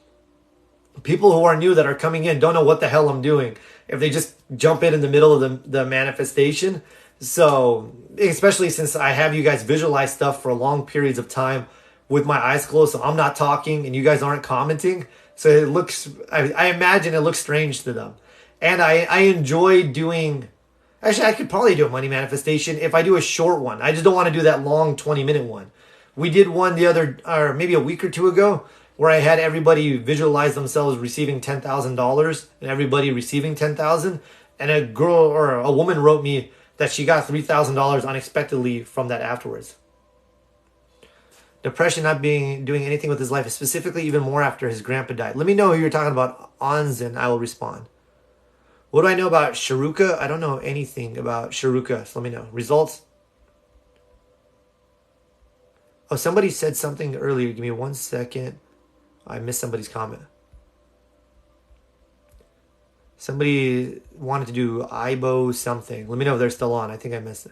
People who are new that are coming in don't know what the hell I'm doing if they just jump in the middle of the manifestation. So, especially since I have you guys visualize stuff for long periods of time with my eyes closed, so I'm not talking and you guys aren't commenting. So it looks, I imagine it looks strange to them. And I enjoy doing, actually I could probably do a money manifestation if I do a short one. I just don't want to do that long 20-minute one. We did one or maybe a week or two ago, where I had everybody visualize themselves receiving $10,000 and everybody receiving $10,000. And a girl or a woman wrote me that she got $3,000 unexpectedly from that afterwards. Depression, not doing anything with his life, specifically even more after his grandpa died. Let me know who you're talking about, Anzin. I will respond. What do I know about Sharuka? I don't know anything about Sharuka, so let me know. Results? Oh, somebody said something earlier. Give me 1 second. I missed somebody's comment. Somebody wanted to do IBO something. Let me know if they're still on. I think I missed it.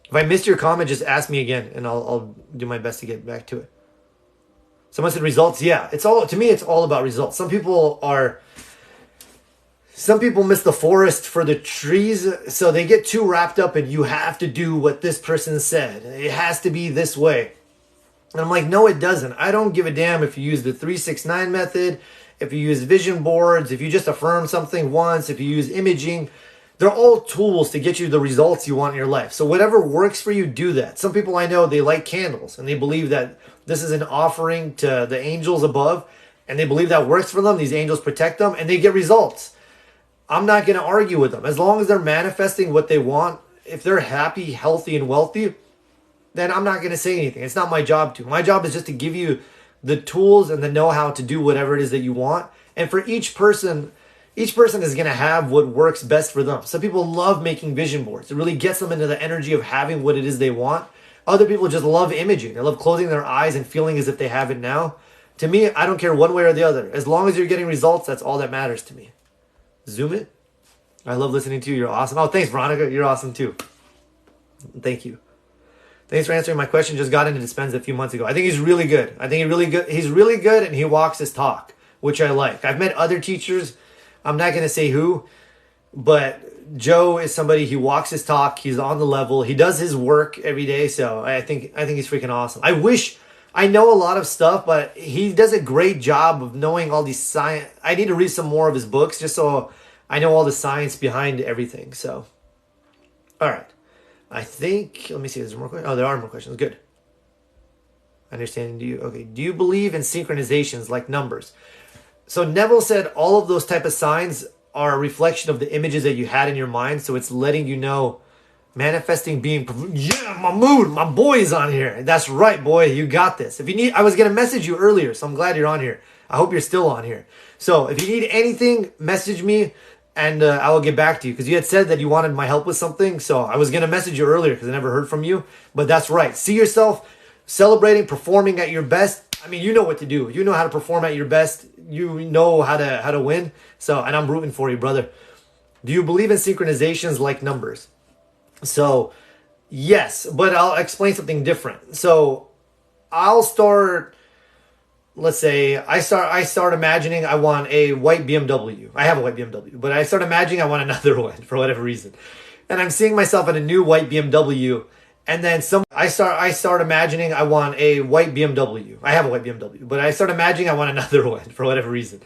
If I missed your comment, just ask me again, and I'll do my best to get back to it. Someone said results. Yeah, to me, it's all about results. Some people miss the forest for the trees, so they get too wrapped up in you have to do what this person said. It has to be this way. And I'm like, no, it doesn't. I don't give a damn if you use the 369 method, if you use vision boards, if you just affirm something once, if you use imaging. They're all tools to get you the results you want in your life. So whatever works for you, do that. Some people I know, they like candles, and they believe that this is an offering to the angels above, and they believe that works for them. These angels protect them, and they get results. I'm not going to argue with them. As long as they're manifesting what they want, if they're happy, healthy, and wealthy, then I'm not going to say anything. It's not my job to. My job is just to give you the tools and the know-how to do whatever it is that you want. And for each person is going to have what works best for them. Some people love making vision boards. It really gets them into the energy of having what it is they want. Other people just love imaging. They love closing their eyes and feeling as if they have it now. To me, I don't care one way or the other. As long as you're getting results, that's all that matters to me. Zoom it. I love listening to you. You're awesome. Oh, thanks, Veronica. You're awesome too. Thank you. Thanks for answering my question. Just got into Dispenza a few months ago. I think he's really good. He's really good, and he walks his talk, which I like. I've met other teachers. I'm not going to say who, but Joe is somebody, he walks his talk. He's on the level. He does his work every day. So I think he's freaking awesome. I know a lot of stuff, but he does a great job of knowing all these science. I need to read some more of his books just so I know all the science behind everything. So, all right. I think, let me see, is there more questions? Oh, there are more questions. Good. Understanding, do you believe in synchronizations like numbers? So Neville said all of those type of signs are a reflection of the images that you had in your mind. So it's letting you know, manifesting being, yeah, my mood, my boy's on here. That's right, boy, you got this. If you need, I was going to message you earlier, so I'm glad you're on here. I hope you're still on here. So if you need anything, message me. and I will get back to you, because you had said that you wanted my help with something. So I was going to message you earlier because I never heard from you. But that's right. See yourself celebrating, performing at your best. I mean, you know what to do. You know how to perform at your best. You know how to win. So, and I'm rooting for you, brother. Do you believe in synchronizations like numbers? So, yes, but I'll explain something different. So, I'll start. Let's say I start imagining I want a white BMW. I have a white BMW, but I start imagining I want another one for whatever reason, and I'm seeing myself in a new white BMW. And then I start imagining I want a white BMW. I have a white BMW, but I start imagining I want another one for whatever reason.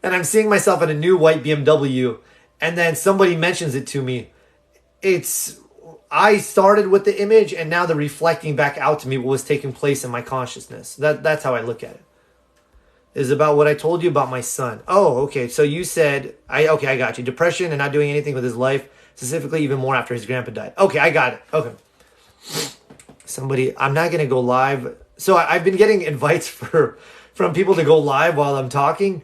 And I'm seeing myself in a new white BMW, and then somebody mentions it to me. I started with the image, and now they're reflecting back out to me what was taking place in my consciousness. That's how I look at it. Is about what I told you about my son. Oh, okay. So you said I got you. Depression and not doing anything with his life, specifically even more after his grandpa died. Okay, I got it. Okay. I'm not going to go live. So I've been getting invites from people to go live while I'm talking.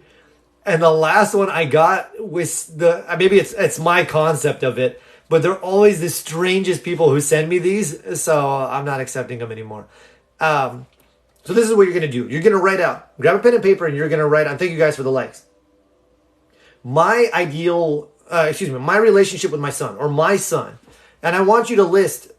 And the last one I got was maybe it's my concept of it, but they're always the strangest people who send me these. So I'm not accepting them anymore. So this is what you're going to do. You're going to write out, grab a pen and paper, and you're going to write on. Thank you guys for the likes. My relationship with my son, or my son. And I want you to list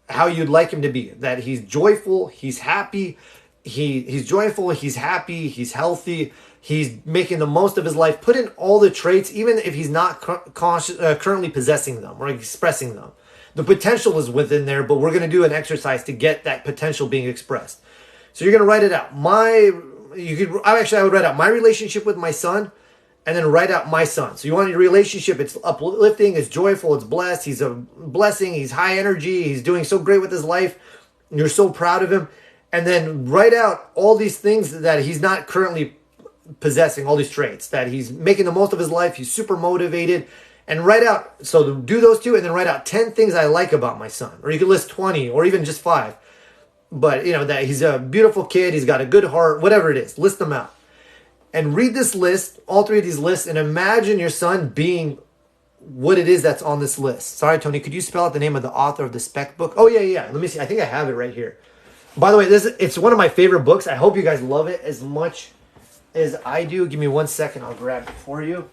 how you'd like him to be. That he's joyful, he's happy, he's joyful, he's happy, he's healthy, he's making the most of his life. Put in all the traits, even if he's not currently possessing them or expressing them. The potential is within there, but we're going to do an exercise to get that potential being expressed. So you're going to write it out. I would write out my relationship with my son, and then write out my son. So you want your relationship, it's uplifting, it's joyful, it's blessed, he's a blessing, he's high energy, he's doing so great with his life, you're so proud of him. And then write out all these things that he's not currently possessing, all these traits, that he's making the most of his life, he's super motivated. And write out, so do those two, and then write out 10 things I like about my son. Or you could list 20, or even just 5. But, that he's a beautiful kid, he's got a good heart, whatever it is, list them out. And read this list, all 3 of these lists, and imagine your son being what it is that's on this list. Sorry, Tony, could you spell out the name of the author of the spec book? Oh, yeah. Let me see. I think I have it right here. By the way, it's one of my favorite books. I hope you guys love it as much as I do. Give me 1 second. I'll grab it for you.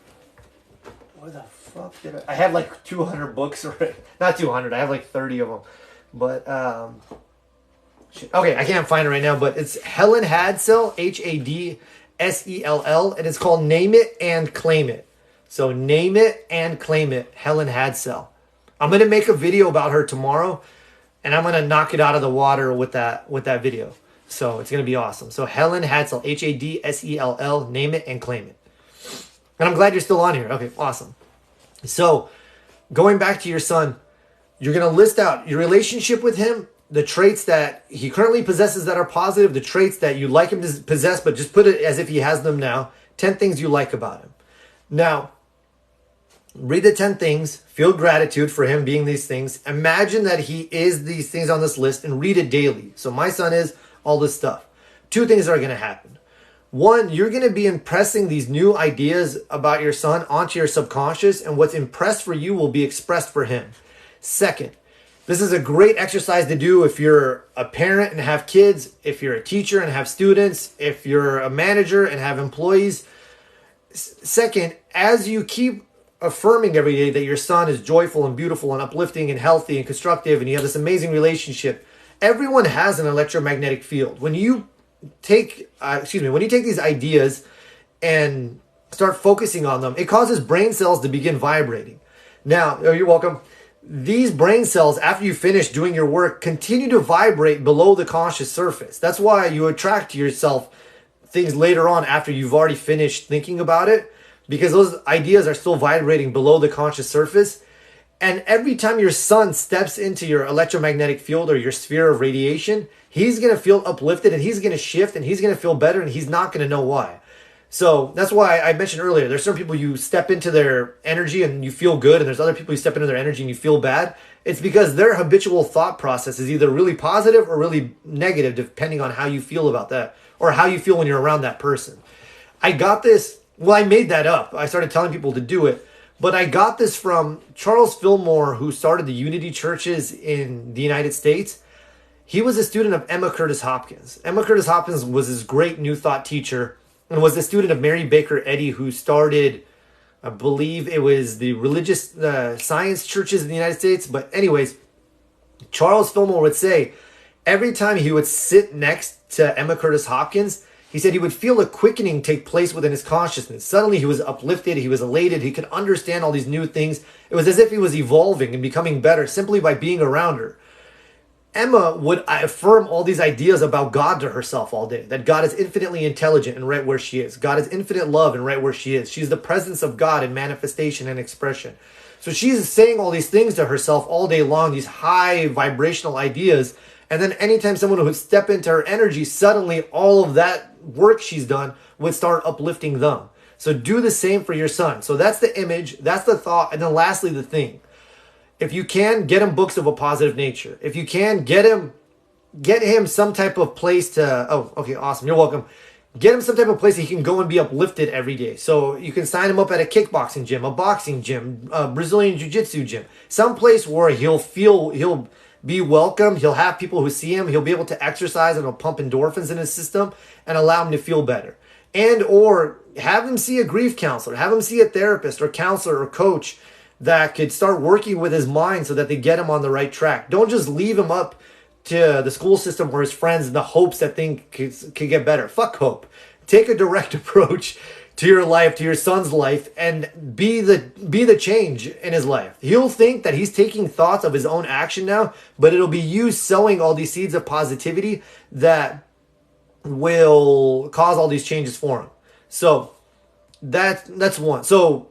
Where the fuck did I have like 200 books already. Not 200. I have like 30 of them. But, okay, I can't find it right now, but it's Helen Hadsell, Hadsell, and it's called Name It and Claim It. So Name It and Claim It, Helen Hadsell. I'm going to make a video about her tomorrow, and I'm going to knock it out of the water with that video. So it's going to be awesome. So Helen Hadsell, Hadsell, Name It and Claim It. And I'm glad you're still on here. Okay, awesome. So going back to your son, you're going to list out your relationship with him, the traits that he currently possesses that are positive, the traits that you like him to possess, but just put it as if he has them now. 10 things you like about him. Now, read the 10 things, feel gratitude for him being these things. Imagine that he is these things on this list and read it daily. So my son is all this stuff. 2 things are going to happen. 1, you're going to be impressing these new ideas about your son onto your subconscious, and what's impressed for you will be expressed for him. 2nd, this is a great exercise to do if you're a parent and have kids, if you're a teacher and have students, if you're a manager and have employees. 2nd, as you keep affirming every day that your son is joyful and beautiful and uplifting and healthy and constructive and you have this amazing relationship, everyone has an electromagnetic field. When you take these ideas and start focusing on them, it causes brain cells to begin vibrating. Now, you're welcome. These brain cells, after you finish doing your work, continue to vibrate below the conscious surface. That's why you attract to yourself things later on after you've already finished thinking about it, because those ideas are still vibrating below the conscious surface. And every time your son steps into your electromagnetic field or your sphere of radiation, he's going to feel uplifted and he's going to shift and he's going to feel better and he's not going to know why. So that's why I mentioned earlier, there's certain people you step into their energy and you feel good, and there's other people you step into their energy and you feel bad. It's because their habitual thought process is either really positive or really negative, depending on how you feel about that or how you feel when you're around that person. I made that up. I started telling people to do it, But I got this from Charles Fillmore, who started the Unity churches in the United States. He was a student of Emma Curtis Hopkins. Emma Curtis Hopkins was this great New Thought teacher and was a student of Mary Baker Eddy, who started, I believe it was the religious science churches in the United States. But anyways, Charles Fillmore would say every time he would sit next to Emma Curtis Hopkins, he said he would feel a quickening take place within his consciousness. Suddenly he was uplifted, he was elated, he could understand all these new things. It was as if he was evolving and becoming better simply by being around her. Emma would affirm all these ideas about God to herself all day, that God is infinitely intelligent and right where she is. God is infinite love and right where she is. She's the presence of God in manifestation and expression. So she's saying all these things to herself all day long, these high vibrational ideas. And then anytime someone would step into her energy, suddenly all of that work she's done would start uplifting them. So do the same for your son. So that's the image, that's the thought, and then lastly, the thing. If you can, get him books of a positive nature. If you can, get him some type of place to, oh, okay, awesome, you're welcome. Get him some type of place that he can go and be uplifted every day. So you can sign him up at a kickboxing gym, a boxing gym, a Brazilian jiu-jitsu gym, some place where he'll be welcome. He'll have people who see him. He'll be able to exercise and it'll pump endorphins in his system and allow him to feel better. And or have him see a grief counselor, have him see a therapist or counselor or coach that could start working with his mind so that they get him on the right track. Don't just leave him up to the school system or his friends in the hopes that things could get better. Fuck hope. Take a direct approach to your life, to your son's life, and be the change in his life. He'll think that he's taking thoughts of his own action now, but it'll be you sowing all these seeds of positivity that will cause all these changes for him. So that's one. So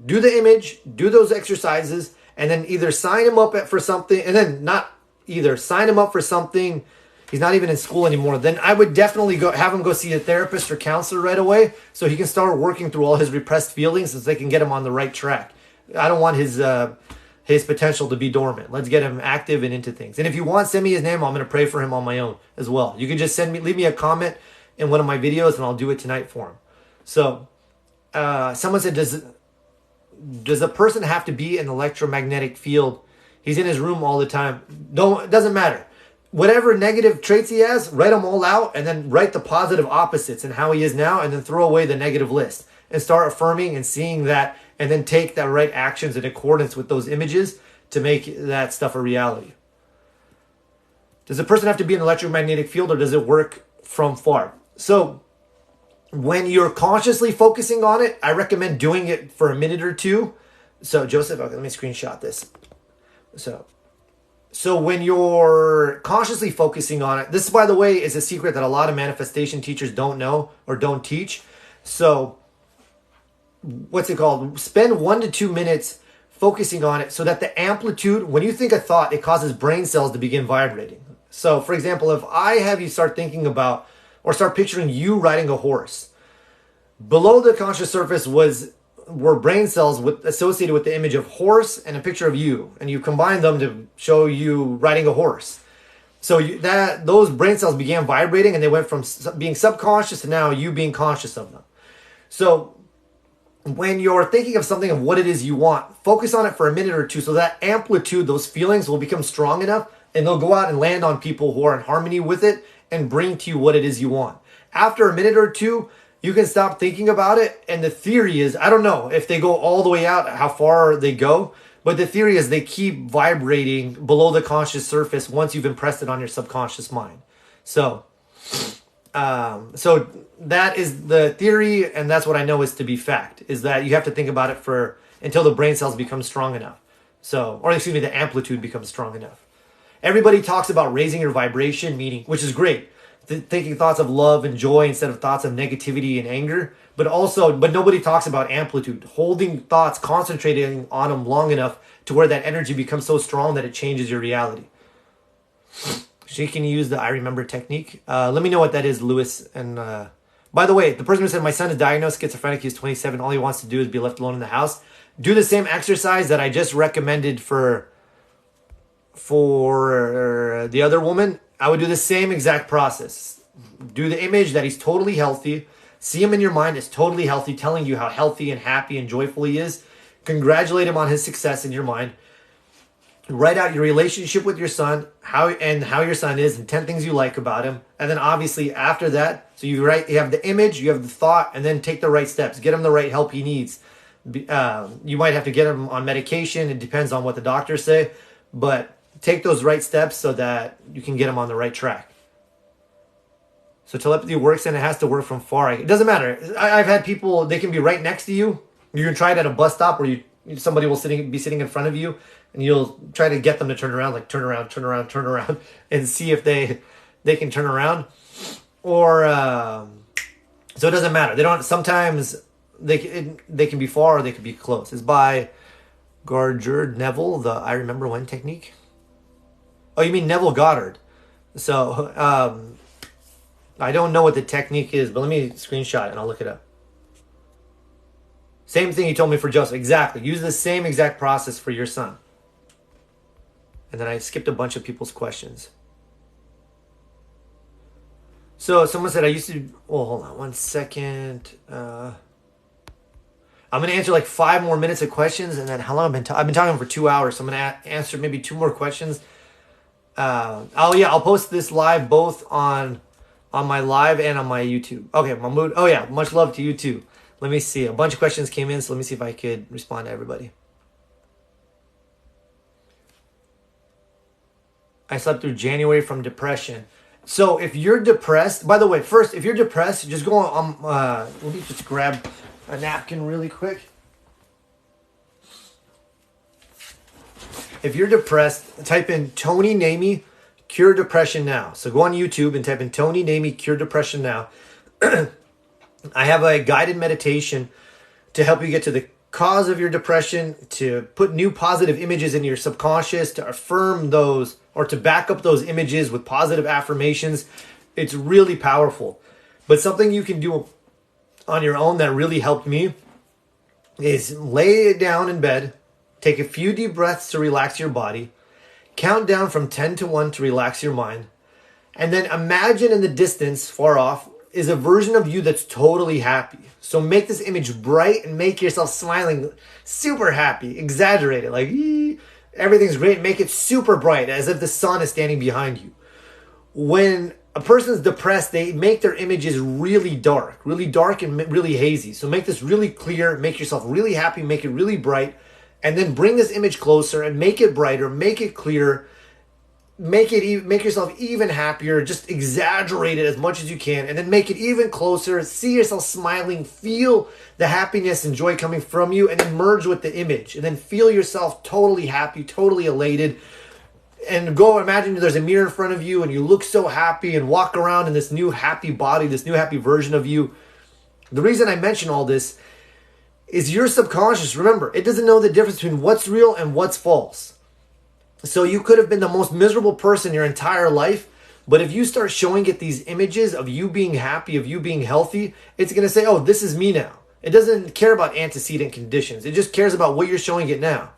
do the image, do those exercises, and then either sign him up for something, and then not either sign him up for something. He's not even in school anymore. Then I would definitely have him go see a therapist or counselor right away so he can start working through all his repressed feelings so they can get him on the right track. I don't want his potential to be dormant. Let's get him active and into things. And if you want, send me his name. I'm going to pray for him on my own as well. You can just leave me a comment in one of my videos and I'll do it tonight for him. So someone said, does a person have to be in an electromagnetic field? He's in his room all the time. No, it doesn't matter. Whatever negative traits he has, write them all out and then write the positive opposites and how he is now and then throw away the negative list and start affirming and seeing that and then take the right actions in accordance with those images to make that stuff a reality. Does a person have to be in an electromagnetic field or does it work from far? So when you're consciously focusing on it, I recommend doing it for a minute or two. So Joseph, okay, let me screenshot this. So when you're consciously focusing on it, this, by the way, is a secret that a lot of manifestation teachers don't know or don't teach. So what's it called? Spend 1 to 2 minutes focusing on it so that the amplitude, when you think a thought, it causes brain cells to begin vibrating. So for example, if I have you start thinking about or start picturing you riding a horse, below the conscious surface were brain cells associated with the image of horse and a picture of you, and you combine them to show you riding a horse. So those brain cells began vibrating, and they went from being subconscious to now you being conscious of them. So when you're thinking of something of what it is you want, focus on it for a minute or two so that amplitude, those feelings will become strong enough, and they'll go out and land on people who are in harmony with it and bring to you what it is you want. After a minute or two, you can stop thinking about it. And the theory is, I don't know if they go all the way out, how far they go, but the theory is they keep vibrating below the conscious surface once you've impressed it on your subconscious mind. So that is the theory, and that's what I know is to be fact, is that you have to think about it until the brain cells become strong enough. The amplitude becomes strong enough. Everybody talks about raising your vibration, meaning, which is great, thinking thoughts of love and joy instead of thoughts of negativity and anger, but nobody talks about amplitude, holding thoughts, concentrating on them long enough to where that energy becomes so strong that it changes your reality. She can use the I remember technique. Let me know what that is, Lewis. And by the way, the person who said my son is diagnosed schizophrenic, he's 27, all he wants to do is be left alone in the house. Do the same exercise that I just recommended for the other woman. I would do the same exact process. Do the image that he's totally healthy. See him in your mind as totally healthy, telling you how healthy and happy and joyful he is. Congratulate him on his success in your mind. Write out your relationship with your son, how your son is, and 10 things you like about him. And then obviously after that, so you have the image, you have the thought, and then take the right steps. Get him the right help he needs. You might have to get him on medication. It depends on what the doctors say, but take those right steps so that you can get him on the right track. So telepathy works, and it has to work from far. It doesn't matter. I've had people, they can be right next to you. You can try it at a bus stop where somebody will be sitting in front of you, and you'll try to get them to turn around, like turn around, and see if they can turn around. Or so it doesn't matter. They don't. Sometimes they can be far or they can be close. It's by Gardner Neville, the I Remember When technique. Oh, you mean Neville Goddard? So I don't know what the technique is, but let me screenshot it and I'll look it up. Same thing he told me for Joseph. Exactly. Use the same exact process for your son. And then I skipped a bunch of people's questions. So someone said I used to... Oh, hold on 1 second. I'm going to answer like 5 more minutes of questions. And then how long I've been talking for 2 hours. So I'm going to answer maybe 2 more questions. I'll post this live both on my live and on my YouTube. Okay, Mahmoud. Oh yeah, much love to you too. Let me see. A bunch of questions came in, so let me see if I could respond to everybody. I slept through January from depression. So if you're depressed, by the way, first, if you're depressed, just go on, let me just grab a napkin really quick. If you're depressed, type in Tony Namey, Cure Depression Now. So go on YouTube and type in Tony Namey, Cure Depression Now. I have a guided meditation to help you get to the cause of your depression, to put new positive images in your subconscious, to affirm those, or to back up those images with positive affirmations. It's really powerful. But something you can do on your own that really helped me is lay it down in bed, take a few deep breaths to relax your body, count down from 10 to 1 to relax your mind, and then imagine in the distance, far off, is a version of you that's totally happy. So make this image bright and make yourself smiling, super happy, exaggerate it, like everything's great, make it super bright, as if the sun is standing behind you. When a person's depressed, they make their images really dark and really hazy. So make this really clear, make yourself really happy, make it really bright, and then bring this image closer and make it brighter, make it clearer, make yourself even happier, just exaggerate it as much as you can, and then make it even closer. See yourself smiling, feel the happiness and joy coming from you, and then merge with the image, and then feel yourself totally happy, totally elated. And go imagine there's a mirror in front of you and you look so happy and walk around in this new happy body, this new happy version of you. The reason I mention all this is your subconscious, remember, it doesn't know the difference between what's real and what's false. So you could have been the most miserable person your entire life, but if you start showing it these images of you being happy, of you being healthy, it's going to say, oh, this is me now. It doesn't care about antecedent conditions. It just cares about what you're showing it now.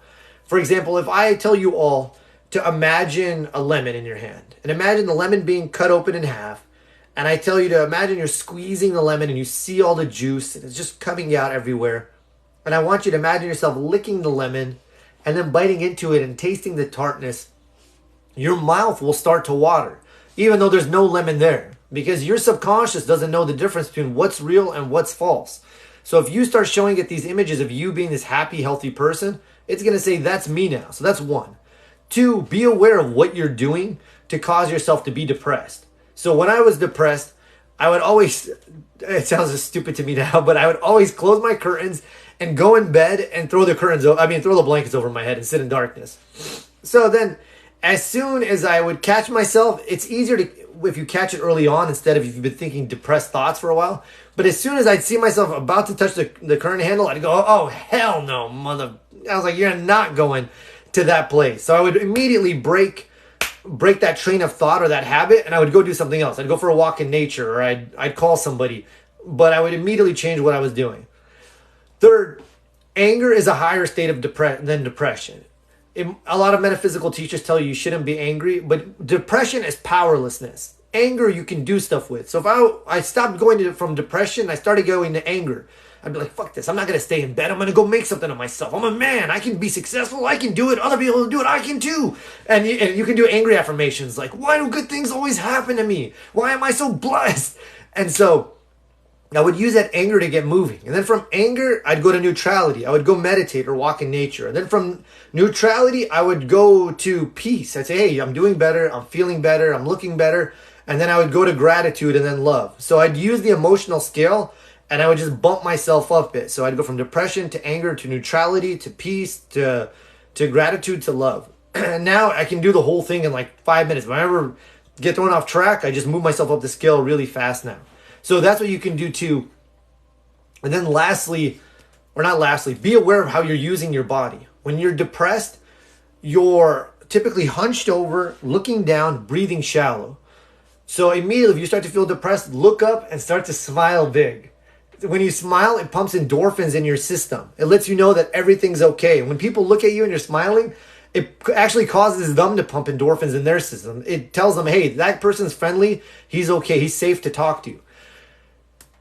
For example, if I tell you all to imagine a lemon in your hand, and imagine the lemon being cut open in half, and I tell you to imagine you're squeezing the lemon and you see all the juice and it's just coming out everywhere, and I want you to imagine yourself licking the lemon and then biting into it and tasting the tartness, your mouth will start to water, even though there's no lemon there, because your subconscious doesn't know the difference between what's real and what's false. So if you start showing it these images of you being this happy, healthy person, it's going to say, that's me now. So that's 1. 2, be aware of what you're doing to cause yourself to be depressed. So when I was depressed, I would always, it sounds stupid to me now, but I would always close my curtains and go in bed and throw the blankets over my head and sit in darkness. So then, as soon as I would catch myself, it's easier to, if you catch it early on instead of if you've been thinking depressed thoughts for a while. But as soon as I'd see myself about to touch the curtain handle, I'd go, oh, hell no, mother. I was like, you're not going to that place. So I would immediately break that train of thought or that habit, and I would go do something else. I'd go for a walk in nature, or I'd call somebody, but I would immediately change what I was doing. 3rd, anger is a higher state of than depression. A lot of metaphysical teachers tell you shouldn't be angry, but depression is powerlessness. Anger you can do stuff with. So if I stopped going from depression, I started going to anger. I'd be like, fuck this. I'm not going to stay in bed. I'm going to go make something of myself. I'm a man. I can be successful. I can do it. Other people do it. I can too. And you can do angry affirmations like, why do good things always happen to me? Why am I so blessed? And so I would use that anger to get moving. And then from anger, I'd go to neutrality. I would go meditate or walk in nature. And then from neutrality, I would go to peace. I'd say, hey, I'm doing better. I'm feeling better. I'm looking better. And then I would go to gratitude and then love. So I'd use the emotional scale and I would just bump myself up a bit. So I'd go from depression to anger to neutrality to peace to gratitude to love. And now I can do the whole thing in like 5 minutes. When I ever get thrown off track, I just move myself up the scale really fast now. So that's what you can do too. And then lastly, or not lastly, be aware of how you're using your body. When you're depressed, you're typically hunched over, looking down, breathing shallow. So immediately if you start to feel depressed, look up and start to smile big. When you smile, it pumps endorphins in your system. It lets you know that everything's okay. When people look at you and you're smiling, it actually causes them to pump endorphins in their system. It tells them, hey, that person's friendly. He's okay. He's safe to talk to.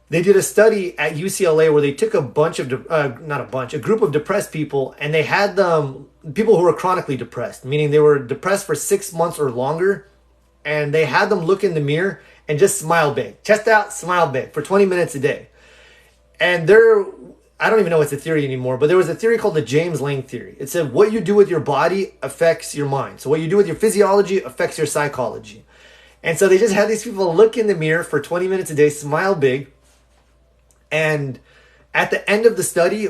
They did a study at UCLA where they took a group of depressed people, and they had them, people who were chronically depressed, meaning they were depressed for 6 months or longer, and they had them look in the mirror and just smile big. Chest out, smile big for 20 minutes a day. And I don't even know what's the theory anymore, but there was a theory called the James Lange theory. It said what you do with your body affects your mind. So what you do with your physiology affects your psychology. And so they just had these people look in the mirror for 20 minutes a day, smile big. And at the end of the study,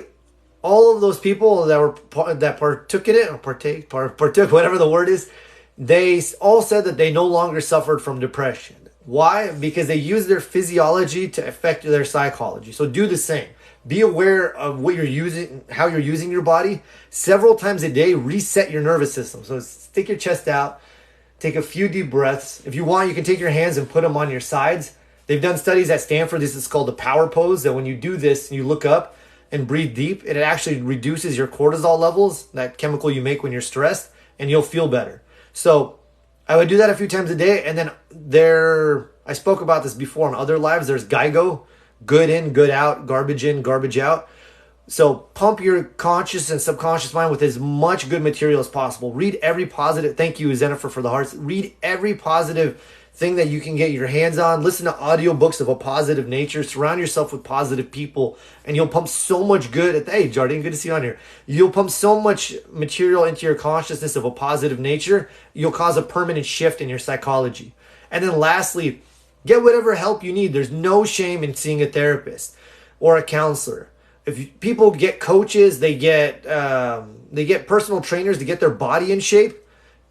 all of those people that partook in it, or partook, whatever the word is, they all said that they no longer suffered from depression. Why? Because they use their physiology to affect their psychology. So do the same. Be aware of what you're using, how you're using your body. Several times a day, reset your nervous system. So stick your chest out, take a few deep breaths. If you want, you can take your hands and put them on your sides. They've done studies at Stanford. This is called the power pose, that when you do this and you look up and breathe deep, it actually reduces your cortisol levels, that chemical you make when you're stressed, and you'll feel better. So I would do that a few times a day. And then I spoke about this before on other lives. There's GIGO, good in, good out, garbage in, garbage out. So pump your conscious and subconscious mind with as much good material as possible. Read every positive. Thank you, Zenifer, for the hearts. Read every positive thing that you can get your hands on. Listen to audiobooks of a positive nature. Surround yourself with positive people, and you'll pump so much good. Hey, Jardine, good to see you on here. You'll pump so much material into your consciousness of a positive nature. You'll cause a permanent shift in your psychology. And then lastly, get whatever help you need. There's no shame in seeing a therapist or a counselor. If people get coaches, they get personal trainers to get their body in shape.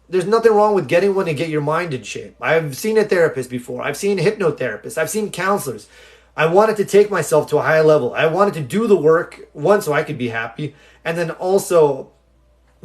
There's nothing wrong with getting one to get your mind in shape. I've seen a therapist before. I've seen hypnotherapists. I've seen counselors. I wanted to take myself to a higher level. I wanted to do the work, one, so I could be happy. And then also,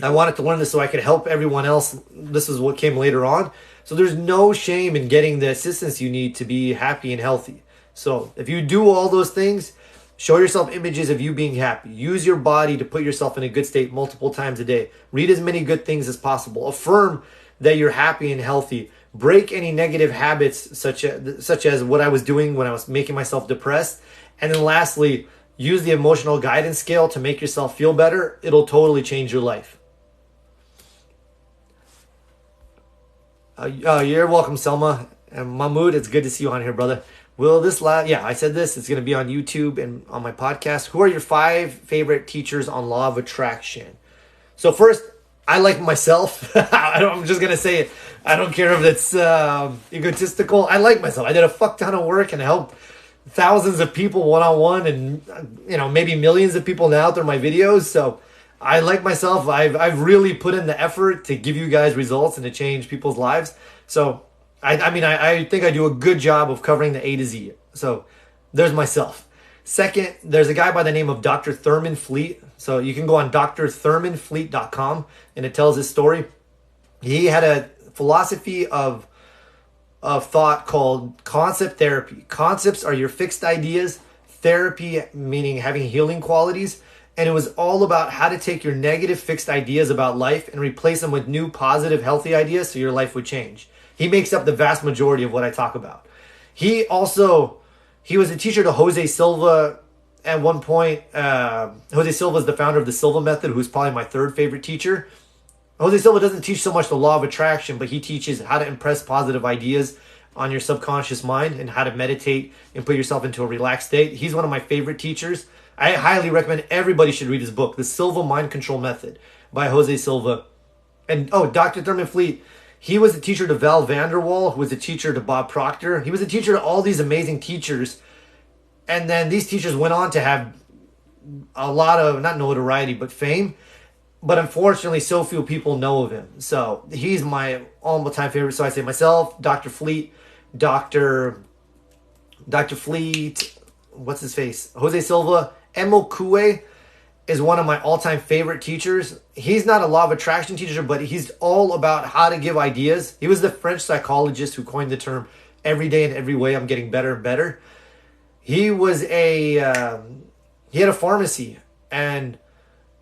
I wanted to learn this so I could help everyone else. This is what came later on. So there's no shame in getting the assistance you need to be happy and healthy. So if you do all those things, show yourself images of you being happy. Use your body to put yourself in a good state multiple times a day. Read as many good things as possible. Affirm that you're happy and healthy. Break any negative habits such as what I was doing when I was making myself depressed. And then lastly, use the emotional guidance scale to make yourself feel better. It'll totally change your life. You're welcome, Selma. And Mahmoud, it's good to see you on here, brother. Will this I said this. It's going to be on YouTube and on my podcast. Who are your 5 favorite teachers on law of attraction? So first, I like myself. I'm just going to say it. I don't care if it's egotistical. I like myself. I did a fuck ton of work and helped thousands of people one-on-one, and maybe millions of people now through my videos. So I like myself. I've really put in the effort to give you guys results and to change people's lives. So I think I do a good job of covering the A to Z. So there's myself. Second, there's a guy by the name of Dr. Thurman Fleet. So you can go on drthurmanfleet.com and it tells his story. He had a philosophy of thought called concept therapy. Concepts are your fixed ideas. Therapy meaning having healing qualities. And it was all about how to take your negative fixed ideas about life and replace them with new positive healthy ideas so your life would change. He makes up the vast majority of what I talk about. He was a teacher to Jose Silva at one point, Jose Silva is the founder of the Silva method, who's probably my third favorite teacher. Jose Silva doesn't teach so much the law of attraction, but he teaches how to impress positive ideas on your subconscious mind and how to meditate and put yourself into a relaxed state. He's one of my favorite teachers. I highly recommend everybody should read his book, The Silva Mind Control Method by Jose Silva. And Dr. Thurman Fleet, he was a teacher to Val Vanderwall, who was a teacher to Bob Proctor. He was a teacher to all these amazing teachers. And then these teachers went on to have a lot of, not notoriety, but fame. But unfortunately, so few people know of him. So he's my all-time favorite. So I say myself, Dr. Fleet, Dr. Fleet, what's his face? Jose Silva. Emo Kue is one of my all-time favorite teachers. He's not a law of attraction teacher, but he's all about how to give ideas. He was the French psychologist who coined the term every day in every way I'm getting better and better. He was he had a pharmacy, and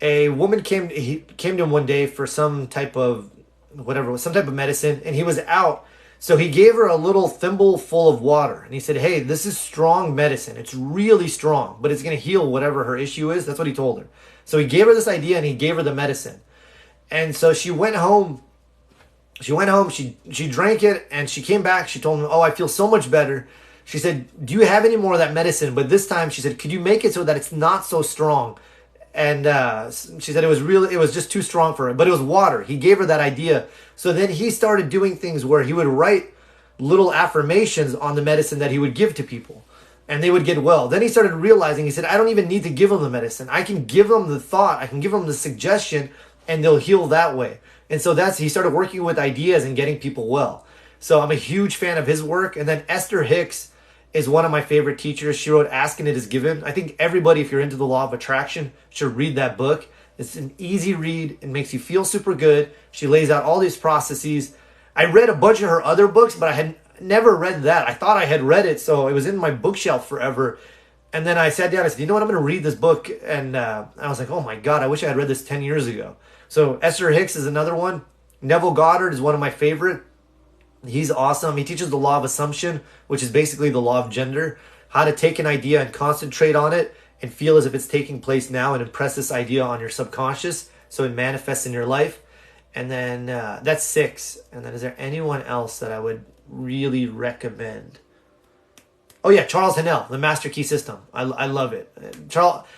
a woman came to him one day for some type of medicine, and he was out. So he gave her a little thimble full of water, and he said, hey, this is strong medicine. It's really strong, but it's going to heal whatever her issue is. That's what he told her. So he gave her this idea, and he gave her the medicine. And so she went home. She drank it, and she came back. She told him, I feel so much better. She said, do you have any more of that medicine? But this time, she said, could you make it so that it's not so strong? And she said it was just too strong for her, but it was water. He gave her that idea. So then he started doing things where he would write little affirmations on the medicine that he would give to people, and they would get well. Then he started realizing, he said, I don't even need to give them the medicine. I can give them the thought. I can give them the suggestion, and they'll heal that way. And so he started working with ideas and getting people well. So I'm a huge fan of his work. And then Esther Hicks is one of my favorite teachers. She wrote Asking It Is Given. I think everybody, if you're into the law of attraction, should read that book. It's an easy read. It makes you feel super good. She lays out all these processes. I read a bunch of her other books, but I had never read that. I thought I had read it, so it was in my bookshelf forever. And then I sat down, I said, you know what, I'm going to read this book. And I was like, oh my God, I wish I had read this 10 years ago. So Esther Hicks is another one. Neville Goddard is one of my favorite. He's awesome. He teaches the law of assumption, which is basically the law of gender. How to take an idea and concentrate on it and feel as if it's taking place now and impress this idea on your subconscious so it manifests in your life. And then that's 6. And then is there anyone else that I would really recommend? Oh yeah, Charles Haanel, the Master Key System. I love it.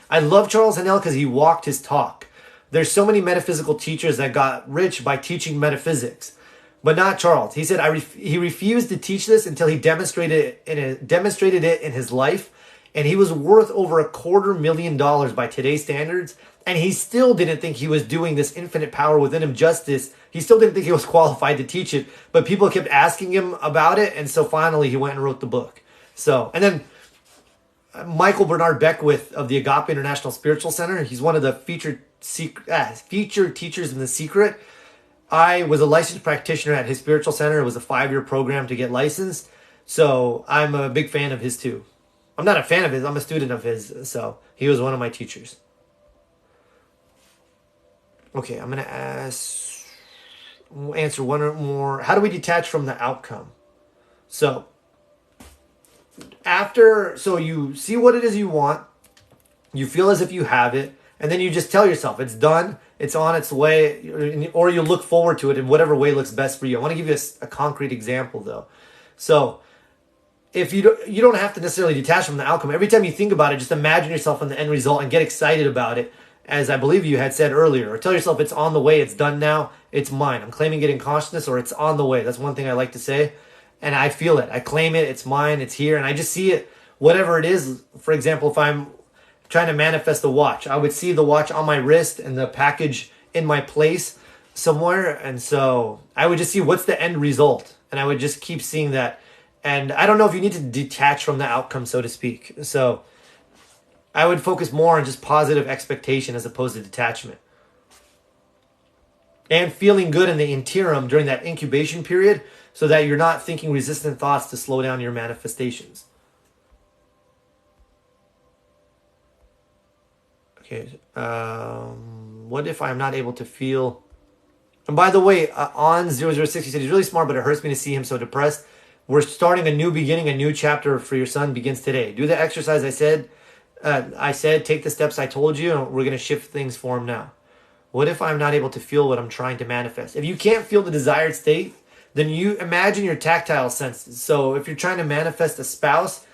I love Charles Haanel because he walked his talk. There's so many metaphysical teachers that got rich by teaching metaphysics. But not Charles. He said he refused to teach this until he demonstrated it in his life, and he was worth over $250,000 by today's standards, and he still didn't think he was doing this infinite power within him justice. He still didn't think he was qualified to teach it, but people kept asking him about it, and so finally he went and wrote the book. So, and then Michael Bernard Beckwith of the Agape International Spiritual Center. He's one of the featured teachers in The Secret. I was a licensed practitioner at his spiritual center. It was a 5-year program to get licensed. So I'm a big fan of his too. I'm not a fan of his, I'm a student of his. So he was one of my teachers. Okay, I'm going to answer one or more. How do we detach from the outcome? So you see what it is you want. You feel as if you have it. And then you just tell yourself it's done, it's on its way, or you look forward to it in whatever way looks best for you. I want to give you a concrete example though. So if you don't have to necessarily detach from the outcome. Every time you think about it, just imagine yourself in the end result and get excited about it, as I believe you had said earlier. Or tell yourself it's on the way, it's done now, it's mine. I'm claiming it in consciousness, or it's on the way. That's one thing I like to say. And I feel it. I claim it, it's mine, it's here, and I just see it, whatever it is. For example, if I'm trying to manifest the watch, I would see the watch on my wrist and the package in my place somewhere. And so I would just see what's the end result. And I would just keep seeing that. And I don't know if you need to detach from the outcome, so to speak. So I would focus more on just positive expectation as opposed to detachment. And feeling good in the interim during that incubation period so that you're not thinking resistant thoughts to slow down your manifestations. Okay, what if I'm not able to feel... And by the way, on 006, he said he's really smart, but it hurts me to see him so depressed. We're starting a new beginning, a new chapter for your son begins today. Do the exercise I said, I said, take the steps I told you, and we're going to shift things for him now. What if I'm not able to feel what I'm trying to manifest? If you can't feel the desired state, then you imagine your tactile senses. So if you're trying to manifest a spouse,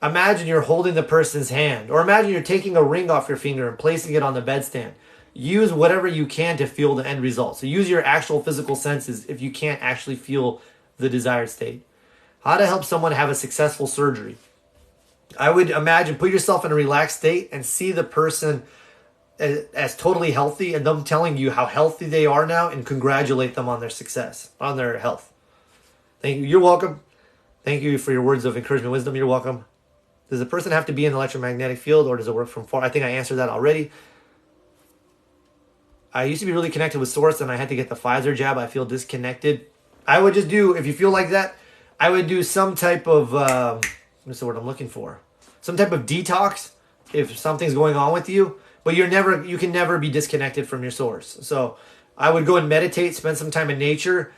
imagine you're holding the person's hand, or imagine you're taking a ring off your finger and placing it on the bedstand. Use whatever you can to feel the end result. So use your actual physical senses if you can't actually feel the desired state. How to help someone have a successful surgery. I would imagine, put yourself in a relaxed state and see the person as totally healthy, and them telling you how healthy they are now, and congratulate them on their success, on their health. Thank you. You're welcome. Thank you for your words of encouragement, wisdom. You're welcome. Does the person have to be in the electromagnetic field, or does it work from far? I think I answered that already. I used to be really connected with Source, and I had to get the Pfizer jab. I feel disconnected. I would just do, if you feel like that, I would do some type of, what's the word I'm looking for? Some type of detox if something's going on with you. But you can never be disconnected from your source. So I would go and meditate, spend some time in nature,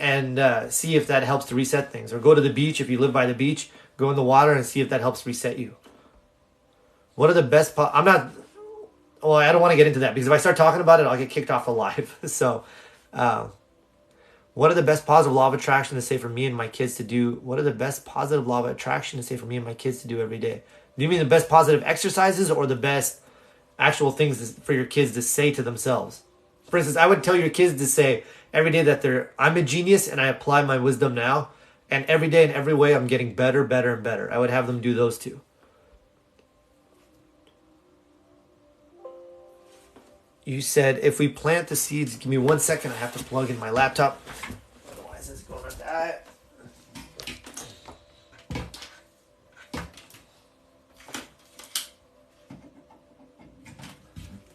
and see if that helps to reset things. Or go to the beach if you live by the beach. Go in the water and see if that helps reset you. What are the best... I don't want to get into that, because if I start talking about it, I'll get kicked off the live. So what are the best positive law of attraction to say for me and my kids to do? What are the best positive law of attraction to say for me and my kids to do every day? Do you mean the best positive exercises, or the best actual things for your kids to say to themselves? For instance, I would tell your kids to say every day that I'm a genius and I apply my wisdom now, and every day in every way I'm getting better, better, and better. I would have them do those two. You said, if we plant the seeds, give me 1 second, I have to plug in my laptop. Otherwise it's going to die.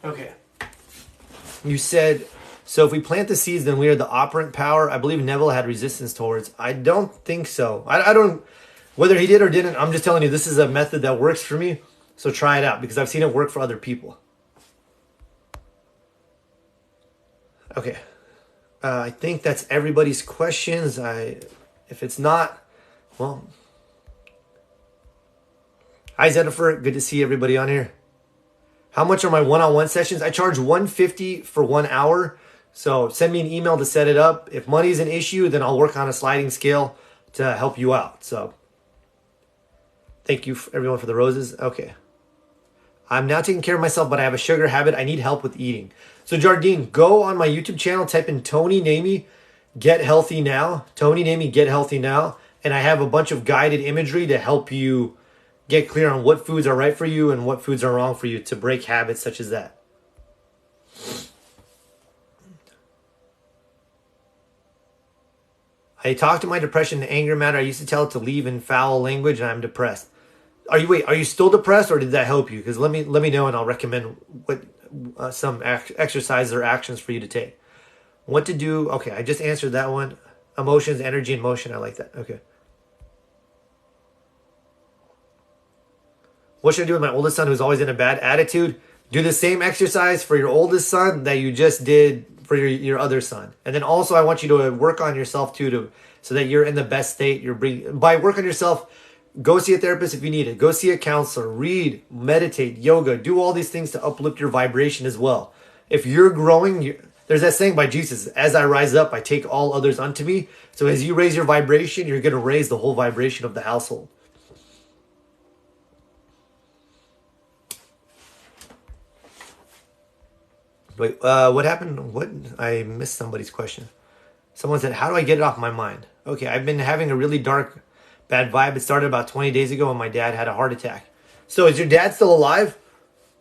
Okay. You said, so if we plant the seeds, then we are the operant power. I believe Neville had resistance towards. I don't think so. I don't, whether he did or didn't, I'm just telling you, this is a method that works for me. So try it out, because I've seen it work for other people. Okay. I think that's everybody's questions. If it's not, well. Hi, Zennifer. Good to see everybody on here. How much are my one-on-one sessions? I charge $150 for 1 hour. So send me an email to set it up. If money's an issue, then I'll work on a sliding scale to help you out. So thank you everyone for the roses. Okay. I'm now taking care of myself, but I have a sugar habit. I need help with eating. So Jardine, go on my YouTube channel, type in Tony Namey, Get Healthy Now. Tony Namey, Get Healthy Now. And I have a bunch of guided imagery to help you get clear on what foods are right for you and what foods are wrong for you to break habits such as that. I talked to my depression and anger matter. I used to tell it to leave in foul language, and I'm depressed. Are you still depressed, or did that help you? Because let me know, and I'll recommend what some exercises or actions for you to take. What to do? Okay, I just answered that one. Emotions, energy, and motion. I like that. Okay. What should I do with my oldest son who's always in a bad attitude? Do the same exercise for your oldest son that you just did for your other son. And then also I want you to work on yourself too, so that you're in the best state. By work on yourself, go see a therapist if you need it. Go see a counselor, read, meditate, yoga, do all these things to uplift your vibration as well. If you're growing, there's that saying by Jesus, as I rise up, I take all others unto me. So as you raise your vibration, you're going to raise the whole vibration of the household. Wait, what happened? What? I missed somebody's question. Someone said, how do I get it off my mind? Okay, I've been having a really dark, bad vibe. It started about 20 days ago when my dad had a heart attack. So is your dad still alive?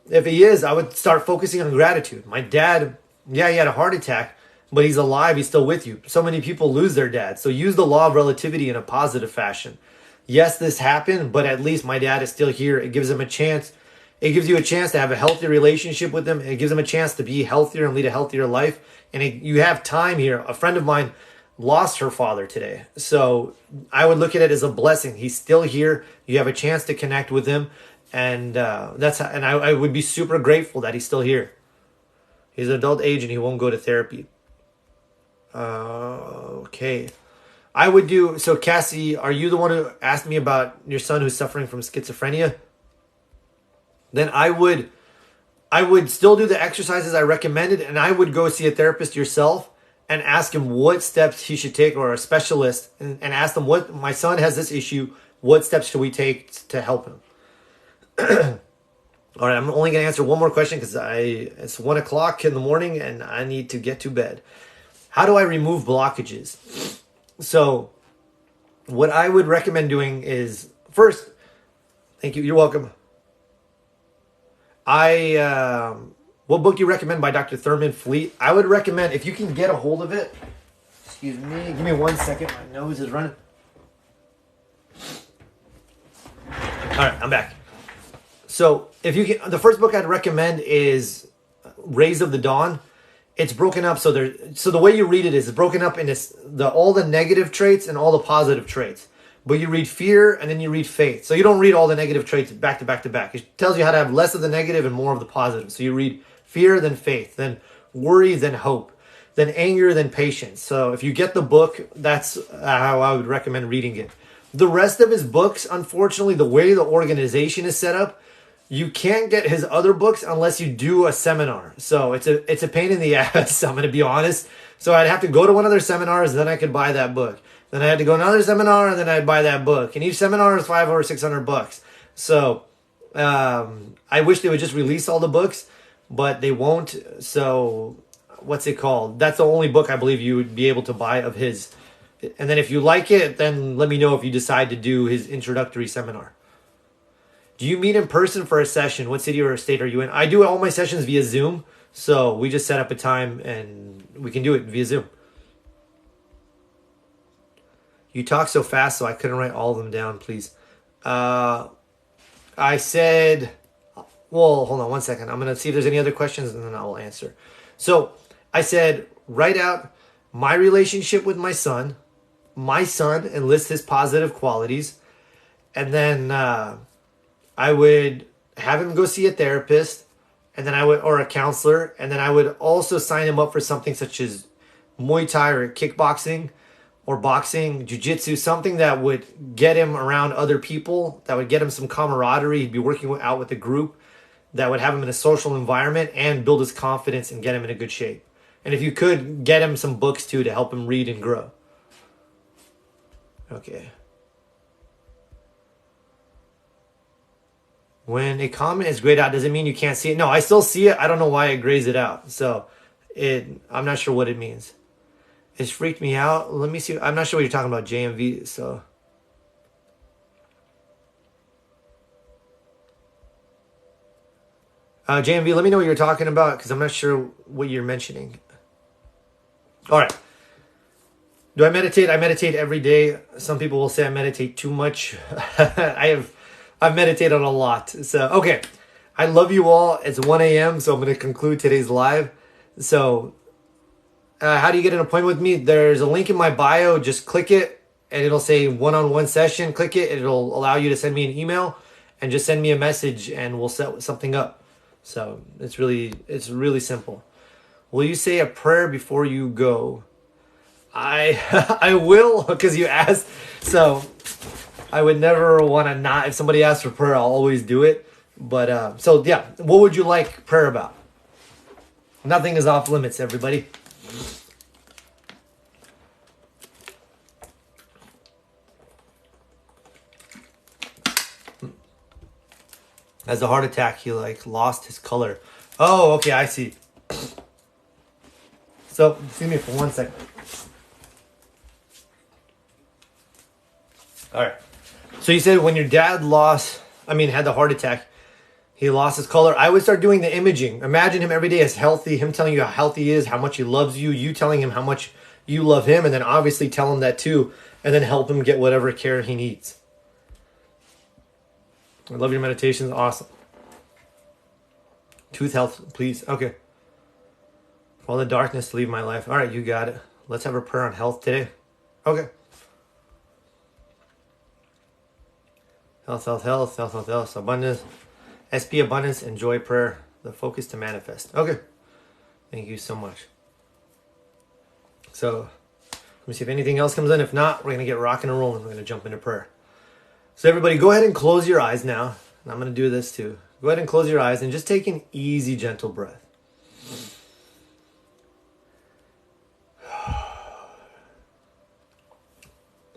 If he is, I would start focusing on gratitude. My dad, yeah, he had a heart attack, but he's alive. He's still with you. So many people lose their dad. So use the law of relativity in a positive fashion. Yes, this happened, but at least my dad is still here. It gives him a chance. It gives you a chance to have a healthy relationship with him. It gives him a chance to be healthier and lead a healthier life. And you have time here. A friend of mine lost her father today. So I would look at it as a blessing. He's still here. You have a chance to connect with him. And I would be super grateful that he's still here. He's an adult age and he won't go to therapy. Okay. So Cassie, are you the one who asked me about your son who's suffering from schizophrenia? then I would still do the exercises I recommended, and I would go see a therapist yourself and ask him what steps he should take, or a specialist, and ask them, what, my son has this issue, what steps should we take to help him? All right, I'm only going to answer one more question because it's 1 o'clock in the morning and I need to get to bed. How do I remove blockages? So what I would recommend doing is, first, thank you, you're welcome. What book do you recommend by Dr. Thurman Fleet? I would recommend, if you can get a hold of it, excuse me, give me 1 second, my nose is running. All right, I'm back. So if you can, the first book I'd recommend is Rays of the Dawn. It's broken up, so the way you read it is it's broken up into all the negative traits and all the positive traits. But you read fear and then you read faith. So you don't read all the negative traits back to back to back. It tells you how to have less of the negative and more of the positive. So you read fear, then faith, then worry, then hope, then anger, then patience. So if you get the book, that's how I would recommend reading it. The rest of his books, unfortunately, the way the organization is set up, you can't get his other books unless you do a seminar. So it's a pain in the ass, I'm going to be honest. So I'd have to go to one of their seminars, then I could buy that book. Then I had to go to another seminar, and then I'd buy that book. And each seminar is $500 or $600. So I wish they would just release all the books, but they won't. So what's it called? That's the only book I believe you would be able to buy of his. And then if you like it, then let me know if you decide to do his introductory seminar. Do you meet in person for a session? What city or state are you in? I do all my sessions via Zoom. So we just set up a time and we can do it via Zoom. You talk so fast, so I couldn't write all of them down, please. I said, well, hold on 1 second. I'm going to see if there's any other questions and then I will answer. So I said, write out my relationship with my son and list his positive qualities. And then I would have him go see a therapist, and then or a counselor, and then I would also sign him up for something such as Muay Thai or kickboxing or boxing, jiu-jitsu, something that would get him around other people, that would get him some camaraderie. He'd be working out with a group that would have him in a social environment and build his confidence and get him in a good shape. And if you could, get him some books too to help him read and grow. Okay. When a comment is grayed out, does it mean you can't see it? No, I still see it. I don't know why it grays it out. So I'm not sure what it means. It's freaked me out. Let me see. I'm not sure what you're talking about, JMV. So JMV, let me know what you're talking about because I'm not sure what you're mentioning. All right. Do I meditate? I meditate every day. Some people will say I meditate too much. I've meditated a lot. So, okay. I love you all. It's 1 a.m., so I'm going to conclude today's live. So, how do you get an appointment with me? There's a link in my bio. Just click it, and it'll say one-on-one session. Click it. It'll allow you to send me an email, and just send me a message, and we'll set something up. So, it's really simple. Will you say a prayer before you go? I will, because you asked. So I would never want to not. If somebody asks for prayer, I'll always do it. But so yeah, what would you like prayer about? Nothing is off limits, everybody. As a heart attack, he lost his color. Oh, okay, I see. So excuse me for 1 second. All right. So you said when your dad had the heart attack, he lost his color. I would start doing the imaging. Imagine him every day as healthy, him telling you how healthy he is, how much he loves you, you telling him how much you love him, and then obviously tell him that too, and then help him get whatever care he needs. I love your meditations. Awesome. Tooth health, please. Okay. For all the darkness to leave my life. All right, you got it. Let's have a prayer on health today. Okay. Health, abundance, SP abundance, and joy prayer, the focus to manifest. Okay. Thank you so much. So, let me see if anything else comes in. If not, we're going to get rocking and rolling. We're going to jump into prayer. So everybody, go ahead and close your eyes now. And I'm going to do this too. Go ahead and close your eyes and just take an easy, gentle breath.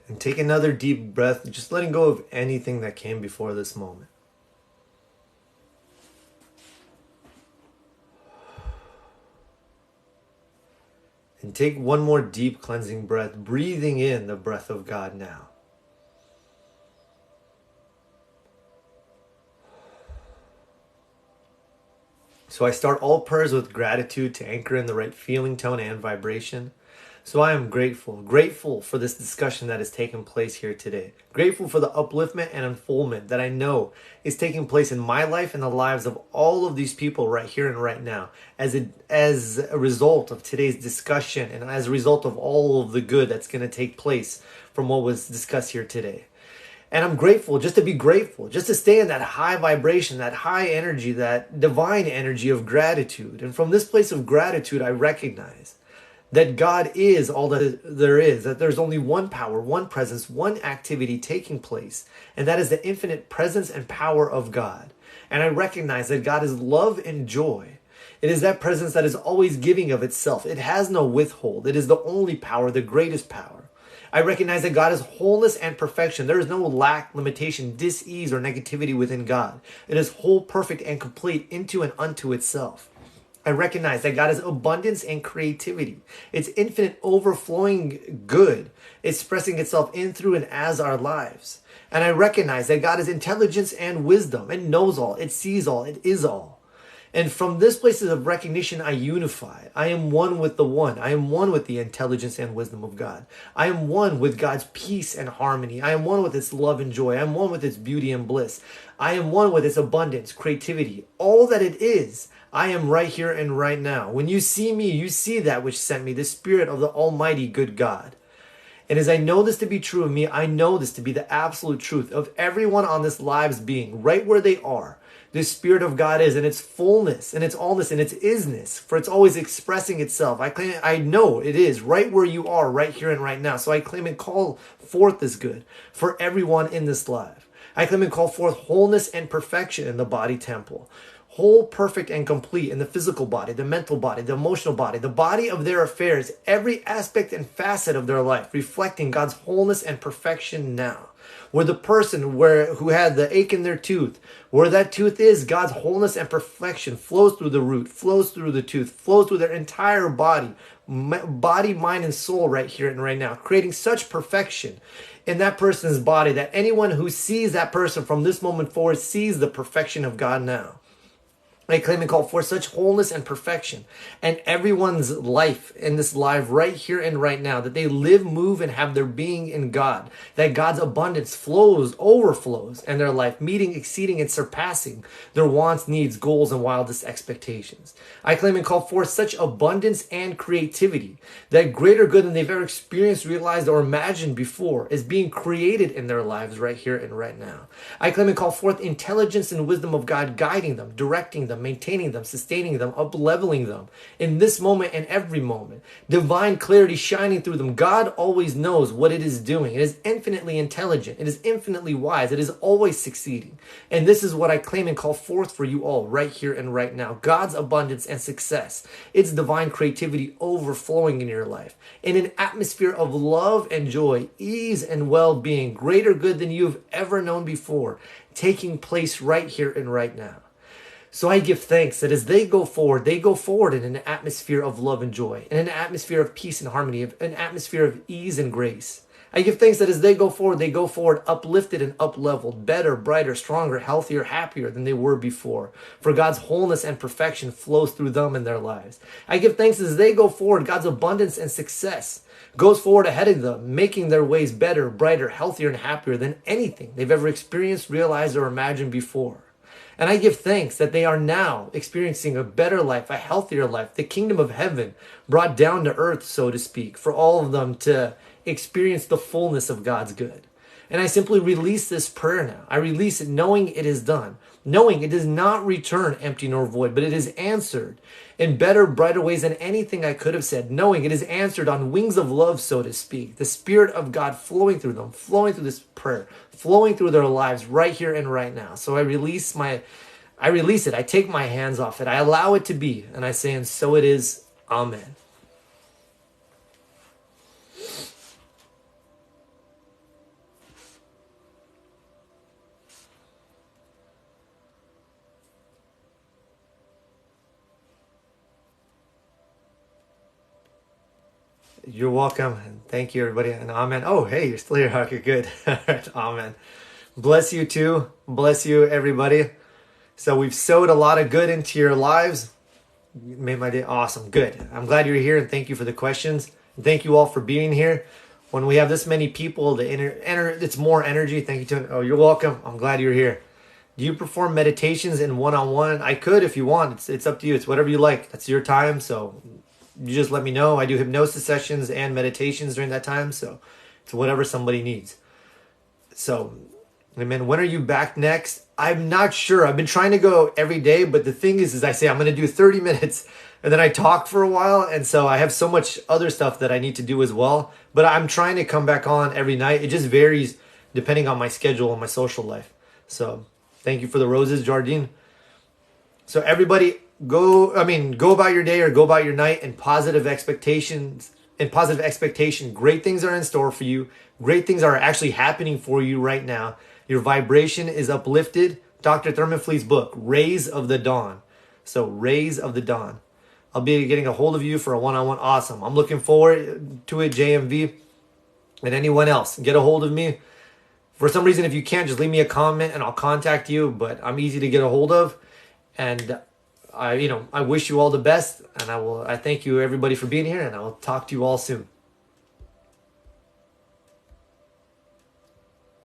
And take another deep breath, just letting go of anything that came before this moment. And take one more deep cleansing breath, breathing in the breath of God now. So I start all prayers with gratitude to anchor in the right feeling, tone, and vibration. So I am grateful for this discussion that has taken place here today. Grateful for the upliftment and unfoldment that I know is taking place in my life and the lives of all of these people right here and right now as a result of today's discussion and as a result of all of the good that's going to take place from what was discussed here today. And I'm grateful just to be grateful, just to stay in that high vibration, that high energy, that divine energy of gratitude. And from this place of gratitude, I recognize that God is all that there is, that there's only one power, one presence, one activity taking place, and that is the infinite presence and power of God. And I recognize that God is love and joy. It is that presence that is always giving of itself. It has no withhold. It is the only power, the greatest power. I recognize that God is wholeness and perfection. There is no lack, limitation, dis-ease, or negativity within God. It is whole, perfect, and complete into and unto itself. I recognize that God is abundance and creativity. It's infinite, overflowing good, expressing itself in, through, and as our lives. And I recognize that God is intelligence and wisdom. It knows all. It sees all. It is all. And from this place of recognition, I unify. I am one with the one. I am one with the intelligence and wisdom of God. I am one with God's peace and harmony. I am one with its love and joy. I am one with its beauty and bliss. I am one with its abundance, creativity, all that it is. I am right here and right now. When you see me, you see that which sent me, the Spirit of the Almighty good God. And as I know this to be true of me, I know this to be the absolute truth of everyone on this live's being, right where they are. The Spirit of God is in its fullness, and its allness, and its isness, for it's always expressing itself. I know it is right where you are, right here and right now. So I claim and call forth this good for everyone in this life. I claim and call forth wholeness and perfection in the body temple. Whole, perfect, and complete in the physical body, the mental body, the emotional body, the body of their affairs, every aspect and facet of their life, reflecting God's wholeness and perfection now. Where the person who had the ache in their tooth, where that tooth is, God's wholeness and perfection flows through the root, flows through the tooth, flows through their entire body, mind, and soul right here and right now, creating such perfection in that person's body that anyone who sees that person from this moment forward sees the perfection of God now. I claim and call for such wholeness and perfection and everyone's life in this life right here and right now, that they live, move, and have their being in God, that God's abundance flows, overflows in their life, meeting, exceeding, and surpassing their wants, needs, goals, and wildest expectations. I claim and call for such abundance and creativity that greater good than they've ever experienced, realized, or imagined before is being created in their lives right here and right now. I claim and call forth intelligence and wisdom of God guiding them, directing them, maintaining them, sustaining them, up-leveling them in this moment and every moment. Divine clarity shining through them. God always knows what it is doing. It is infinitely intelligent. It is infinitely wise. It is always succeeding. And this is what I claim and call forth for you all right here and right now. God's abundance and success. Its divine creativity overflowing in your life. In an atmosphere of love and joy, ease and well-being, greater good than you've ever known before, taking place right here and right now. So I give thanks that as they go forward in an atmosphere of love and joy, in an atmosphere of peace and harmony, an atmosphere of ease and grace. I give thanks that as they go forward uplifted and up-leveled, better, brighter, stronger, healthier, happier than they were before. For God's wholeness and perfection flows through them in their lives. I give thanks as they go forward, God's abundance and success goes forward ahead of them, making their ways better, brighter, healthier, and happier than anything they've ever experienced, realized, or imagined before. And I give thanks that they are now experiencing a better life, a healthier life, the kingdom of heaven brought down to earth, so to speak, for all of them to experience the fullness of God's good. And I simply release this prayer now. I release it knowing it is done, knowing it does not return empty nor void, but it is answered in better, brighter ways than anything I could have said, knowing it is answered on wings of love, so to speak, the Spirit of God flowing through them, flowing through this prayer, flowing through their lives right here and right now. So I release I release it. I take my hands off it. I allow it to be. And I say, and so it is. Amen. You're welcome. And thank you, everybody. And amen. Oh, hey, you're still here. Okay, good. All right, amen. Bless you too. Bless you, everybody. So we've sowed a lot of good into your lives. You made my day awesome. Good. I'm glad you're here, and thank you for the questions. And thank you all for being here. When we have this many people, it's more energy. Thank you to. Oh, you're welcome. I'm glad you're here. Do you perform meditations in one-on-one? I could if you want. It's up to you. It's whatever you like. That's your time. So you just let me know. I do hypnosis sessions and meditations during that time. So it's whatever somebody needs. So, amen. When are you back next? I'm not sure. I've been trying to go every day, but the thing is I say I'm going to do 30 minutes and then I talk for a while. And so I have so much other stuff that I need to do as well. But I'm trying to come back on every night. It just varies depending on my schedule and my social life. So thank you for the roses, Jardine. So everybody go about your day or go about your night in positive expectations and positive expectation. Great things are in store for you. Great things are actually happening for you right now. Your vibration is uplifted. Dr. Thurman Fleet's book, Rays of the Dawn. So Rays of the Dawn. I'll be getting a hold of you for a one-on-one. Awesome. I'm looking forward to it, JMV. And anyone else, get a hold of me. For some reason, if you can't, just leave me a comment and I'll contact you. But I'm easy to get a hold of. And I wish you all the best. And I thank you everybody for being here. And I will talk to you all soon.